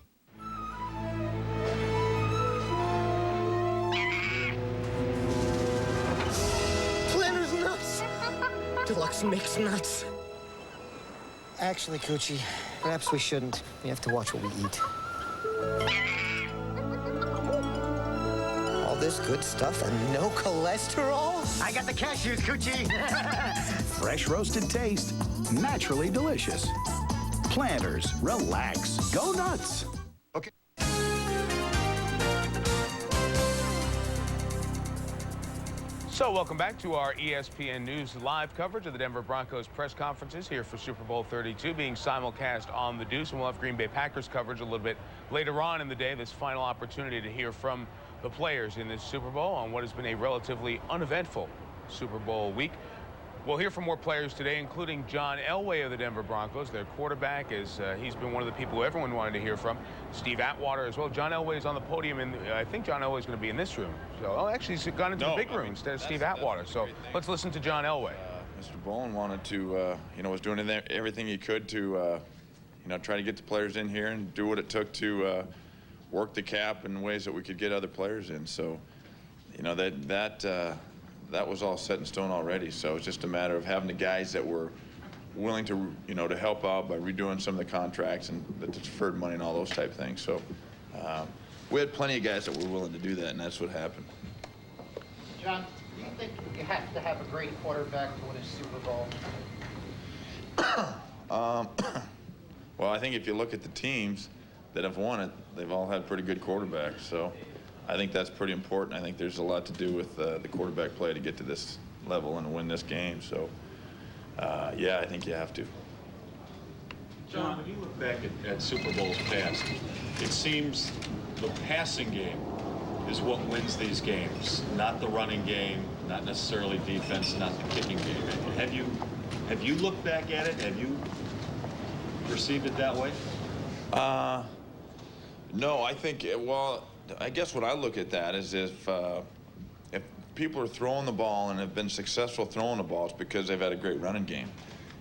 Planner's nuts! Deluxe mix nuts. Actually, Coochie, perhaps we shouldn't. We have to watch what we eat. All this good stuff and no cholesterol? I got the cashews, Coochie! Fresh roasted taste, naturally delicious. Planters, relax, go nuts. Okay. So welcome back to our ESPN News live coverage of the Denver Broncos press conferences here for Super Bowl 32, being simulcast on The Deuce, and we'll have Green Bay Packers coverage a little bit later on in the day, this final opportunity to hear from the players in this Super Bowl on what has been a relatively uneventful Super Bowl week. We'll hear from more players today, including John Elway of the Denver Broncos, their quarterback, as he's been one of the people who everyone wanted to hear from. Steve Atwater as well. John Elway is on the podium, and I think John Elway is going to be in this room. So, actually, he's gone into the big room instead of Steve Atwater. So let's listen to John Elway. Mr. Bowen wanted to, was doing everything he could to, try to get the players in here and do what it took to work the cap in ways that we could get other players in. So, that was all set in stone already. So it's just a matter of having the guys that were willing to, to help out by redoing some of the contracts and the deferred money and all those type of things. So we had plenty of guys that were willing to do that, and that's what happened. John, do you think you have to have a great quarterback to win a Super Bowl? Well, I think if you look at the teams that have won it, they've all had pretty good quarterbacks. So I think that's pretty important. I think there's a lot to do with the quarterback play to get to this level and win this game. So, yeah, I think you have to. John, when you look back at Super Bowls past, it seems the passing game is what wins these games, not the running game, not necessarily defense, not the kicking game. Have you looked back at it? Have you perceived it that way? No, I think, well, I guess what I look at that is if people are throwing the ball and have been successful throwing the ball, it's because they've had a great running game.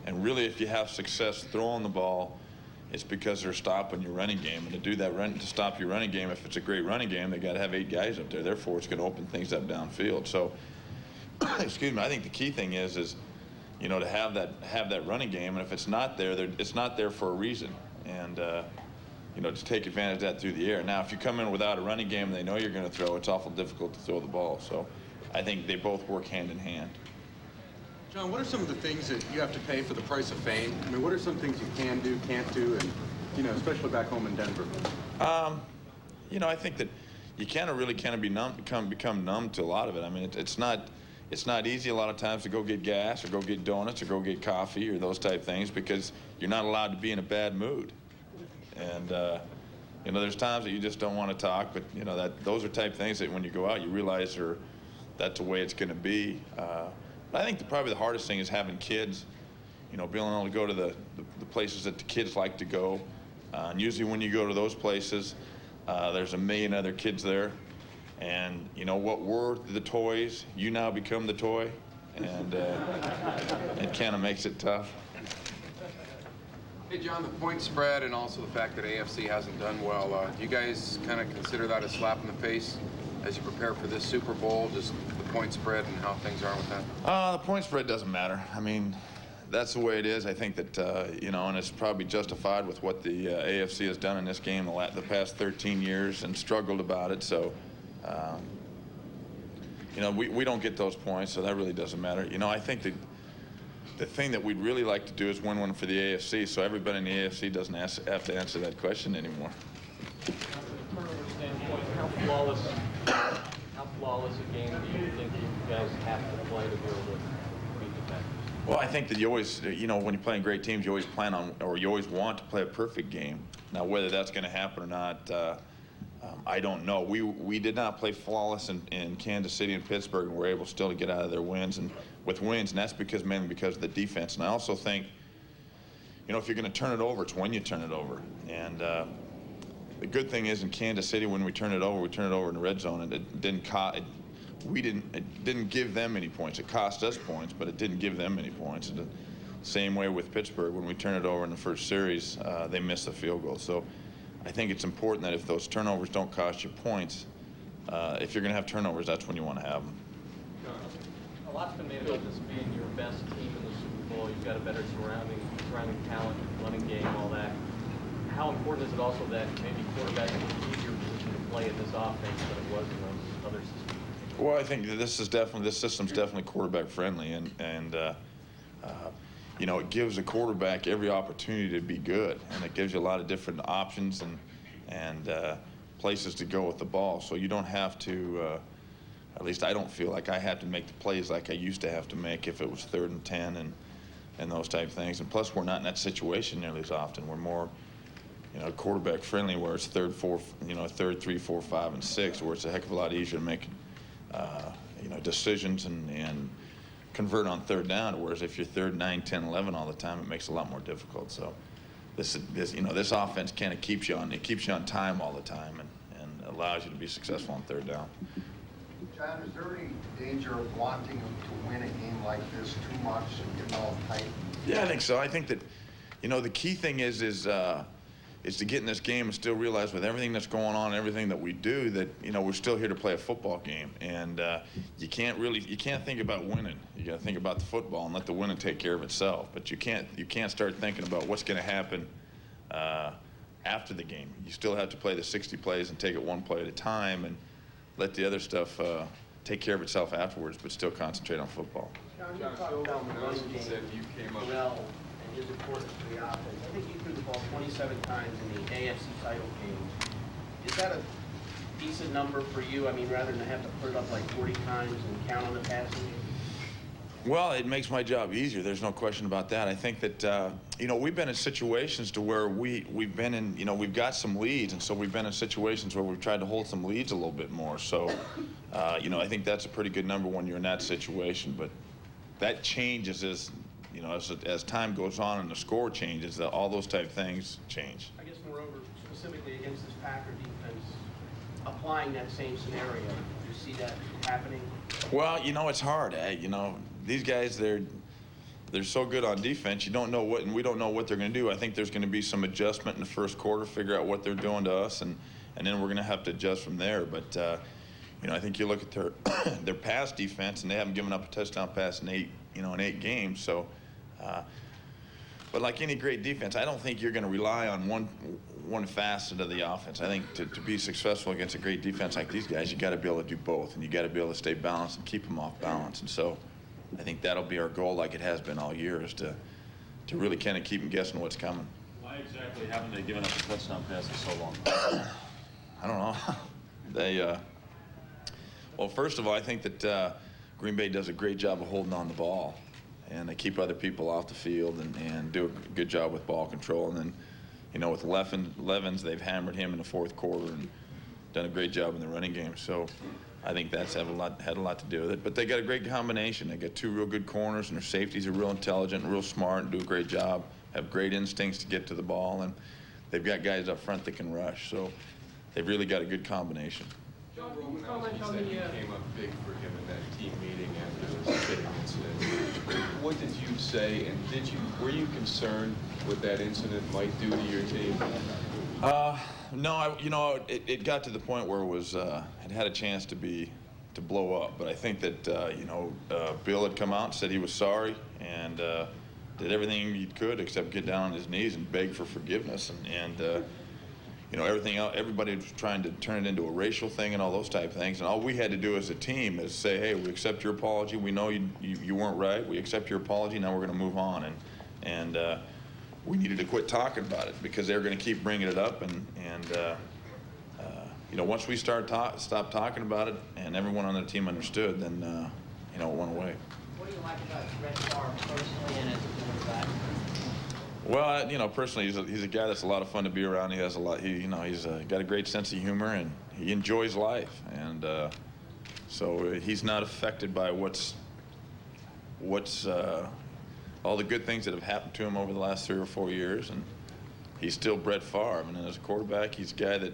And really, if you have success throwing the ball, it's because they're stopping your running game. And to do that, to stop your running game, if it's a great running game, they got to have 8 guys up there. Therefore, it's going to open things up downfield. So, excuse me, I think the key thing is to have that running game. And if it's not there, it's not there for a reason. And to take advantage of that through the air. Now, if you come in without a running game and they know you're going to throw, it's awful difficult to throw the ball. So I think they both work hand in hand. John, what are some of the things that you have to pay for the price of fame? I mean, what are some things you can do, can't do, and, especially back home in Denver? I think that you really kind of become numb to a lot of it. I mean, it's not easy a lot of times to go get gas or go get donuts or go get coffee or those type things because you're not allowed to be in a bad mood. And, there's times that you just don't want to talk, but, those are type things that when you go out, you realize that's the way it's going to be. But I think probably the hardest thing is having kids, being able to go to the places that the kids like to go. And usually when you go to those places, there's 1 million other kids there. And, what were the toys, you now become the toy. And it kind of makes it tough. Hey, John, the point spread and also the fact that AFC hasn't done well, do you guys kind of consider that a slap in the face as you prepare for this Super Bowl? Just the point spread and how things are with that? The point spread doesn't matter. I mean, that's the way it is. I think that, you know, and it's probably justified with what the AFC has done in this game the past 13 years and struggled about it. So, you know, we don't get those points, so that really doesn't matter. You know, I think that the thing that we'd really like to do is win one for the AFC, so everybody in the AFC doesn't have to answer that question anymore. From a turnover standpoint, how flawless a game do you think you guys have to play to be able to beat the Packers? Well, I think that you always, you know, when you're playing great teams, you always plan on, or you always want to play a perfect game. Now, whether that's going to happen or not, I don't know. We did not play flawless in Kansas City and Pittsburgh, and we're able still to get out of their wins and with wins, and that's mainly because of the defense. And I also think, you know, if you're going to turn it over, it's when you turn it over. And the good thing is in Kansas City, when we turn it over in the red zone, and it didn't give them any points. It cost us points, but it didn't give them any points. And the same way with Pittsburgh, when we turned it over in the first series, they missed the field goal. So I think it's important that if those turnovers don't cost you points, if you're going to have turnovers, that's when you want to have them. A lot's been made about this being your best team in the Super Bowl. You've got a better surrounding talent, running game, all that. How important is it also that maybe quarterback is an easier position to play in this offense than it was in those other systems? Well, I think this system's definitely quarterback friendly, and you know, it gives a quarterback every opportunity to be good, and it gives you a lot of different options and places to go with the ball. So you don't have to. At least I don't feel like I have to make the plays like I used to have to make if it was 3rd and 10 and those type of things. And plus, we're not in that situation nearly as often. We're more, you know, quarterback friendly, where it's 3rd, 3, 4, 5, and 6, where it's a heck of a lot easier to make, you know, decisions and convert on 3rd down. Whereas if you're 3rd, 9, 10, 11 all the time, it makes it a lot more difficult. So this offense kind of keeps you on time all the time and allows you to be successful on 3rd down. John, is there any danger of wanting to win a game like this too much and getting all tight? Yeah, I think so. I think that, you know, the key thing is to get in this game and still realize with everything that's going on, everything that we do, that, you know, we're still here to play a football game. And you can't think about winning. You got to think about the football and let the winning take care of itself. But you can't start thinking about what's going to happen after the game. You still have to play the 60 plays and take it one play at a time and let the other stuff take care of itself afterwards, but still concentrate on football. John, you talked about the running game, Terrell, and his importance to the offense. I think he threw the ball 27 times in the AFC title game. Is that a decent number for you? I mean, rather than have to put it up like 40 times and count on the passing game? Well, it makes my job easier. There's no question about that. I think that, you know, we've been in situations to where we've been in, you know, we've got some leads, and so we've been in situations where we've tried to hold some leads a little bit more. So, you know, I think that's a pretty good number when you're in that situation. But that changes as, you know, as time goes on and the score changes, all those type of things change. I guess, moreover, specifically against this Packer defense, applying that same scenario, do you see that happening? Well, you know, it's hard. You know, these guys, they're so good on defense. You don't know what, and we don't know what they're going to do. I think there's going to be some adjustment in the first quarter, figure out what they're doing to us, and then we're going to have to adjust from there. But you know, I think you look at their pass defense, and they haven't given up a touchdown pass in 8 games. So, but like any great defense, I don't think you're going to rely on one facet of the offense. I think to be successful against a great defense like these guys, you got to be able to do both, and you got to be able to stay balanced and keep them off balance. And so, I think that'll be our goal, like it has been all year, is to really kind of keep them guessing what's coming. Why exactly haven't they given up a touchdown pass in so long? I don't know. They, well, first of all, I think that Green Bay does a great job of holding on the ball, and they keep other people off the field and do a good job with ball control. And then, you know, with Levens, they've hammered him in the fourth quarter and done a great job in the running game. So I think that's had a lot to do with it. But they got a great combination. They got 2 real good corners, and their safeties are real intelligent, real smart, and do a great job, have great instincts to get to the ball, and they've got guys up front that can rush. So they've really got a good combination. John Romanowski said you came up big for him in that team meeting after the spitting incident. What did you say, and were you concerned what that incident might do to your team? No, you know, it got to the point where it was it had a chance to blow up. But I think that you know, Bill had come out and said he was sorry and did everything he could except get down on his knees and beg for forgiveness. And you know, everything else, everybody was trying to turn it into a racial thing and all those type of things. And all we had to do as a team is say, hey, we accept your apology. We know you weren't right. We accept your apology. Now we're going to move on. And we needed to quit talking about it because they were going to keep bringing it up. And you know, once we stopped talking about it and everyone on the team understood, then you know, it went away. What do you like about Brett Favre personally and as a quarterback? Well, you know, personally, he's a guy that's a lot of fun to be around. He has a lot. You know, he's got a great sense of humor and he enjoys life, and so he's not affected by what's all the good things that have happened to him over the last 3 or 4 years, and he's still Brett Favre. And as a quarterback, he's a guy that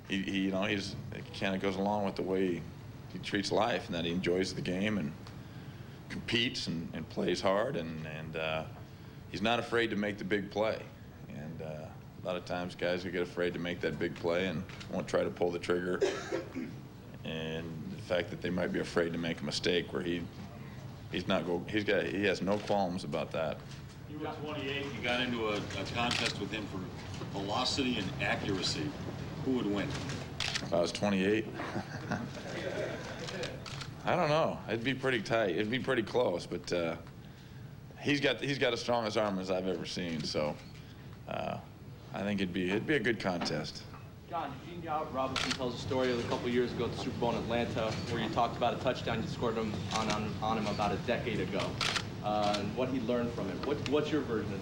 you know, it kind of goes along with the way he treats life, and that he enjoys the game and competes and plays hard, and he's not afraid to make the big play. And a lot of times guys who get afraid to make that big play and won't try to pull the trigger, and the fact that they might be afraid to make a mistake where he has no qualms about that. You were 28, you got into a contest with him for velocity and accuracy. Who would win? If I was 28? I don't know. It'd be pretty tight. It'd be pretty close, but he's got as strong an arm as I've ever seen. So I think it'd be a good contest. John, Gene Robinson tells a story of a couple years ago at the Super Bowl in Atlanta where you talked about a touchdown you scored on him about a decade ago and what he learned from it. What's your version of